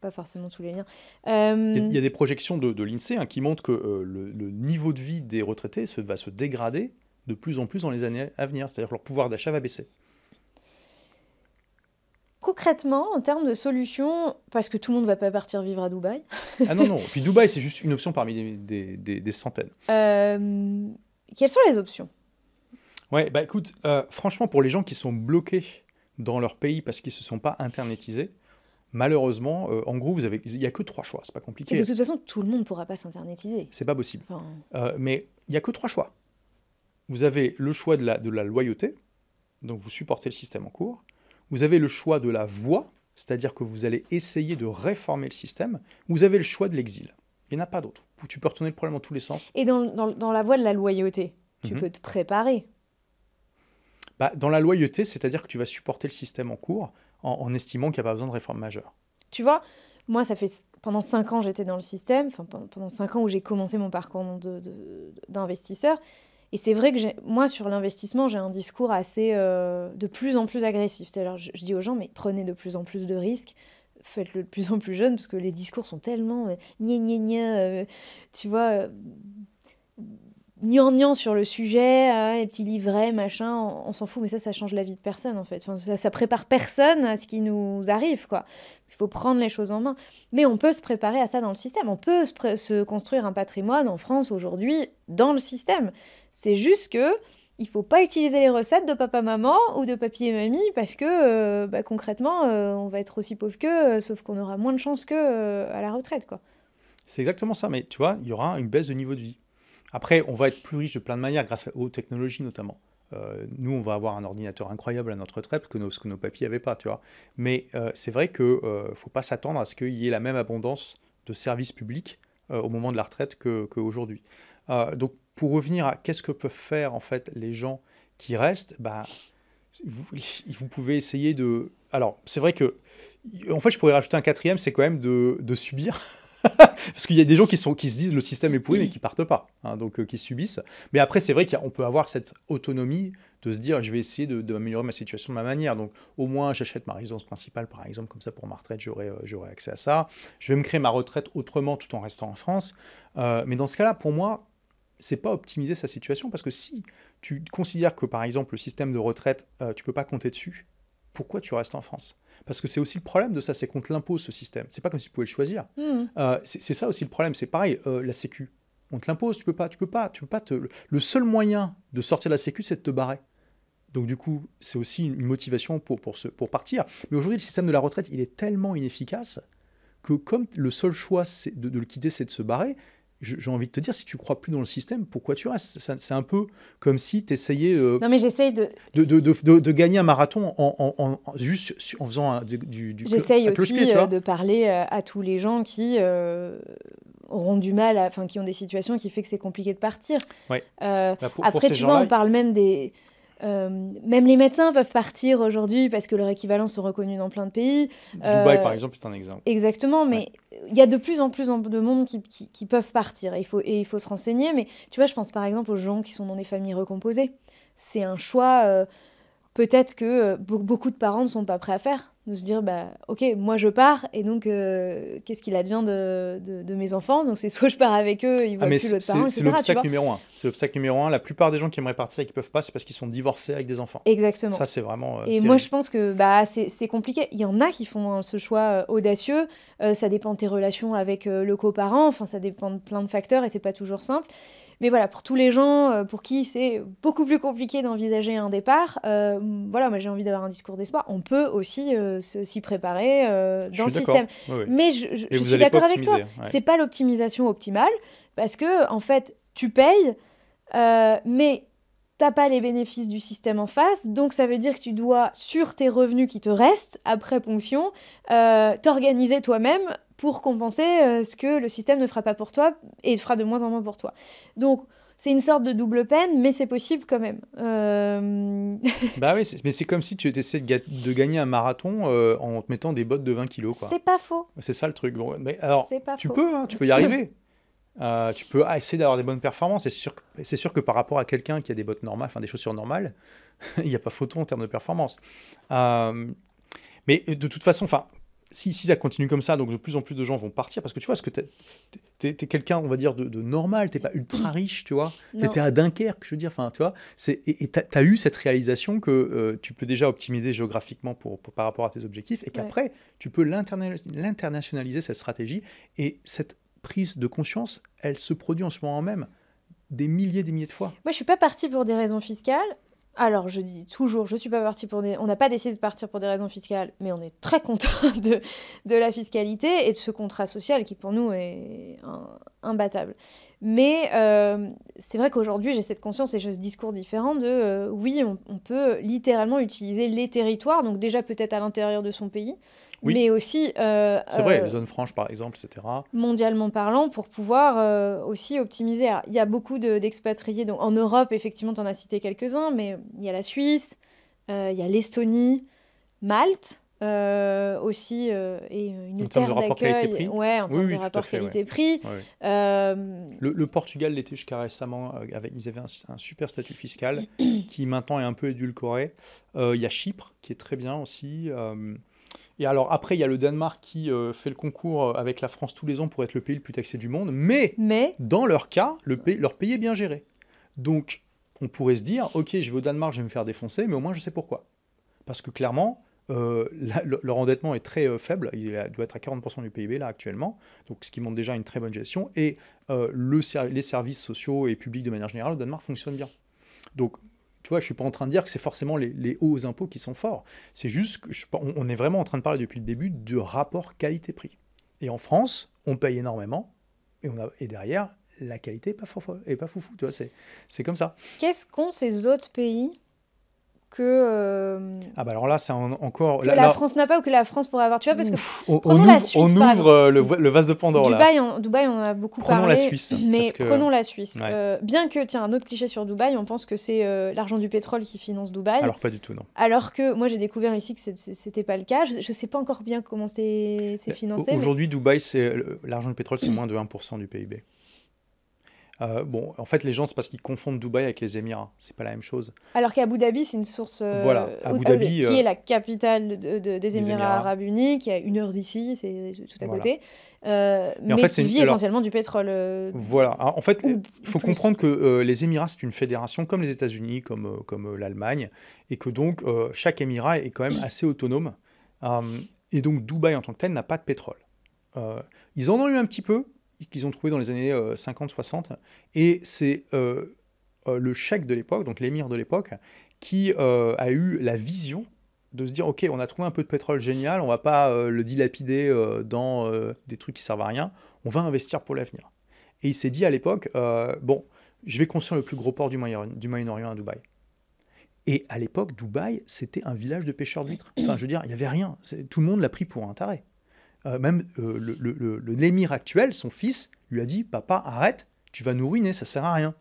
pas forcément tous les liens. Il y a des projections de l'INSEE qui montrent que le niveau de vie des retraités va se dégrader de plus en plus dans les années à venir. C'est-à-dire que leur pouvoir d'achat va baisser. Concrètement, en termes de solutions, parce que tout le monde ne va pas partir vivre à Dubaï. Ah non. Puis Dubaï, c'est juste une option parmi des centaines. Quelles sont les options ? Ouais, écoute, franchement, pour les gens qui sont bloqués dans leur pays parce qu'ils ne se sont pas internetisés, malheureusement, en gros, il n'y a que 3 choix, c'est pas Et compliqué. de toute façon, tout le monde ne pourra pas s'internetiser. C'est pas possible. Enfin, Mais il n'y a que 3 choix. Vous avez le choix de la loyauté, donc vous supportez le système en cours. Vous avez le choix de la voie, c'est-à-dire que vous allez essayer de réformer le système. Vous avez le choix de l'exil. Il n'y en a pas d'autre. Tu peux retourner le problème dans tous les sens. Et dans la voie de la loyauté, tu peux te préparer. Bah, dans la loyauté, c'est-à-dire que tu vas supporter le système en cours en estimant qu'il n'y a pas besoin de réforme majeure. Tu vois, moi, ça fait pendant 5 ans, j'étais dans le système, enfin, pendant 5 ans où j'ai commencé mon parcours d'investisseur. Et c'est vrai que moi, sur l'investissement, j'ai un discours assez de plus en plus agressif. C'est-à-dire, je dis aux gens, mais prenez de plus en plus de risques, faites-le de plus en plus jeune, parce que les discours sont tellement tu vois, gnangnan sur le sujet, les petits livrets, machin, on s'en fout, mais ça change la vie de personne, en fait. Enfin, ça prépare personne à ce qui nous arrive, quoi. Il faut prendre les choses en main. Mais on peut se préparer à ça dans le système. On peut se construire un patrimoine en France aujourd'hui dans le système. C'est juste que il faut pas utiliser les recettes de papa-maman ou de papy et mamie parce que concrètement, on va être aussi pauvre qu'eux, sauf qu'on aura moins de chance qu'eux à la retraite, quoi. C'est exactement ça, mais tu vois, il y aura une baisse de niveau de vie. Après, on va être plus riche de plein de manières grâce aux technologies notamment. Nous, on va avoir un ordinateur incroyable à notre retraite ce que nos papis n'avaient pas, tu vois. Mais c'est vrai qu'il ne faut pas s'attendre à ce qu'il y ait la même abondance de services publics au moment de la retraite qu'aujourd'hui. Donc, pour revenir à qu'est-ce que peuvent faire en fait les gens qui restent, bah, vous pouvez essayer de... Alors, c'est vrai que... En fait, je pourrais rajouter un quatrième, c'est quand même de subir. Parce qu'il y a des gens qui se disent le système est pourri mais qui partent pas, hein, donc qui subissent. Mais après, c'est vrai qu'on peut avoir cette autonomie de se dire je vais essayer d'améliorer ma situation de ma manière. Donc au moins j'achète ma résidence principale par exemple, comme ça pour ma retraite j'aurai accès à ça. Je vais me créer ma retraite autrement tout en restant en France. Mais dans ce cas-là, pour moi, c'est pas optimiser sa situation parce que si tu considères que par exemple le système de retraite, tu peux pas compter dessus, pourquoi tu restes en France ? Parce que c'est aussi le problème de ça, c'est qu'on te l'impose ce système. C'est pas comme si tu pouvais le choisir. C'est ça aussi le problème. C'est pareil, la Sécu, on te l'impose. Tu peux pas. Le seul moyen de sortir de la Sécu, c'est de te barrer. Donc du coup, c'est aussi une motivation pour partir. Mais aujourd'hui, le système de la retraite, il est tellement inefficace que comme le seul choix de le quitter, c'est de se barrer. J'ai envie de te dire, si tu crois plus dans le système, pourquoi tu restes ? C'est un peu comme si tu essayais non, mais j'essaye de gagner un marathon juste en faisant J'essaye aussi de parler à tous les gens qui auront du mal, qui ont des situations qui fait que c'est compliqué de partir. Ouais. Après, tu vois, on parle même des... même les médecins peuvent partir aujourd'hui parce que leurs équivalences sont reconnues dans plein de pays. Dubaï, par exemple, est un exemple. Exactement, mais il y a de plus en plus de monde qui peuvent partir et il faut se renseigner. Mais tu vois, je pense par exemple aux gens qui sont dans des familles recomposées. C'est un choix peut-être que beaucoup de parents ne sont pas prêts à faire. De se dire, ok, moi je pars, et donc qu'est-ce qu'il advient de mes enfants ? Donc c'est soit je pars avec eux, ils voient plus l'autre parent, etc. C'est l'obstacle numéro un. C'est l'obstacle numéro un. La plupart des gens qui aimeraient partir et qui ne peuvent pas, c'est parce qu'ils sont divorcés avec des enfants. Exactement. Ça, c'est vraiment et moi, je pense que c'est compliqué. Il y en a qui font ce choix audacieux. Ça dépend de tes relations avec le coparent. Enfin, ça dépend de plein de facteurs et c'est pas toujours simple. Mais voilà, pour tous les gens pour qui c'est beaucoup plus compliqué d'envisager un départ, voilà, moi j'ai envie d'avoir un discours d'espoir. On peut aussi s'y préparer dans le système. Oui. Mais je suis d'accord avec toi. C'est pas l'optimisation optimale parce que en fait, tu payes, mais t'as pas les bénéfices du système en face, donc ça veut dire que tu dois, sur tes revenus qui te restent après ponction, t'organiser toi-même pour compenser ce que le système ne fera pas pour toi et fera de moins en moins pour toi. Donc, c'est une sorte de double peine, mais c'est possible quand même. Bah oui, mais c'est comme si tu essayais de gagner un marathon en te mettant des bottes de 20 kilos, quoi. C'est pas faux. C'est ça le truc. Bon, mais alors, tu faux. peux y arriver. Tu peux essayer d'avoir des bonnes performances. C'est sûr que par rapport à quelqu'un qui a des bottes normales, enfin des chaussures normales, il n'y a pas photo en termes de performance. Mais de toute façon, si ça continue comme ça, donc de plus en plus de gens vont partir parce que tu vois, t'es quelqu'un, on va dire, de normal, t'es pas ultra riche, tu vois. T'étais à Dunkerque, je veux dire, tu vois. Et t'as eu cette réalisation que tu peux déjà optimiser géographiquement par rapport à tes objectifs et qu'après, tu peux l'internationaliser, cette stratégie. Et cette prise de conscience, elle se produit en ce moment même des milliers de fois. Moi, je suis pas partie pour des raisons fiscales. Alors, je dis toujours, je suis pas partie pour des... On n'a pas décidé de partir pour des raisons fiscales, mais on est très content de la fiscalité et de ce contrat social qui, pour nous, est imbattable. Mais c'est vrai qu'aujourd'hui, j'ai cette conscience et j'ai ce discours différent de... oui, on peut littéralement utiliser les territoires, donc déjà peut-être à l'intérieur de son pays, Oui. mais aussi... C'est vrai, les zones franches, par exemple, etc. mondialement parlant, pour pouvoir aussi optimiser. Alors, il y a beaucoup d'expatriés. Donc, en Europe, effectivement, tu en as cité quelques-uns, mais il y a la Suisse, il y a l'Estonie, Malte aussi, et une En termes de terre rapport d'accueil. qualité-prix. Ouais, en Oui, termes oui, de tout à rapport fait, ouais. qualité-prix. Ouais, ouais. Euh, Le Portugal l'était jusqu'à récemment, ils avaient un super statut fiscal qui maintenant est un peu édulcoré. Il y a Chypre qui est très bien aussi. Et alors après, il y a le Danemark qui fait le concours avec la France tous les ans pour être le pays le plus taxé du monde. Mais mais dans leur cas, leur pays est bien géré. Donc on pourrait se dire, ok, je vais au Danemark, je vais me faire défoncer, mais au moins je sais pourquoi. Parce que clairement, leur endettement est très faible, doit être à 40% du PIB là actuellement, donc ce qui montre déjà une très bonne gestion, et les services sociaux et publics de manière générale au Danemark fonctionnent bien. Donc, tu vois, je ne suis pas en train de dire que c'est forcément les hauts impôts qui sont forts, c'est juste qu'on est vraiment en train de parler depuis le début de rapport qualité-prix. Et en France, on paye énormément, et derrière, la qualité n'est pas foufou, tu vois, c'est comme ça. qu'est-ce qu'ont ces autres pays que Ah bah alors là, c'est encore... la France n'a pas ou que la France pourrait avoir? Tu vois, parce que on prenons la ouvre, Suisse, par exemple. le vase de Pandore, là. Dubaï, on en a beaucoup Prenons parlé. la Suisse, Mais parce que- prenons la Suisse. Ouais. Bien que, tiens, un autre cliché sur Dubaï, on pense que c'est l'argent du pétrole qui finance Dubaï. Alors pas du tout, non. Alors que moi, j'ai découvert ici que c'était pas le cas. Je sais pas encore bien comment c'est financé. Aujourd'hui, Dubaï, l'argent du pétrole, c'est moins de 1% du PIB. Bon, en fait, les gens, c'est parce qu'ils confondent Dubaï avec les Émirats. C'est pas la même chose. Alors qu'Abu Dhabi, c'est une source Voilà, Abu Dhabi, qui est la capitale des Émirats Émirats. arabes unis, qui est à 1 heure d'ici, c'est tout à Voilà. côté, en mais fait, qui vit essentiellement du pétrole. Voilà. Alors, en fait, Ou il faut plus. comprendre que les Émirats, c'est une fédération comme les États-Unis, comme l'Allemagne, et que donc chaque Émirat est quand même assez autonome. Et donc Dubaï en tant que tel n'a pas de pétrole. Ils en ont eu un petit peu, qu'ils ont trouvé dans les années 50-60, et c'est le cheikh de l'époque, donc l'émir de l'époque, qui a eu la vision de se dire, ok, on a trouvé un peu de pétrole génial, on va pas le dilapider dans des trucs qui servent à rien, on va investir pour l'avenir. Et il s'est dit à l'époque, bon, je vais construire le plus gros port du Moyen-Orient à Dubaï. Et à l'époque, Dubaï, c'était un village de pêcheurs d'huîtres. Enfin, je veux dire, il n'y avait rien. Tout le monde l'a pris pour un taré. Même l'émir actuel, son fils, lui a dit, papa, arrête, tu vas nous ruiner, ça sert à rien.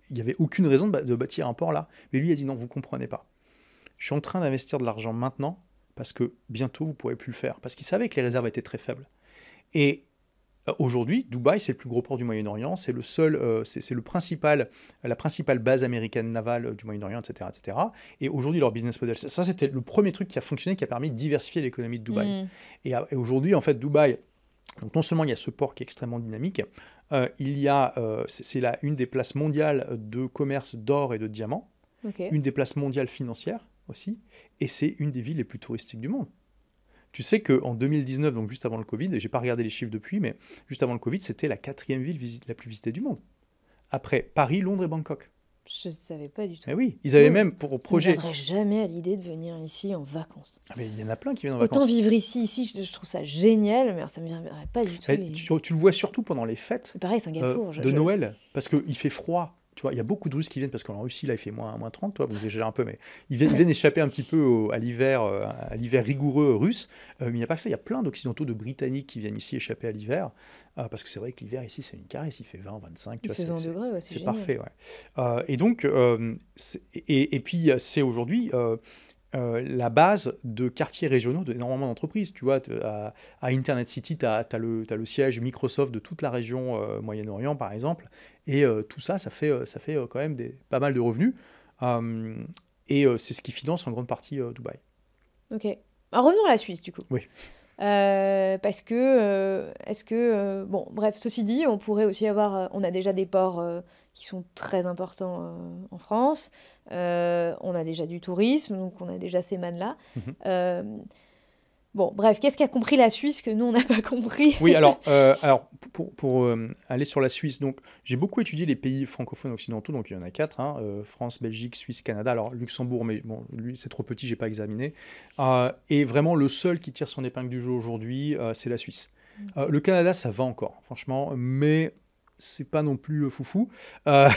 Il n'y avait aucune raison de bâtir un port là. Mais lui a dit, non, vous ne comprenez pas. Je suis en train d'investir de l'argent maintenant, parce que bientôt, vous ne pourrez plus le faire. Parce qu'il savait que les réserves étaient très faibles. Et aujourd'hui, Dubaï, c'est le plus gros port du Moyen-Orient, c'est la principale base américaine navale du Moyen-Orient, etc., etc. Et aujourd'hui, leur business model, ça c'était le premier truc qui a fonctionné, qui a permis de diversifier l'économie de Dubaï. Et aujourd'hui, en fait, Dubaï, donc non seulement il y a ce port qui est extrêmement dynamique, c'est une des places mondiales de commerce d'or et de diamants, une des places mondiales financières aussi, et c'est une des villes les plus touristiques du monde. Tu sais qu'en 2019, donc juste avant le Covid, et j'ai pas regardé les chiffres depuis, mais juste avant le Covid, c'était la 4e ville la plus visitée du monde. Après Paris, Londres et Bangkok. Je savais pas du tout. Eh oui, ils avaient même pour projet... Ça ne viendrait jamais à l'idée de venir ici en vacances. Ah mais il y en a plein qui viennent en vacances. Autant vivre ici, je trouve ça génial, mais ça me viendrait pas du tout. Tu le vois surtout pendant les fêtes pareil, Singapour, de Noël, parce qu'il fait froid. Tu vois, il y a beaucoup de Russes qui viennent, parce qu'en Russie, là, il fait moins 30, toi, vous exagérez un peu, mais ils viennent échapper un petit peu à l'hiver rigoureux russe. Mais il n'y a pas que ça, il y a plein d'Occidentaux, de Britanniques qui viennent ici échapper à l'hiver, parce que c'est vrai que l'hiver ici, c'est une caresse, il fait 20, 25, tu vois, fait 20 degrés, ouais, c'est parfait. Ouais. Et donc, et puis, c'est aujourd'hui... la base de quartiers régionaux d'énormément d'entreprises. Tu vois, à Internet City, tu as le siège Microsoft de toute la région Moyen-Orient, par exemple. Et tout ça, ça fait quand même pas mal de revenus. Et c'est ce qui finance en grande partie Dubaï. Ok. Alors, revenons à la Suisse, du coup. Oui. Parce que, bon, bref, ceci dit, on pourrait aussi avoir... on a déjà des ports qui sont très importants en France. On a déjà du tourisme, donc on a déjà ces mannes-là. Bon, bref, qu'est-ce qu'a compris la Suisse que nous, on n'a pas compris? Oui, alors pour aller sur la Suisse, donc j'ai beaucoup étudié les pays francophones occidentaux, donc il y en a 4, hein, France, Belgique, Suisse, Canada, alors Luxembourg, mais bon, lui c'est trop petit, j'ai pas examiné. Et vraiment le seul qui tire son épingle du jeu aujourd'hui, c'est la Suisse. Le Canada, ça va encore, franchement, mais c'est pas non plus foufou. Euh,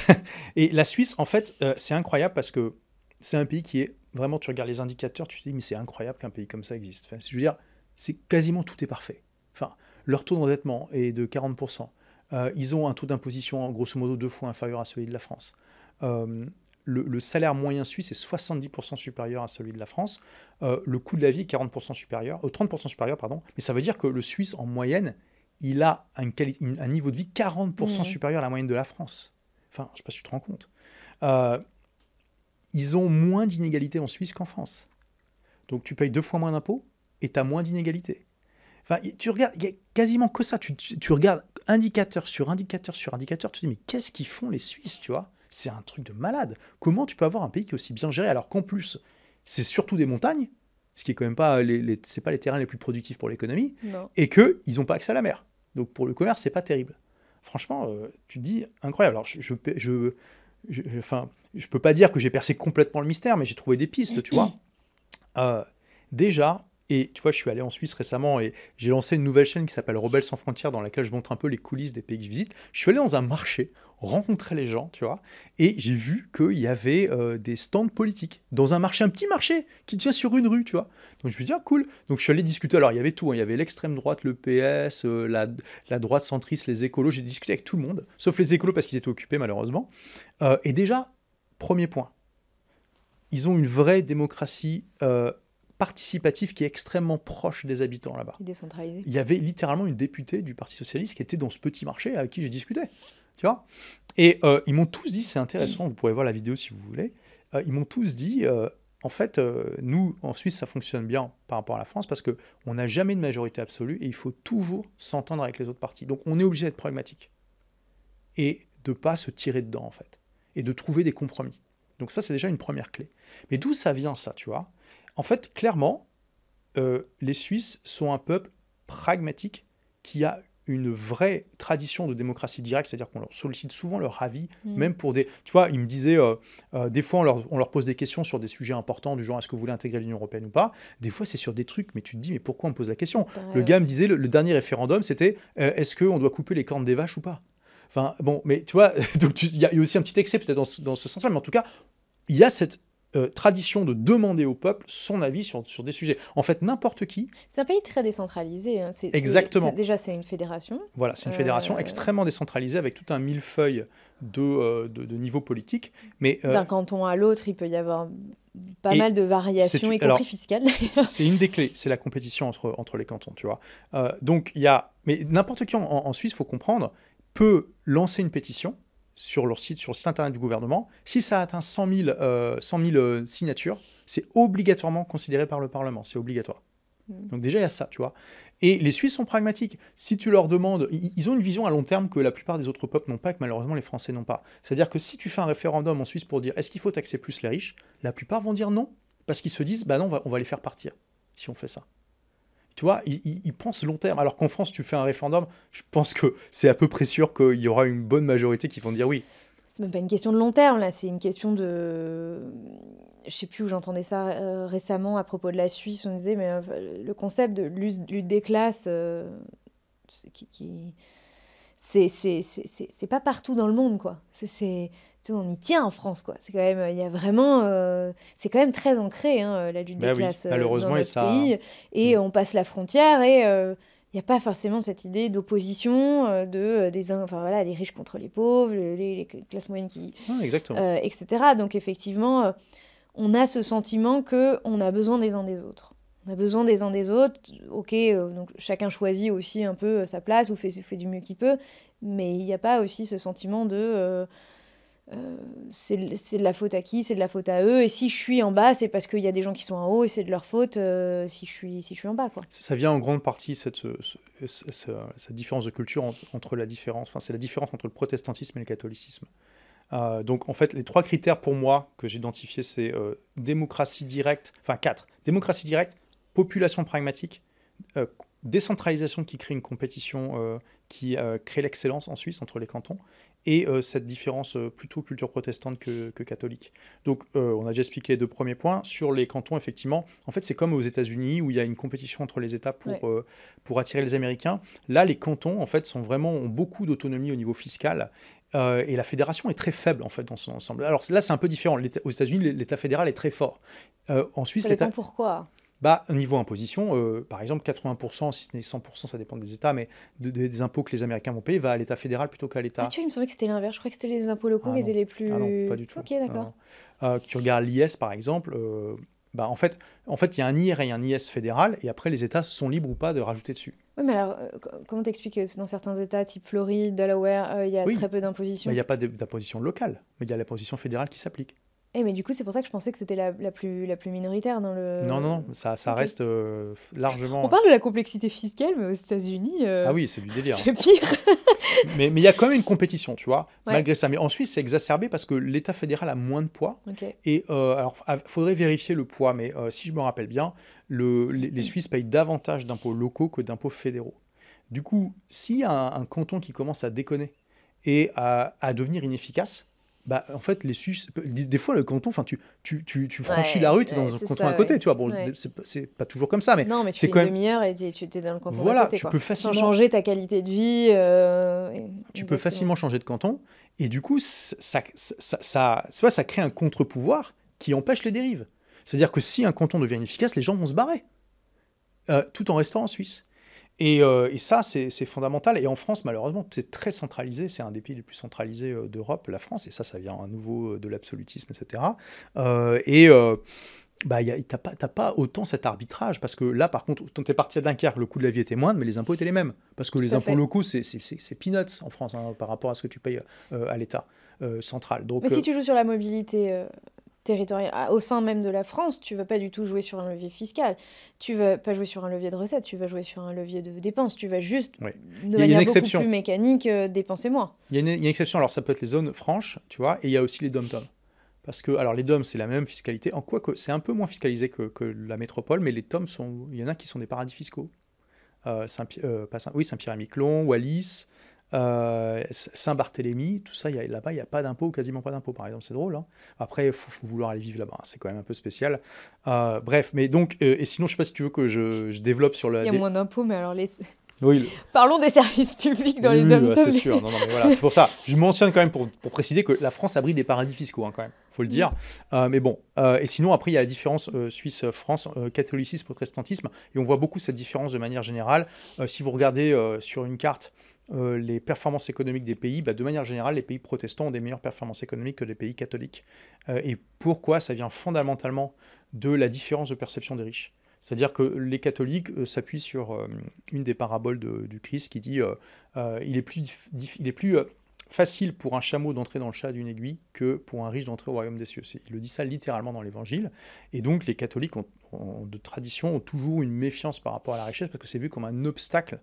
et la Suisse, en fait, c'est incroyable parce que c'est un pays qui est vraiment, tu regardes les indicateurs, tu te dis, mais c'est incroyable qu'un pays comme ça existe. Enfin, je veux dire, c'est quasiment tout est parfait. Enfin, leur taux d'endettement est de 40%. Ils ont un taux d'imposition, grosso modo, 2 fois inférieur à celui de la France. Euh, le salaire moyen suisse est 70% supérieur à celui de la France. Le coût de la vie est 40% supérieur, 30% supérieur, pardon. Mais ça veut dire que le Suisse, en moyenne, il a un niveau de vie 40% supérieur à la moyenne de la France. Enfin, je ne sais pas si tu te rends compte. Euh, Ils ont moins d'inégalités en Suisse qu'en France. Donc tu payes 2 fois moins d'impôts et tu as moins d'inégalités. Enfin, tu regardes, il n'y a quasiment que ça. Tu regardes indicateur sur indicateur sur indicateur, tu te dis, mais qu'est-ce qu'ils font les Suisses, tu vois? C'est un truc de malade. Comment tu peux avoir un pays qui est aussi bien géré alors qu'en plus, c'est surtout des montagnes, ce qui est quand même pas c'est pas les terrains les plus productifs pour l'économie, Non. et qu'ils n'ont pas accès à la mer. Donc pour le commerce, c'est pas terrible. Franchement, tu te dis, incroyable. Alors enfin, je peux pas dire que j'ai percé complètement le mystère, mais j'ai trouvé des pistes, tu vois. Déjà, et tu vois, je suis allé en Suisse récemment et j'ai lancé une nouvelle chaîne qui s'appelle Rebelles sans frontières, dans laquelle je montre un peu les coulisses des pays que je visite. Je suis allé dans un marché, rencontrer les gens, tu vois, et j'ai vu qu'il y avait des stands politiques dans un marché, un petit marché qui tient sur une rue, tu vois. Donc je me suis dit, ah, cool. Donc je suis allé discuter. Alors il y avait tout, hein. Il y avait l'extrême droite, le PS, la droite centriste, les écolos. J'ai discuté avec tout le monde, sauf les écolos parce qu'ils étaient occupés malheureusement. Et déjà, premier point, ils ont une vraie démocratie participative qui est extrêmement proche des habitants là-bas. Décentralisé. Il y avait littéralement une députée du Parti Socialiste qui était dans ce petit marché avec qui j'ai discuté. Tu vois? Et ils m'ont tous dit, c'est intéressant, vous pourrez voir la vidéo si vous voulez, ils m'ont tous dit, en fait, nous, en Suisse, ça fonctionne bien par rapport à la France parce qu'on n'a jamais de majorité absolue et il faut toujours s'entendre avec les autres partis. Donc on est obligé d'être pragmatique et de ne pas se tirer dedans, en fait, et de trouver des compromis. Donc ça, c'est déjà une première clé. Mais d'où ça vient, ça, tu vois? En fait, clairement, les Suisses sont un peuple pragmatique qui a une vraie tradition de démocratie directe, c'est-à-dire qu'on leur sollicite souvent leur avis, même pour des... Tu vois, ils me disaient, des fois, on leur pose des questions sur des sujets importants, du genre, est-ce que vous voulez intégrer l'Union européenne ou pas? Des fois, c'est sur des trucs, mais tu te dis, mais pourquoi on me pose la question? Le gars me disait, le dernier référendum, c'était, est-ce qu'on doit couper les cornes des vaches ou pas? Enfin, bon, mais tu vois, donc il y a aussi un petit excès peut-être dans ce sens-là, mais en tout cas, il y a cette tradition de demander au peuple son avis sur des sujets. En fait, n'importe qui... C'est un pays très décentralisé. Hein. Exactement. Déjà, c'est une fédération. Voilà, c'est une fédération extrêmement décentralisée avec tout un millefeuille de niveaux politiques. Mais d'un canton à l'autre, il peut y avoir pas mal de variations, y compris fiscales. C'est une des clés, c'est la compétition entre les cantons, tu vois. Donc, il y a... Mais n'importe qui en Suisse, il faut comprendre, peut lancer une pétition sur le site internet du gouvernement. Si ça atteint 100 000 signatures, c'est obligatoirement considéré par le Parlement. C'est obligatoire. Donc déjà, il y a ça, tu vois. Et les Suisses sont pragmatiques. Si tu leur demandes... Ils ont une vision à long terme que la plupart des autres peuples n'ont pas et que malheureusement les Français n'ont pas. C'est-à-dire que si tu fais un référendum en Suisse pour dire est-ce qu'il faut taxer plus les riches, la plupart vont dire non, parce qu'ils se disent bah non, on va les faire partir si on fait ça. Tu vois, ils pensent long terme. Alors qu'en France, tu fais un référendum, je pense que c'est à peu près sûr qu'il y aura une bonne majorité qui vont dire oui. C'est même pas une question de long terme, là, c'est une question de... Je sais plus où j'entendais ça récemment à propos de la Suisse, on disait, mais le concept de lutte des classes, c'est pas partout dans le monde, quoi. On y tient en France, quoi. C'est quand même, il y a vraiment, c'est quand même très ancré, hein, la lutte des classes malheureusement, dans notre pays. Et on passe la frontière et il n'y a pas forcément cette idée d'opposition, les riches contre les pauvres, les classes moyennes qui... exactement. Etc. Donc effectivement, on a ce sentiment qu'on a besoin des uns des autres. On a besoin des uns des autres. Ok, donc chacun choisit aussi un peu sa place ou fait du mieux qu'il peut, mais il n'y a pas aussi ce sentiment de... c'est de la faute à qui, c'est de la faute à eux, et si je suis en bas, c'est parce qu'il y a des gens qui sont en haut, et c'est de leur faute si je suis en bas, quoi. Ça vient en grande partie, cette différence de culture entre la différence, enfin c'est la différence entre le protestantisme et le catholicisme. Donc en fait, les 3 critères pour moi que j'ai identifiés, c'est démocratie directe, enfin 4, démocratie directe, population pragmatique décentralisation qui crée une compétition qui crée l'excellence en Suisse entre les cantons, et cette différence plutôt culture protestante que catholique. Donc on a déjà expliqué les 2 premiers points. Sur les cantons, effectivement, en fait c'est comme aux États-Unis où il y a une compétition entre les États pour attirer les Américains. Là, les cantons en fait ont beaucoup d'autonomie au niveau fiscal. Et la fédération est très faible en fait dans son ensemble. Alors là c'est un peu différent. Aux États-Unis, l'État fédéral est très fort. En Suisse, Ça dépend pourquoi. au niveau imposition, par exemple, 80%, si ce n'est 100%, ça dépend des États, mais des impôts que les Américains vont payer va à l'État fédéral plutôt qu'à l'État. Ah, tu vois, il me semblait que c'était l'inverse. Je croyais que c'était les impôts locaux qui étaient les plus... Ah non, pas du tout. Ok, d'accord. Tu regardes l'IS, par exemple, en fait, il y a un IR et un IS fédéral, et après, les États sont libres ou pas de rajouter dessus. Oui, mais alors, comment t'expliques que dans certains États, type Floride, Delaware, il y a Oui. très peu d'imposition? Il n'y a pas d'imposition locale, mais il y a l'imposition fédérale qui s'applique. Mais du coup, c'est pour ça que je pensais que c'était la plus minoritaire dans le... Non, ça Ok. reste largement... On parle de la complexité fiscale, mais aux États-Unis, Ah oui, c'est du délire. c'est pire. Mais il y a quand même une compétition, tu vois, Ouais. malgré ça. Mais en Suisse, c'est exacerbé parce que l'État fédéral a moins de poids. Ok. Et alors, il faudrait vérifier le poids, mais si je me rappelle bien, les Suisses payent davantage d'impôts locaux que d'impôts fédéraux. Du coup, s'il y a un canton qui commence à déconner et à devenir inefficace, en fait, les Suisses, des fois, le canton, tu franchis la rue, tu es dans un c'est canton ça, à côté, ouais. tu vois. Bon, Ouais. c'est pas toujours comme ça, mais Non, mais tu c'est fais quand une même... demi-heure et tu es dans le canton Voilà, d'à côté, tu quoi. peux Sans facilement... changer ta qualité de vie. Tu peux Exactement. facilement changer de canton, et du coup, ça crée un contre-pouvoir qui empêche les dérives. C'est-à-dire que si un canton devient inefficace, les gens vont se barrer, tout en restant en Suisse. Et ça, c'est fondamental. Et en France, malheureusement, c'est très centralisé. C'est un des pays les plus centralisés d'Europe, la France. Et ça vient à nouveau de l'absolutisme, etc. T'as pas autant cet arbitrage. Parce que là, par contre, quand tu es parti à Dunkerque, le coût de la vie était moindre, mais les impôts étaient les mêmes. Parce que les à impôts fait. locaux, c'est peanuts en France par rapport à ce que tu payes à l'État central. Donc, Mais si tu joues sur la mobilité territoriale, au sein même de la France, tu vas pas du tout jouer sur un levier fiscal. Tu vas pas jouer sur un levier de recettes, tu vas jouer sur un levier de dépenses. Tu vas juste, ouais. de Il y a manière une beaucoup exception. plus mécanique, dépenser moins. Il y a une exception. Alors, ça peut être les zones franches, tu vois, et il y a aussi les dom-toms. Parce que, alors, les DOM, c'est la même fiscalité. En quoi que c'est un peu moins fiscalisé que la métropole, mais les TOM, il y en a qui sont des paradis fiscaux. Saint-Pierre-et-Miquelon, Wallis, Saint-Barthélemy, tout ça, là-bas, il n'y a pas d'impôt, quasiment pas d'impôt, par exemple. C'est drôle, hein. Après, il faut vouloir aller vivre là-bas, hein. C'est quand même un peu spécial. Bref, mais donc, et sinon, je ne sais pas si tu veux que je développe sur le... Il y a moins d'impôts, mais alors Oui, parlons des services publics dans les oui, dom-toms. c'est sûr. Non, mais voilà, c'est pour ça. Je mentionne quand même pour préciser que la France abrite des paradis fiscaux, hein, quand même. Faut le dire. Mais bon. Et sinon, après, il y a la différence Suisse-France, catholicisme, protestantisme. Et on voit beaucoup cette différence de manière générale. Si vous regardez sur une carte les performances économiques des pays, de manière générale, les pays protestants ont des meilleures performances économiques que les pays catholiques. Et pourquoi? Ça vient fondamentalement de la différence de perception des riches. C'est-à-dire que les catholiques s'appuient sur une des paraboles du Christ qui dit il est plus facile pour un chameau d'entrer dans le chat d'une aiguille que pour un riche d'entrer au royaume des cieux. Il le dit ça littéralement dans l'Évangile. Et donc les catholiques, de tradition, ont toujours une méfiance par rapport à la richesse parce que c'est vu comme un obstacle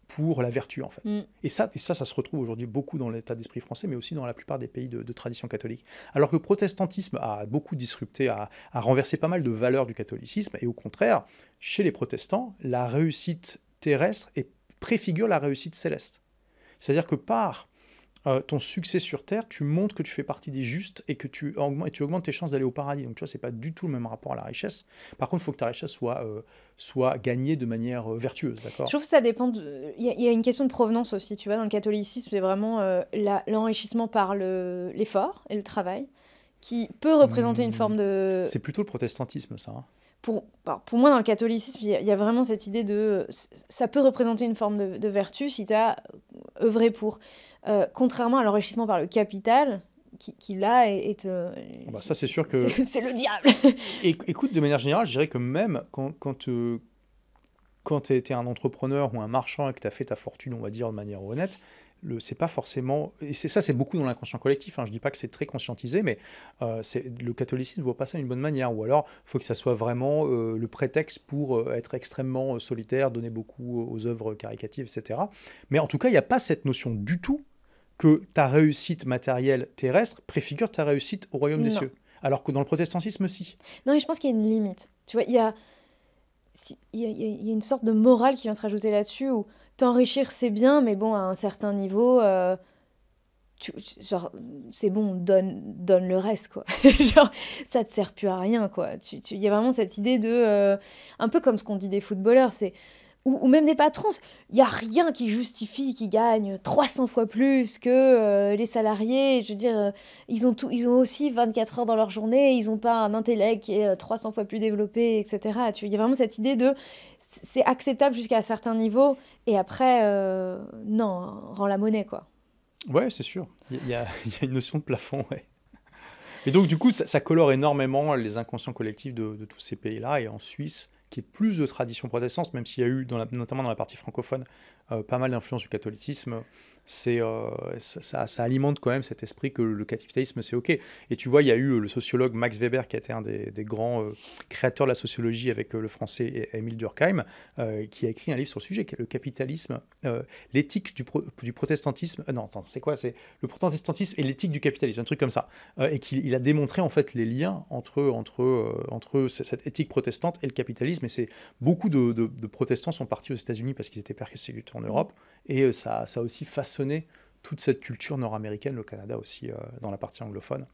pour la vertu, en fait. Et ça se retrouve aujourd'hui beaucoup dans l'état d'esprit français, mais aussi dans la plupart des pays de tradition catholique. Alors que le protestantisme a beaucoup disrupté, a renversé pas mal de valeurs du catholicisme, et au contraire, chez les protestants, la réussite terrestre préfigure la réussite céleste. C'est-à-dire que par ton succès sur Terre, tu montres que tu fais partie des justes et que tu augmentes tes chances d'aller au paradis. Donc tu vois, c'est pas du tout le même rapport à la richesse. Par contre, il faut que ta richesse soit gagnée de manière vertueuse, d'accord ? Je trouve que ça dépend. Il y a une question de provenance aussi, tu vois. Dans le catholicisme, c'est vraiment l'enrichissement par l'effort et le travail qui peut représenter une forme de... C'est plutôt le protestantisme, ça. Hein. Pour moi, dans le catholicisme, il y a vraiment cette idée de... Ça peut représenter une forme de vertu si tu as œuvré pour. Contrairement à l'enrichissement par le capital, qui là est... ça, c'est sûr que... C'est le diable. Écoute, de manière générale, je dirais que même quand tu étais un entrepreneur ou un marchand et que tu as fait ta fortune, on va dire, de manière honnête, c'est pas forcément... Et c'est beaucoup dans l'inconscient collectif, hein. Je dis pas que c'est très conscientisé, mais le catholicisme ne voit pas ça d'une bonne manière. Ou alors, il faut que ça soit vraiment le prétexte pour être extrêmement solitaire, donner beaucoup aux œuvres caricatives, etc. Mais en tout cas, il n'y a pas cette notion du tout que ta réussite matérielle terrestre préfigure ta réussite au royaume des cieux. Alors que dans le protestantisme, si. Non, et je pense qu'il y a une limite. Tu vois, il y a... il y a une sorte de morale qui vient se rajouter là-dessus où t'enrichir c'est bien, mais bon, à un certain niveau, genre, c'est bon, donne le reste, quoi. Genre, ça te sert plus à rien, quoi. Il y a vraiment cette idée de. Un peu comme ce qu'on dit des footballeurs, ou même des patrons, il n'y a rien qui justifie qu'ils gagnent 300 fois plus que les salariés. Je veux dire, ils ont aussi 24 heures dans leur journée, ils n'ont pas un intellect qui est 300 fois plus développé, etc. Il y a vraiment cette idée de c'est acceptable jusqu'à un certain niveau, et après, non, rends la monnaie, quoi. Ouais, c'est sûr. Il y a une notion de plafond, ouais. Et donc, du coup, ça colore énormément les inconscients collectifs de tous ces pays-là. Et en Suisse, qui est plus de tradition protestante, même s'il y a eu, notamment dans la partie francophone, pas mal d'influence du catholicisme, ça alimente quand même cet esprit que le capitalisme, c'est OK. Et tu vois, il y a eu le sociologue Max Weber, qui a été un des grands créateurs de la sociologie avec le français Émile Durkheim, qui a écrit un livre sur le sujet, qui est le capitalisme, l'éthique du protestantisme. Non, attends, c'est quoi? C'est le protestantisme et l'éthique du capitalisme, un truc comme ça. Et qu'il a démontré en fait les liens entre cette éthique protestante et le capitalisme. Et beaucoup de protestants sont partis aux États-Unis parce qu'ils étaient persécutés en Europe. Et ça a aussi façonné toute cette culture nord-américaine, le Canada aussi, dans la partie anglophone.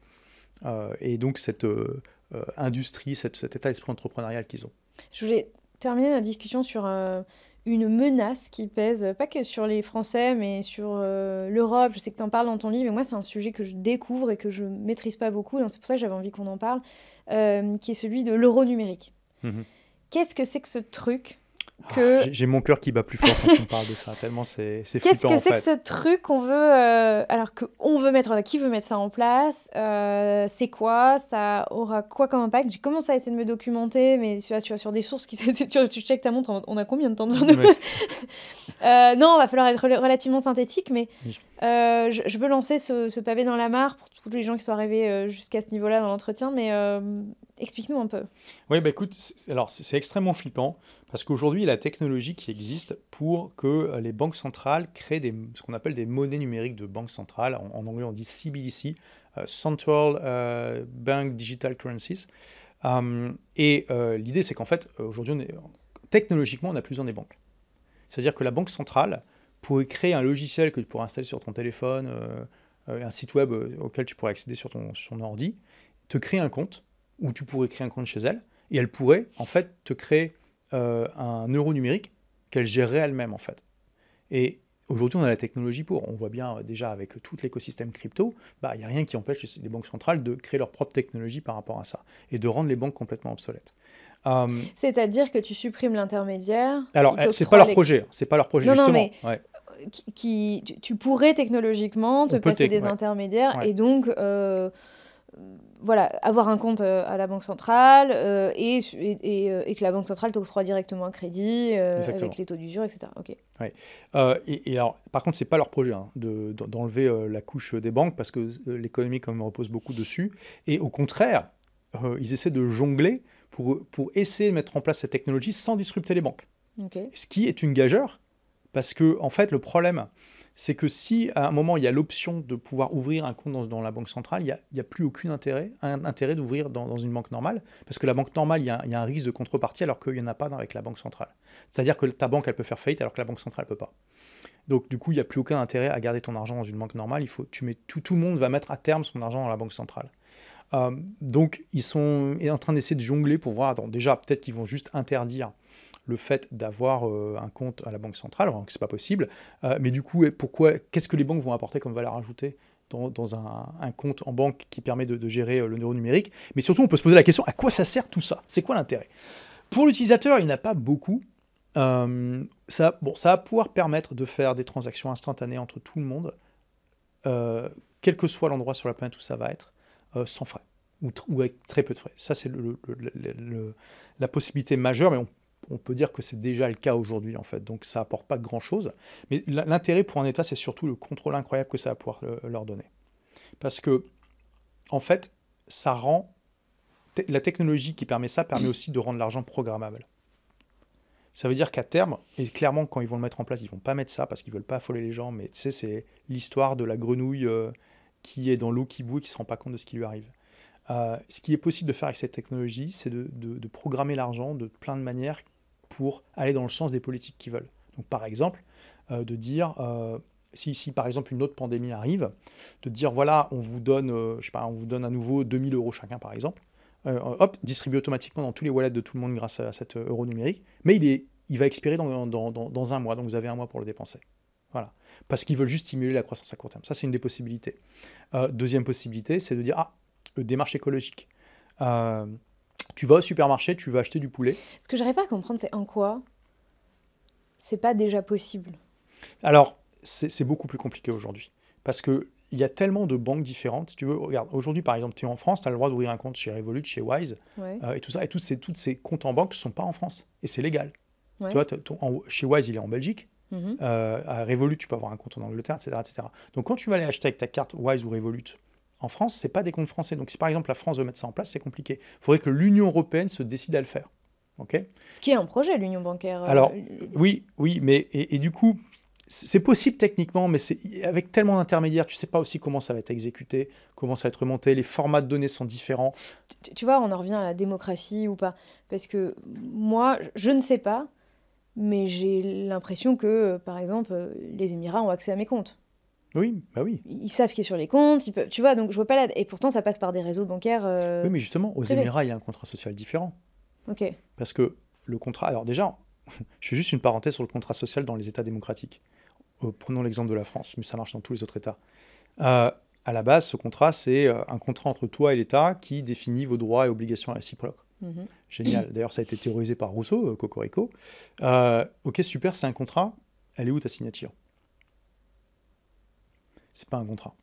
Et donc cette industrie, cet état d'esprit entrepreneurial qu'ils ont. Je voulais terminer la discussion sur une menace qui pèse, pas que sur les Français, mais sur l'Europe. Je sais que tu en parles dans ton livre, et moi, c'est un sujet que je découvre et que je ne maîtrise pas beaucoup, donc c'est pour ça que j'avais envie qu'on en parle, qui est celui de l'euro numérique. Qu'est-ce que c'est que ce truc J'ai mon cœur qui bat plus fort quand tu me parles de ça, tellement c'est flippant. Qu'est-ce que c'est que ce truc qu'on veut, qui veut mettre ça en place, c'est quoi, ça aura quoi comme impact? J'ai commencé à essayer de me documenter, mais tu vois, sur des sources tu checkes ta montre, on a combien de temps devant nous? Non, va falloir être relativement synthétique, mais je veux lancer ce pavé dans la mare pour tous les gens qui sont arrivés jusqu'à ce niveau-là dans l'entretien, mais explique-nous un peu. Oui, bah écoute, c'est extrêmement flippant parce qu'aujourd'hui, il y a la technologie qui existe pour que les banques centrales créent ce qu'on appelle des monnaies numériques de banque centrale. En anglais, on dit CBDC, Central Bank Digital Currencies. L'idée, c'est qu'en fait, aujourd'hui, technologiquement, on n'a plus besoin des banques. C'est-à-dire que la banque centrale pourrait créer un logiciel que tu pourrais installer sur ton téléphone, un site web auquel tu pourrais accéder sur ton ordi, te créer un compte, où tu pourrais créer un compte chez elle, et elle pourrait en fait te créer un euro numérique qu'elle gérerait elle-même en fait. Et aujourd'hui, on a la technologie pour. On voit bien déjà avec tout l'écosystème crypto, il n'y a rien qui empêche les banques centrales de créer leur propre technologie par rapport à ça, et de rendre les banques complètement obsolètes. C'est-à-dire que tu supprimes l'intermédiaire. Alors, c'est pas leur projet, c'est pas leur projet, non, justement. Non, mais tu pourrais technologiquement te passer des intermédiaires, et donc voilà, avoir un compte à la banque centrale et que la banque centrale t'octroie directement un crédit avec les taux d'usure, etc. Okay. Ouais. Et alors, par contre, c'est pas leur projet d'enlever la couche des banques parce que l'économie quand même repose beaucoup dessus. Et au contraire, ils essaient de jongler pour essayer de mettre en place cette technologie sans disrupter les banques. Okay. Ce qui est une gageure parce que en fait, le problème, c'est que si à un moment il y a l'option de pouvoir ouvrir un compte dans la banque centrale, il n'y a plus aucun intérêt d'ouvrir dans une banque normale, parce que la banque normale, il y a un risque de contrepartie alors qu'il n'y en a pas avec la banque centrale. C'est-à-dire que ta banque, elle peut faire faillite alors que la banque centrale ne peut pas. Donc du coup, il n'y a plus aucun intérêt à garder ton argent dans une banque normale. Tout le monde va mettre à terme son argent dans la banque centrale. Donc ils sont en train d'essayer de jongler pour voir, déjà peut-être qu'ils vont juste interdire le fait d'avoir un compte à la banque centrale, alors que c'est pas possible. Mais du coup, qu'est-ce que les banques vont apporter comme valeur ajoutée dans un compte en banque qui permet de gérer le euro numérique? Mais surtout, on peut se poser la question, à quoi ça sert tout ça? C'est quoi l'intérêt? Pour l'utilisateur, il n'y en a pas beaucoup. Ça va pouvoir permettre de faire des transactions instantanées entre tout le monde, quel que soit l'endroit sur la planète où ça va être, sans frais, ou avec très peu de frais. Ça, c'est la possibilité majeure, mais on peut dire que c'est déjà le cas aujourd'hui, en fait. Donc, ça apporte pas grand-chose. Mais l'intérêt pour un État, c'est surtout le contrôle incroyable que ça va pouvoir leur donner. Parce que, en fait, ça rend... La technologie qui permet ça permet aussi de rendre l'argent programmable. Ça veut dire qu'à terme, et clairement, quand ils vont le mettre en place, ils vont pas mettre ça parce qu'ils veulent pas affoler les gens, mais tu sais, c'est l'histoire de la grenouille qui est dans l'eau qui bout et qui se rend pas compte de ce qui lui arrive. Ce qui est possible de faire avec cette technologie, c'est de programmer l'argent de plein de manières pour aller dans le sens des politiques qu'ils veulent. Donc par exemple, de dire, si par exemple une autre pandémie arrive, de dire voilà, on vous donne, je sais pas, on vous donne à nouveau 2 000 € chacun par exemple, hop, distribué automatiquement dans tous les wallets de tout le monde grâce à cet euro numérique, mais il va expirer dans un mois, donc vous avez un mois pour le dépenser. Voilà. Parce qu'ils veulent juste stimuler la croissance à court terme. Ça, c'est une des possibilités. Deuxième possibilité, c'est de dire, démarche écologique. Tu vas au supermarché, tu vas acheter du poulet. Ce que j'arrive pas à comprendre, c'est en quoi c'est pas déjà possible. Alors, c'est beaucoup plus compliqué aujourd'hui. Parce qu'il y a tellement de banques différentes. Si tu veux, regarde, aujourd'hui, par exemple, tu es en France, tu as le droit d'ouvrir un compte chez Revolut, chez Wise, Ouais. et tout ça. Et tous ces comptes en banque ne sont pas en France. Et c'est légal. Ouais. Tu vois, chez Wise, il est en Belgique. Mhm. À Revolut, tu peux avoir un compte en Angleterre, etc., etc. Donc, quand tu vas aller acheter avec ta carte Wise ou Revolut en France, ce n'est pas des comptes français. Donc, si par exemple la France veut mettre ça en place, c'est compliqué. Il faudrait que l'Union européenne se décide à le faire. Okay. Ce qui est un projet, l'union bancaire. Alors, oui, mais et du coup, c'est possible techniquement, mais avec tellement d'intermédiaires, tu ne sais pas aussi comment ça va être exécuté, comment ça va être remonté, les formats de données sont différents. Tu vois, on en revient à la démocratie ou pas. Parce que moi, je ne sais pas, mais j'ai l'impression que, par exemple, les Émirats ont accès à mes comptes. Oui, bah oui. Ils savent ce qui est sur les comptes, ils peuvent, tu vois, donc je vois pas et pourtant ça passe par des réseaux bancaires. Oui, mais justement, aux privés. Émirats, il y a un contrat social différent. Ok. Parce que le contrat... Alors déjà, je fais juste une parenthèse sur le contrat social dans les États démocratiques. Prenons l'exemple de la France, mais ça marche dans tous les autres États. À la base, ce contrat, c'est un contrat entre toi et l'État qui définit vos droits et obligations réciproques. Mhm. Génial. D'ailleurs, ça a été théorisé par Rousseau, Cocorico. Ok, super, c'est un contrat. Elle est où ta signature? C'est pas un contrat.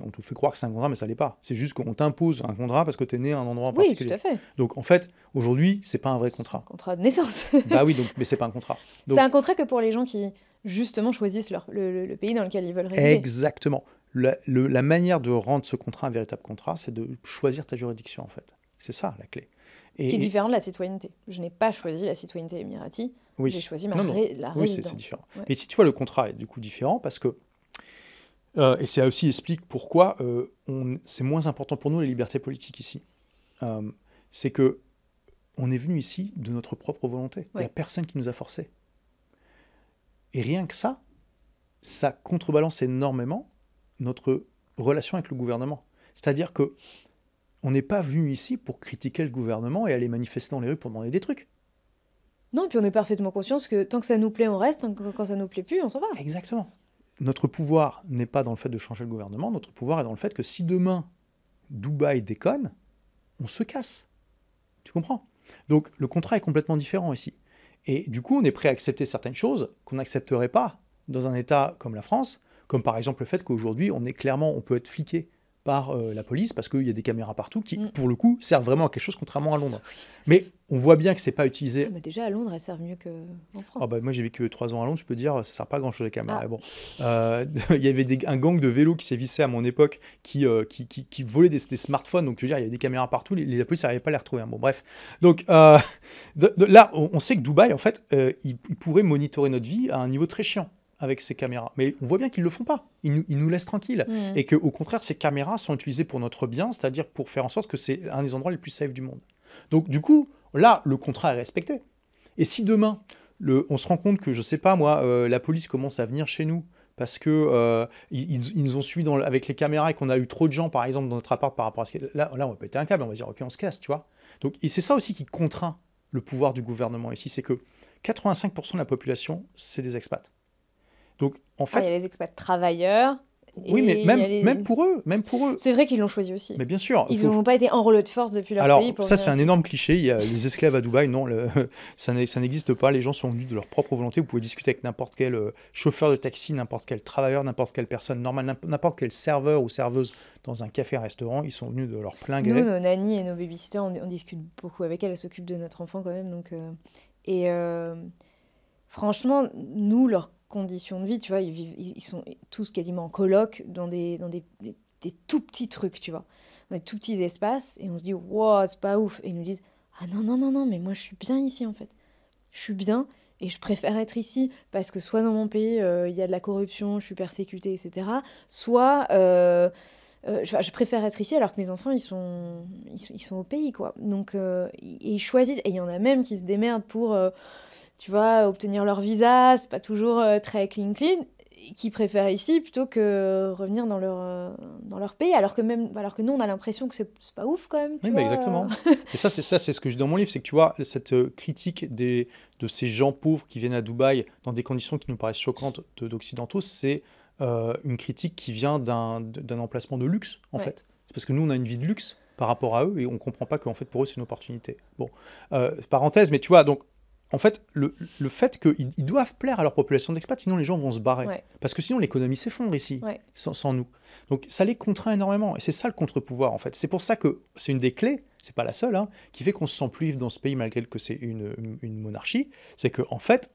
On te fait croire que c'est un contrat, mais ça l'est pas. C'est juste qu'on t'impose un contrat parce que tu es né à un endroit en Oui, particulier. tout à fait. Donc en fait, aujourd'hui, c'est pas un vrai contrat. Contrat de naissance. Bah oui, donc, mais c'est pas un contrat. Donc, c'est un contrat que pour les gens qui, justement, choisissent le pays dans lequel ils veulent résider. Exactement. La manière de rendre ce contrat un véritable contrat, c'est de choisir ta juridiction, en fait. C'est ça, la clé. Qui est différent de la citoyenneté. Je n'ai pas choisi la citoyenneté émirati, oui. J'ai choisi la oui, résidence. c'est différent. Ouais. Mais si tu vois, le contrat est du coup différent parce que, et ça aussi explique pourquoi c'est moins important pour nous les libertés politiques ici. C'est que on est venu ici de notre propre volonté. Il n'y a personne qui nous a forcés. Et rien que ça contrebalance énormément notre relation avec le gouvernement. C'est-à-dire que on n'est pas venu ici pour critiquer le gouvernement et aller manifester dans les rues pour demander des trucs. Non, puis on est parfaitement conscient que tant que ça nous plaît, on reste, quand ça nous plaît plus, on s'en va. Exactement. Notre pouvoir n'est pas dans le fait de changer le gouvernement, notre pouvoir est dans le fait que si demain Dubaï déconne, on se casse. Tu comprends? Donc le contrat est complètement différent ici. Et du coup, on est prêt à accepter certaines choses qu'on n'accepterait pas dans un État comme la France, comme par exemple le fait qu'aujourd'hui, on peut être fliqué par la police parce qu'il y a des caméras partout qui, pour le coup, servent vraiment à quelque chose, contrairement à Londres. Oui. Mais on voit bien que c'est pas utilisé. Mais déjà, à Londres, elles servent mieux qu'en France. Ah bah, moi, j'ai vécu 3 ans à Londres, je peux dire, ça sert pas à grand-chose les caméras. Ah. Bon. Il y avait un gang de vélos qui s'est vissé à mon époque qui volait des smartphones. Donc, je veux dire, il y a des caméras partout. La police n'arrivait pas à les retrouver. Hein. Bon, bref. Donc, là, on sait que Dubaï, en fait, il pourrait monitorer notre vie à un niveau très chiant avec ces caméras. Mais on voit bien qu'ils ne le font pas. Ils nous laissent tranquilles. Et qu'au contraire, ces caméras sont utilisées pour notre bien, c'est-à-dire pour faire en sorte que c'est un des endroits les plus safe du monde. Donc, du coup, là, le contrat est respecté. Et si demain, on se rend compte que, je ne sais pas moi, la police commence à venir chez nous parce que ils nous ont suivis avec les caméras et qu'on a eu trop de gens, par exemple, dans notre appart par rapport à ce là, on va péter un câble, on va dire, ok, on se casse, tu vois. Donc, et c'est ça aussi qui contraint le pouvoir du gouvernement ici, c'est que 85% de la population, c'est des expats. Donc, en fait... il y a les expats travailleurs. Oui, mais même pour eux. C'est vrai qu'ils l'ont choisi aussi. Mais bien sûr. Ils n'ont pas été enrôlés de force depuis leur pays. Alors, ça, c'est un énorme cliché. Il y a les esclaves à Dubaï. Non, ça n'existe pas. Les gens sont venus de leur propre volonté. Vous pouvez discuter avec n'importe quel chauffeur de taxi, n'importe quel travailleur, n'importe quelle personne normale, n'importe quel serveur ou serveuse dans un café-restaurant. Ils sont venus de leur plein gré. Nous, nos nannies et nos babysitters, on discute beaucoup avec elles. Elles s'occupent de notre enfant quand même. Donc, franchement, nous, leurs conditions de vie, tu vois, ils sont tous quasiment en coloc dans des tout petits trucs, tu vois, dans des tout petits espaces, et on se dit, wow, c'est pas ouf. Et ils nous disent, ah non, mais moi je suis bien ici en fait. Je suis bien et je préfère être ici parce que soit dans mon pays, il y a de la corruption, je suis persécutée, etc. Soit je préfère être ici alors que mes enfants, ils sont au pays, quoi. Donc, ils choisissent, et il y en a même qui se démerdent pour... tu vois, obtenir leur visa, c'est pas toujours très clean, qui préfèrent ici plutôt que revenir dans leur pays, alors que nous, on a l'impression que c'est pas ouf quand même, tu Oui, vois. exactement. Et ça, c'est ce que je dis dans mon livre, c'est que tu vois, cette critique de ces gens pauvres qui viennent à Dubaï dans des conditions qui nous paraissent choquantes d'occidentaux, c'est une critique qui vient d'un emplacement de luxe, en fait. C'est parce que nous, on a une vie de luxe par rapport à eux et on comprend pas qu'en fait, pour eux, c'est une opportunité. Bon, parenthèse, mais tu vois, donc, en fait, le fait qu'ils doivent plaire à leur population d'expats, sinon les gens vont se barrer. Ouais. Parce que sinon l'économie s'effondre ici, Ouais. sans nous. Donc ça les contraint énormément. Et c'est ça le contre-pouvoir, en fait. C'est pour ça que c'est une des clés, c'est pas la seule, hein, qui fait qu'on se sent plus vivre dans ce pays malgré que c'est une monarchie. C'est qu'en fait,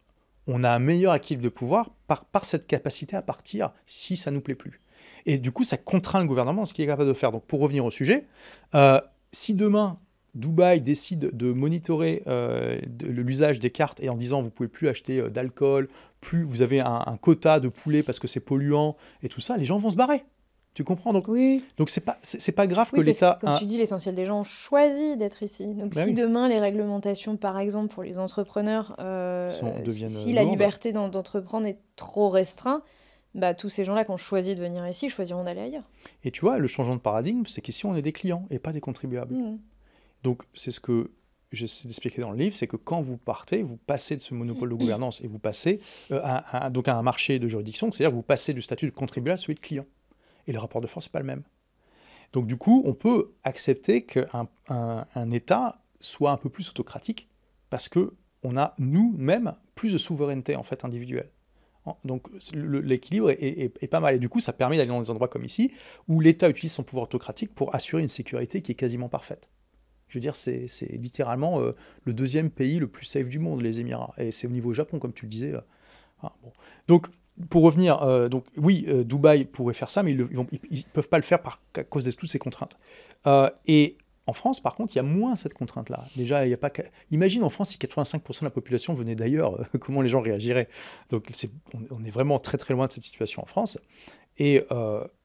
on a un meilleur équilibre de pouvoir par cette capacité à partir si ça nous plaît plus. Et du coup, ça contraint le gouvernement, ce qu'il est capable de faire. Donc pour revenir au sujet, si demain Dubaï décide de monitorer l'usage des cartes et en disant vous pouvez plus acheter d'alcool, plus vous avez un quota de poulet parce que c'est polluant et tout ça, les gens vont se barrer. Tu comprends? Donc Oui. c'est pas grave que Oui, parce l'État... que, comme tu dis, l'essentiel des gens ont choisi d'être ici. Donc Bah si oui. demain les réglementations, par exemple pour les entrepreneurs, deviennent si la lourdes. liberté d'entreprendre est trop restreinte, bah, tous ces gens-là qui ont choisi de venir ici choisiront d'aller ailleurs. Et tu vois, le changement de paradigme, c'est qu'ici on est des clients et pas des contribuables. Donc c'est ce que j'essaie d'expliquer dans le livre, c'est que quand vous partez, vous passez de ce monopole de gouvernance et vous passez donc à un marché de juridiction, c'est-à-dire que vous passez du statut de contribuable à celui de client. Et le rapport de force n'est pas le même. Donc du coup, on peut accepter qu'un État soit un peu plus autocratique parce qu'on a nous-mêmes plus de souveraineté en fait individuelle. Donc l'équilibre est pas mal. Et du coup, ça permet d'aller dans des endroits comme ici où l'État utilise son pouvoir autocratique pour assurer une sécurité qui est quasiment parfaite. Je veux dire, c'est littéralement le deuxième pays le plus safe du monde, les Émirats. Et c'est au niveau Japon, comme tu le disais. Bon. Donc, pour revenir, oui, Dubaï pourrait faire ça, mais ils ne peuvent pas le faire à cause de toutes ces contraintes. Et en France, par contre, il y a moins cette contrainte-là. Déjà, il y a pas. Imagine en France si 85% de la population venait d'ailleurs, comment les gens réagiraient. Donc, on est vraiment très très loin de cette situation en France. Et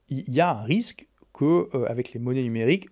il y a un risque qu'avec les monnaies numériques,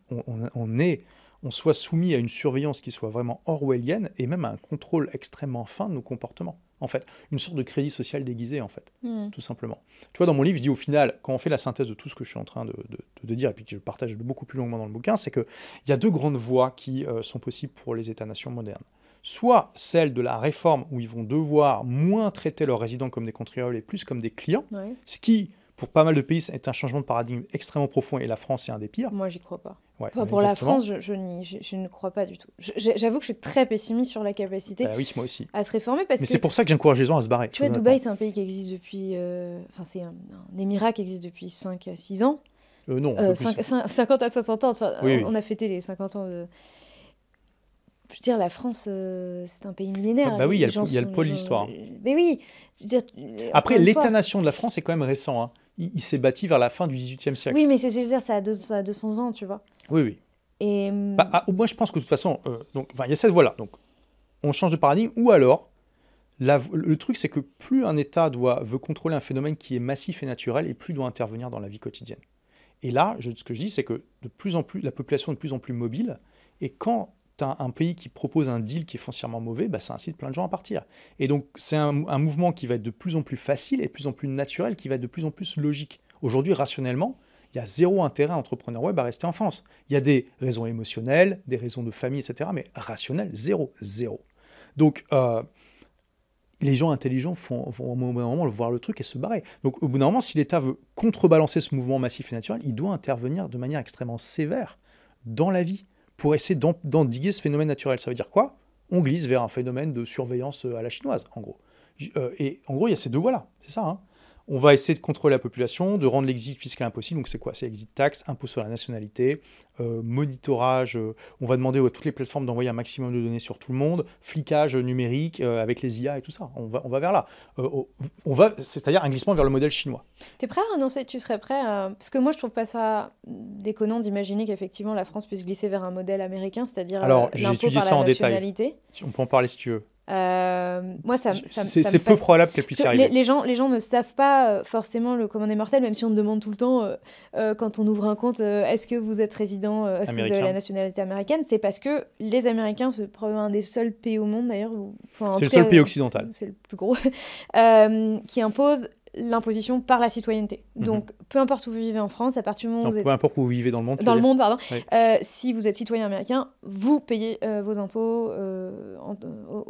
on soit soumis à une surveillance qui soit vraiment orwellienne et même à un contrôle extrêmement fin de nos comportements. En fait, une sorte de crédit social déguisé, en fait, tout simplement. Tu vois, dans mon livre, je dis au final, quand on fait la synthèse de tout ce que je suis en train de dire, et puis que je partage beaucoup plus longuement dans le bouquin, c'est qu'il y a deux grandes voies qui sont possibles pour les États-nations modernes. Soit celle de la réforme, où ils vont devoir moins traiter leurs résidents comme des contribuables et plus comme des clients, ce qui, pour pas mal de pays, est un changement de paradigme extrêmement profond, et la France est un des pires. Moi, j'y crois pas. Ouais, pour la France, je ne crois pas du tout. J'avoue que je suis très pessimiste sur la capacité oui, moi aussi. à se réformer. Mais c'est pour ça que j'encourage les gens à se barrer. Tu vois, Dubaï, c'est un pays qui existe depuis... Enfin, c'est un émirat qui existe depuis 5 à 6 ans. Non, 50 à 60 ans. Enfin, oui. On a fêté les 50 ans de... Je veux dire, la France, c'est un pays millénaire. Bah oui, il y a le pôle d'histoire. Mais oui. Après, l'État-nation de la France est quand même récent. Hein. Il s'est bâti vers la fin du XVIIIe siècle. Oui, mais c'est dire, ça a 200 ans, tu vois. Oui. Et... moi, je pense que de toute façon, il y a cette voie-là. Donc, on change de paradigme. Ou alors, le truc, c'est que plus un État veut contrôler un phénomène qui est massif et naturel, et plus il doit intervenir dans la vie quotidienne. Et là, ce que je dis, c'est que de plus en plus, la population est de plus en plus mobile. Et quand tu as un pays qui propose un deal qui est foncièrement mauvais, ça incite plein de gens à partir. Et donc, c'est un mouvement qui va être de plus en plus facile et de plus en plus naturel, qui va être de plus en plus logique. Aujourd'hui, rationnellement, il y a zéro intérêt à entrepreneur web à rester en France. Il y a des raisons émotionnelles, des raisons de famille, etc. Mais rationnel, zéro. Donc, les gens intelligents vont au bout d'un moment voir le truc et se barrer. Donc, au bout d'un moment, si l'État veut contrebalancer ce mouvement massif et naturel, il doit intervenir de manière extrêmement sévère dans la vie pour essayer d'endiguer ce phénomène naturel. Ça veut dire quoi? On glisse vers un phénomène de surveillance à la chinoise, en gros. Et en gros, il y a ces deux voies-là, c'est ça, hein. On va essayer de contrôler la population, de rendre l'exit fiscal impossible. Donc c'est quoi? C'est exit tax, impôt sur la nationalité, monitorage. On va demander à toutes les plateformes d'envoyer un maximum de données sur tout le monde, flicage numérique avec les IA et tout ça. On va vers là. C'est-à-dire un glissement vers le modèle chinois. T'es prêt à annoncer? Tu serais prêt à... Parce que moi, je trouve pas ça déconnant d'imaginer qu'effectivement la France puisse glisser vers un modèle américain, c'est-à-dire Alors, j'ai l'impôt étudié par ça la en nationalité. détail. On peut en parler si tu veux. Moi, ça c'est peu probable qu'elle puisse y arriver. Les gens ne savent pas forcément le commun des mortels, même si on demande tout le temps, quand on ouvre un compte, est-ce que vous êtes résident, est-ce que vous avez la nationalité américaine? C'est parce que les Américains, c'est probablement un des seuls pays au monde d'ailleurs, c'est le seul pays occidental, c'est le plus gros, qui impose l'imposition par la citoyenneté. Donc, peu importe où vous vivez en France, à partir du moment où peu importe où vous vivez dans le monde. Oui. Si vous êtes citoyen américain, vous payez vos impôts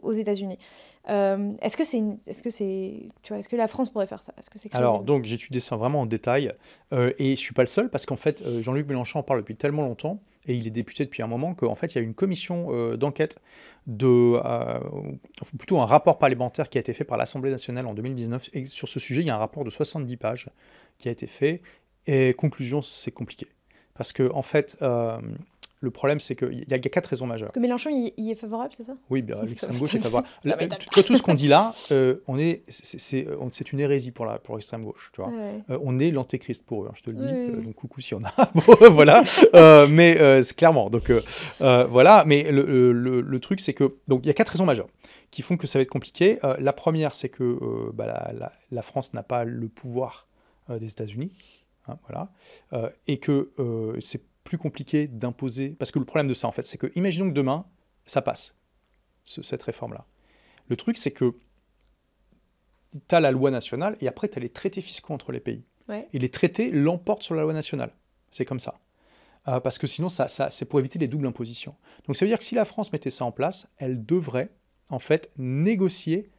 aux États-Unis. Est-ce que la France pourrait faire ça? Est-ce que c'est crédible? Alors, donc, j'ai étudié ça vraiment en détail, et je ne suis pas le seul, parce qu'en fait, Jean-Luc Mélenchon en parle depuis tellement longtemps, et il est député depuis un moment, qu'en fait, il y a une commission d'enquête, plutôt un rapport parlementaire qui a été fait par l'Assemblée nationale en 2019, et sur ce sujet, il y a un rapport de 70 pages qui a été fait, et conclusion, c'est compliqué. Parce que, en fait, le problème, c'est qu'il y a 4 raisons majeures. Parce que Mélenchon, il est favorable, c'est ça? Oui, l'extrême gauche est favorable. Tout ce qu'on dit là, c'est une hérésie pour l'extrême gauche. Tu vois. On est l'antéchrist pour eux, hein, je te le dis. Donc, coucou s'il y en a. Bon, voilà. Mais c'est clairement. Donc, voilà. Mais le truc, c'est que. Donc, il y a 4 raisons majeures qui font que ça va être compliqué. La première, c'est que la France n'a pas le pouvoir des États-Unis. Hein, voilà. Et que c'est plus compliqué d'imposer, parce que le problème de ça en fait, c'est que imaginons que demain ça passe, cette réforme-là. Le truc c'est que tu as la loi nationale et après tu as les traités fiscaux entre les pays. Ouais. Et les traités l'emportent sur la loi nationale. C'est comme ça. Parce que sinon c'est pour éviter les doubles impositions. Donc ça veut dire que si la France mettait ça en place, elle devrait en fait négocier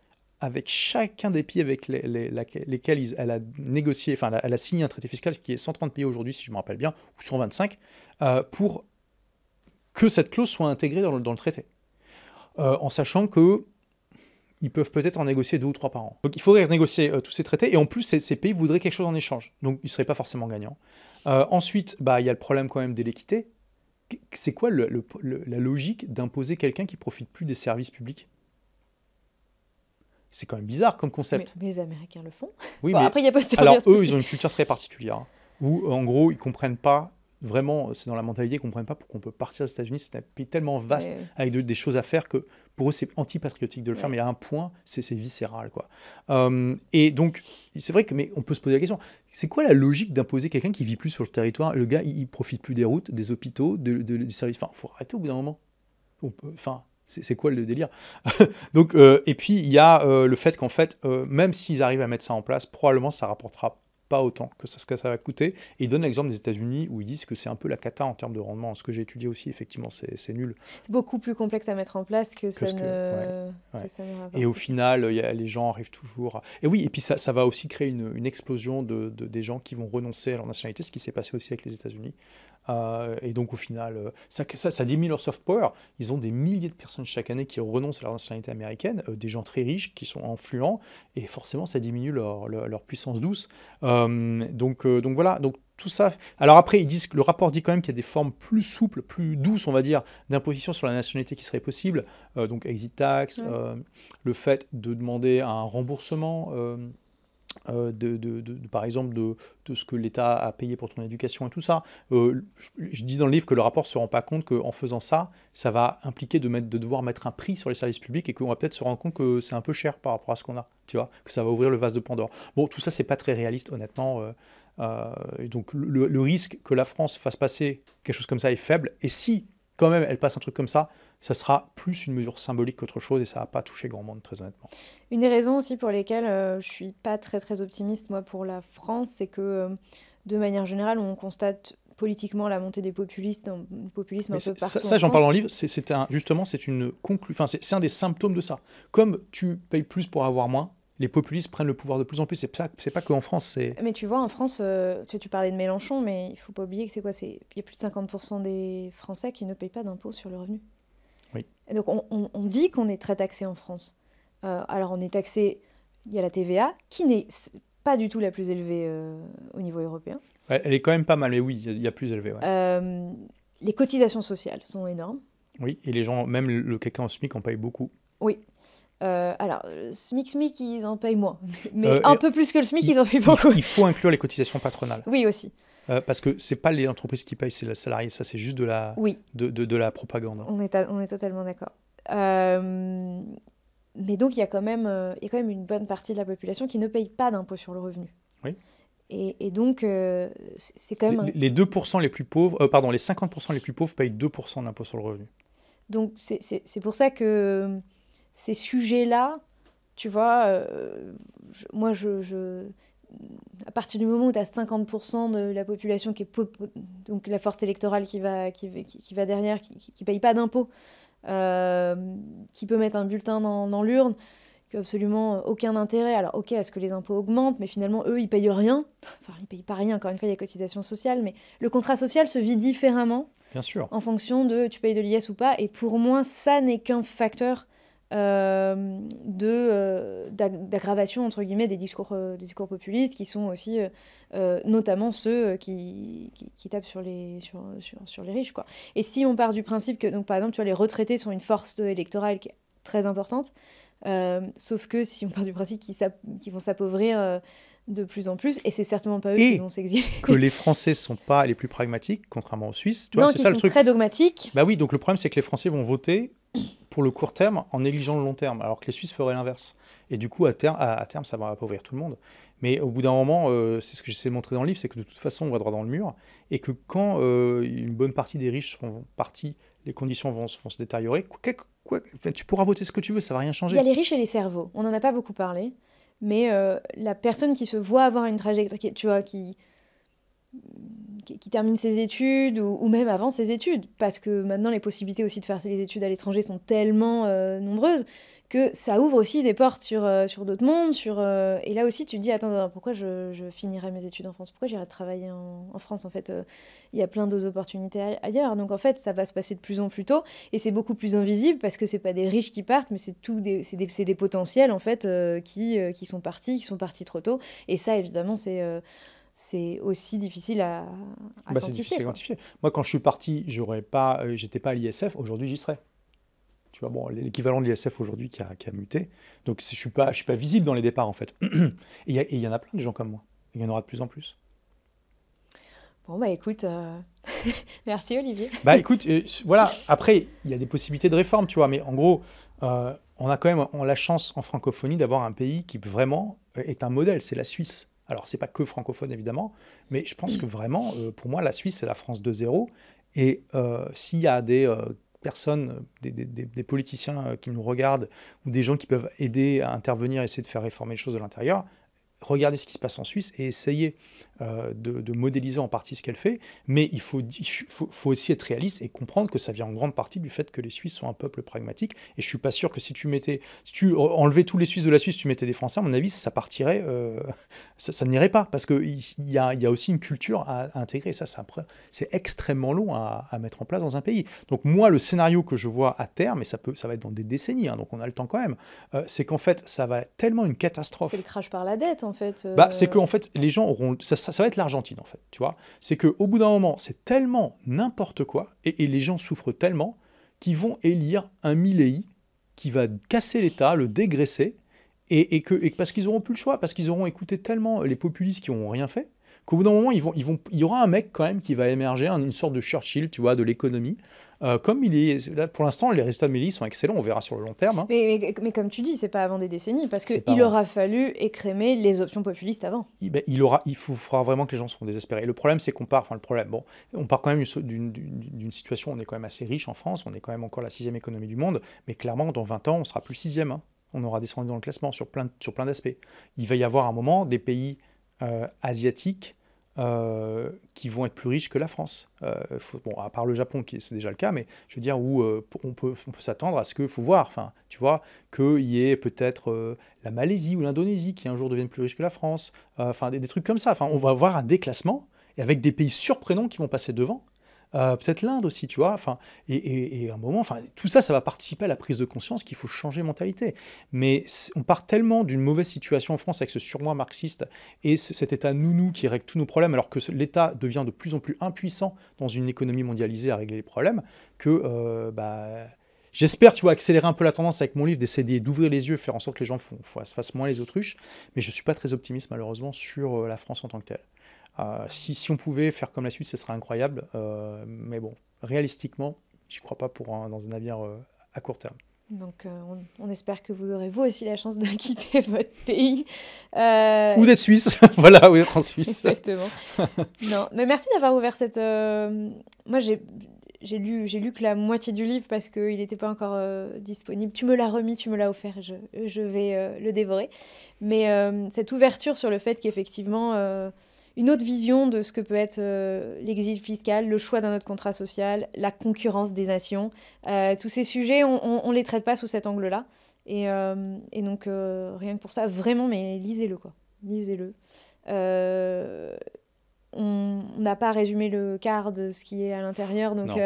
avec chacun des pays avec lesquels elle a négocié, enfin elle a signé un traité fiscal, qui est 130 pays aujourd'hui, si je me rappelle bien, ou 125, pour que cette clause soit intégrée dans le traité. En sachant qu'ils peuvent peut-être en négocier 2 ou 3 par an. Donc il faudrait négocier tous ces traités, et en plus ces pays voudraient quelque chose en échange, donc ils ne seraient pas forcément gagnants. Ensuite, il y a le problème quand même de l'équité. C'est quoi la logique d'imposer quelqu'un qui ne profite plus des services publics ? C'est quand même bizarre comme concept. Mais les Américains le font. Oui, bon, mais après, il y a pas alors eux, ils ont une culture très particulière, hein, où en gros, ils comprennent pas vraiment, c'est dans la mentalité, ils comprennent pas pourquoi on peut partir des États-Unis. C'est un pays tellement vaste, avec des choses à faire, que pour eux, c'est anti-patriotique de le faire, mais à un point, c'est viscéral, quoi. Et donc, c'est vrai que, mais on peut se poser la question, c'est quoi la logique d'imposer quelqu'un qui vit plus sur le territoire? Le gars, il profite plus des routes, des hôpitaux, du service. Enfin, faut arrêter au bout d'un moment. C'est quoi le délire? Donc, et puis, il y a le fait qu'en fait, même s'ils arrivent à mettre ça en place, probablement ça rapportera pas autant que ça va coûter. Et ils donnent l'exemple des États-Unis où ils disent que c'est un peu la cata en termes de rendement. Ce que j'ai étudié aussi, effectivement, c'est nul. C'est beaucoup plus complexe à mettre en place que ça ne rapporte. Et au final, les gens arrivent toujours... Et oui, et puis ça va aussi créer une explosion des gens qui vont renoncer à leur nationalité, ce qui s'est passé aussi avec les États-Unis. Et donc au final, ça diminue leur soft power. Ils ont des milliers de personnes chaque année qui renoncent à leur nationalité américaine, des gens très riches qui sont influents, et forcément ça diminue leur puissance douce. Donc voilà, donc tout ça. Alors après, ils disent que le rapport dit quand même qu'il y a des formes plus souples, plus douces, on va dire, d'imposition sur la nationalité qui seraient possibles. Donc exit tax, le fait de demander un remboursement. Par exemple de ce que l'État a payé pour ton éducation et tout ça. Je dis dans le livre que le rapport ne se rend pas compte qu'en faisant ça, ça va impliquer de devoir mettre un prix sur les services publics, et qu'on va peut-être se rendre compte que c'est un peu cher par rapport à ce qu'on a, tu vois, que ça va ouvrir le vase de Pandore. Bon, tout ça, c'est pas très réaliste, honnêtement. Et donc le risque que la France fasse passer quelque chose comme ça est faible, et si quand même elle passe un truc comme ça sera plus une mesure symbolique qu'autre chose, et ça va pas toucher grand monde, très honnêtement. Une des raisons aussi pour lesquelles je suis pas très très optimiste, moi, pour la France, c'est que de manière générale, on constate politiquement la montée des populisme un peu partout. Ça, j'en parle dans le livre, justement, c'est un des symptômes de ça. Comme tu payes plus pour avoir moins, les populistes prennent le pouvoir de plus en plus. C'est pas qu'en France, c'est... Mais tu vois, en France, tu parlais de Mélenchon, mais il faut pas oublier que c'est quoi? Il y a plus de 50% des Français qui ne payent pas d'impôts sur le revenu. Oui. Et donc, on dit qu'on est très taxé en France. Alors, on est taxé... Il y a la TVA, qui n'est pas du tout la plus élevée au niveau européen. Ouais, elle est quand même pas mal, mais oui, il y a plus élevé. Ouais. Les cotisations sociales sont énormes. Oui, et les gens, même quelqu'un en SMIC, en paye beaucoup. Oui. Alors, SMIC, ils en payent moins. Mais un peu plus que le SMIC, ils en payent beaucoup. Il faut inclure les cotisations patronales. Oui, aussi. Parce que c'est pas les entreprises qui payent, c'est le salarié. Ça, c'est juste de la propagande. On est totalement d'accord. Mais donc, il y a quand même une bonne partie de la population qui ne paye pas d'impôt sur le revenu. Oui. Et donc, c'est quand même... Les 2% les plus pauvres, pardon, les 50% les plus pauvres payent 2% d'impôt sur le revenu. Donc, c'est pour ça que ces sujets-là, tu vois, à partir du moment où tu as 50% de la population donc la force électorale qui va derrière, qui paye pas d'impôts, qui peut mettre un bulletin dans l'urne, qui n'a absolument aucun intérêt. Alors, ok, à ce que les impôts augmentent, mais finalement, eux, ils payent rien. Enfin, ils payent pas rien, encore une fois, il y a cotisations sociales, mais le contrat social se vit différemment Bien sûr. en fonction de tu payes de l'IS ou pas. Et pour moi, ça n'est qu'un facteur d'aggravation, entre guillemets, des discours populistes, qui sont aussi notamment ceux qui tapent sur les riches, quoi. Et si on part du principe que, donc, par exemple, tu vois, les retraités sont une force électorale qui est très importante, sauf que si on part du principe qu'ils vont s'appauvrir de plus en plus, et c'est certainement pas eux qui vont s'exiler. Que les Français sont pas les plus pragmatiques, contrairement aux Suisses. Tu non, vois, c'est ça le truc. Très dogmatiques. Bah oui, donc le problème c'est que les Français vont voter pour le court terme en négligeant le long terme, alors que les Suisses feraient l'inverse. Et du coup, à terme, ça va appauvrir tout le monde. Mais au bout d'un moment, c'est ce que j'essaie de montrer dans le livre, c'est que de toute façon, on va droit dans le mur, et que quand une bonne partie des riches seront partis, les conditions vont se détériorer. Tu pourras voter ce que tu veux, ça va rien changer. Il y a les riches et les cerveaux. On n'en a pas beaucoup parlé, mais la personne qui se voit avoir une trajectoire, qui termine ses études ou même avant ses études, parce que maintenant les possibilités aussi de faire les études à l'étranger sont tellement nombreuses que ça ouvre aussi des portes sur d'autres mondes. Et là aussi tu te dis, attends, pourquoi je finirais mes études en France ? Pourquoi j'irais travailler en France ? En fait, il y a plein d'autres opportunités ailleurs. Donc en fait, ça va se passer de plus en plus tôt et c'est beaucoup plus invisible parce que c'est pas des riches qui partent, mais c'est des potentiels en fait qui sont partis trop tôt. Et ça, évidemment, c'est aussi difficile à quantifier. C'est difficile à quantifier. Moi, quand je suis parti, j'étais pas à l'ISF. Aujourd'hui, j'y serais. Tu vois, bon, l'équivalent de l'ISF aujourd'hui qui a muté. Donc, je suis pas visible dans les départs, en fait. Et il y en a plein de gens comme moi. Il y en aura de plus en plus. Bon, bah écoute, merci Olivier. Bah écoute, voilà. Après, il y a des possibilités de réforme, tu vois. Mais en gros, on a quand même la chance en francophonie d'avoir un pays qui vraiment est un modèle. C'est la Suisse. Alors, c'est pas que francophone, évidemment, mais je pense que vraiment, pour moi, la Suisse, c'est la France 2.0. Et s'il y a des personnes, des politiciens qui nous regardent, ou des gens qui peuvent aider à intervenir, essayer de faire réformer les choses de l'intérieur, regardez ce qui se passe en Suisse et essayez de modéliser en partie ce qu'elle fait. Mais il faut aussi être réaliste et comprendre que ça vient en grande partie du fait que les Suisses sont un peuple pragmatique. Et je ne suis pas sûr que si tu enlevais tous les Suisses de la Suisse, tu mettais des Français, à mon avis, ça partirait, ça n'irait pas. Parce qu'il y a aussi une culture à intégrer. Et ça, c'est extrêmement long à mettre en place dans un pays. Donc moi, le scénario que je vois à terme, et ça va être dans des décennies, hein, donc on a le temps quand même, c'est qu'en fait, ça va être tellement une catastrophe. C'est le crash par la dette, en fait. C'est qu'en fait, les gens auront... Ça va être l'Argentine, en fait, tu vois. C'est qu'au bout d'un moment, c'est tellement n'importe quoi, et les gens souffrent tellement, qu'ils vont élire un Milei qui va casser l'État, le dégraisser, et parce qu'ils n'auront plus le choix, parce qu'ils auront écouté tellement les populistes qui n'ont rien fait, qu'au bout d'un moment, il y aura un mec quand même qui va émerger, une sorte de Churchill, tu vois, de l'économie. Comme il est là, pour l'instant, les résultats de Milei sont excellents, on verra sur le long terme. Hein. Mais comme tu dis, c'est pas avant des décennies, parce qu'il aura fallu écrémer les options populistes avant. Il faudra vraiment que les gens seront désespérés. Et le problème, c'est qu'on part quand même d'une situation où on est quand même assez riche en France, on est quand même encore la 6e économie du monde, mais clairement, dans 20 ans, on sera plus 6e. Hein. On aura descendu dans le classement sur plein d'aspects. Il va y avoir un moment des pays asiatiques qui vont être plus riches que la France. À part le Japon, c'est déjà le cas, mais je veux dire, où on peut s'attendre à ce qu'il faut voir, tu vois, qu'il y ait peut-être la Malaisie ou l'Indonésie qui un jour deviennent plus riches que la France, des trucs comme ça. On va avoir un déclassement, et avec des pays surprenants qui vont passer devant. Peut-être l'Inde aussi, tu vois. Et à un moment, tout ça, ça va participer à la prise de conscience qu'il faut changer de mentalité. Mais on part tellement d'une mauvaise situation en France avec ce surmoi marxiste et cet État nounou qui règle tous nos problèmes, alors que l'État devient de plus en plus impuissant dans une économie mondialisée à régler les problèmes, que j'espère, tu vois, accélérer un peu la tendance avec mon livre, d'essayer d'ouvrir les yeux, faire en sorte que les gens se fassent moins les autruches. Mais je ne suis pas très optimiste, malheureusement, sur la France en tant que telle. Si on pouvait faire comme la Suisse, ce serait incroyable. Mais bon, réalistiquement, j'y crois pas dans un avenir à court terme. Donc on espère que vous aurez vous aussi la chance de quitter votre pays. Ou d'être suisse, voilà, ou d'être en Suisse. Exactement. Non, mais merci d'avoir ouvert cette... Moi, j'ai lu que la moitié du livre parce qu'il n'était pas encore disponible. Tu me l'as remis, tu me l'as offert, je vais le dévorer. Mais cette ouverture sur le fait qu'effectivement, une autre vision de ce que peut être l'exil fiscal, le choix d'un autre contrat social, la concurrence des nations, tous ces sujets, on ne les traite pas sous cet angle-là. Et donc, rien que pour ça, vraiment, mais lisez-le, quoi. Lisez-le. On n'a pas résumé le quart de ce qui est à l'intérieur, donc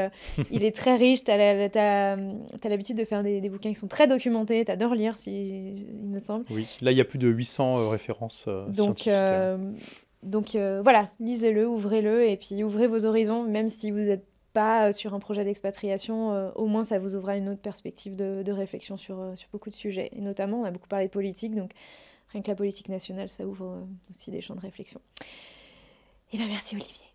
il est très riche. T'as l'habitude de faire des bouquins qui sont très documentés, t'adores lire, il me semble. Oui, là il y a plus de 800 références scientifiques. Donc voilà, lisez-le, ouvrez-le, et puis ouvrez vos horizons, même si vous n'êtes pas sur un projet d'expatriation, au moins ça vous ouvrira une autre perspective de réflexion sur beaucoup de sujets. Et notamment, on a beaucoup parlé de politique, donc rien que la politique nationale, ça ouvre aussi des champs de réflexion. Et bien merci Olivier.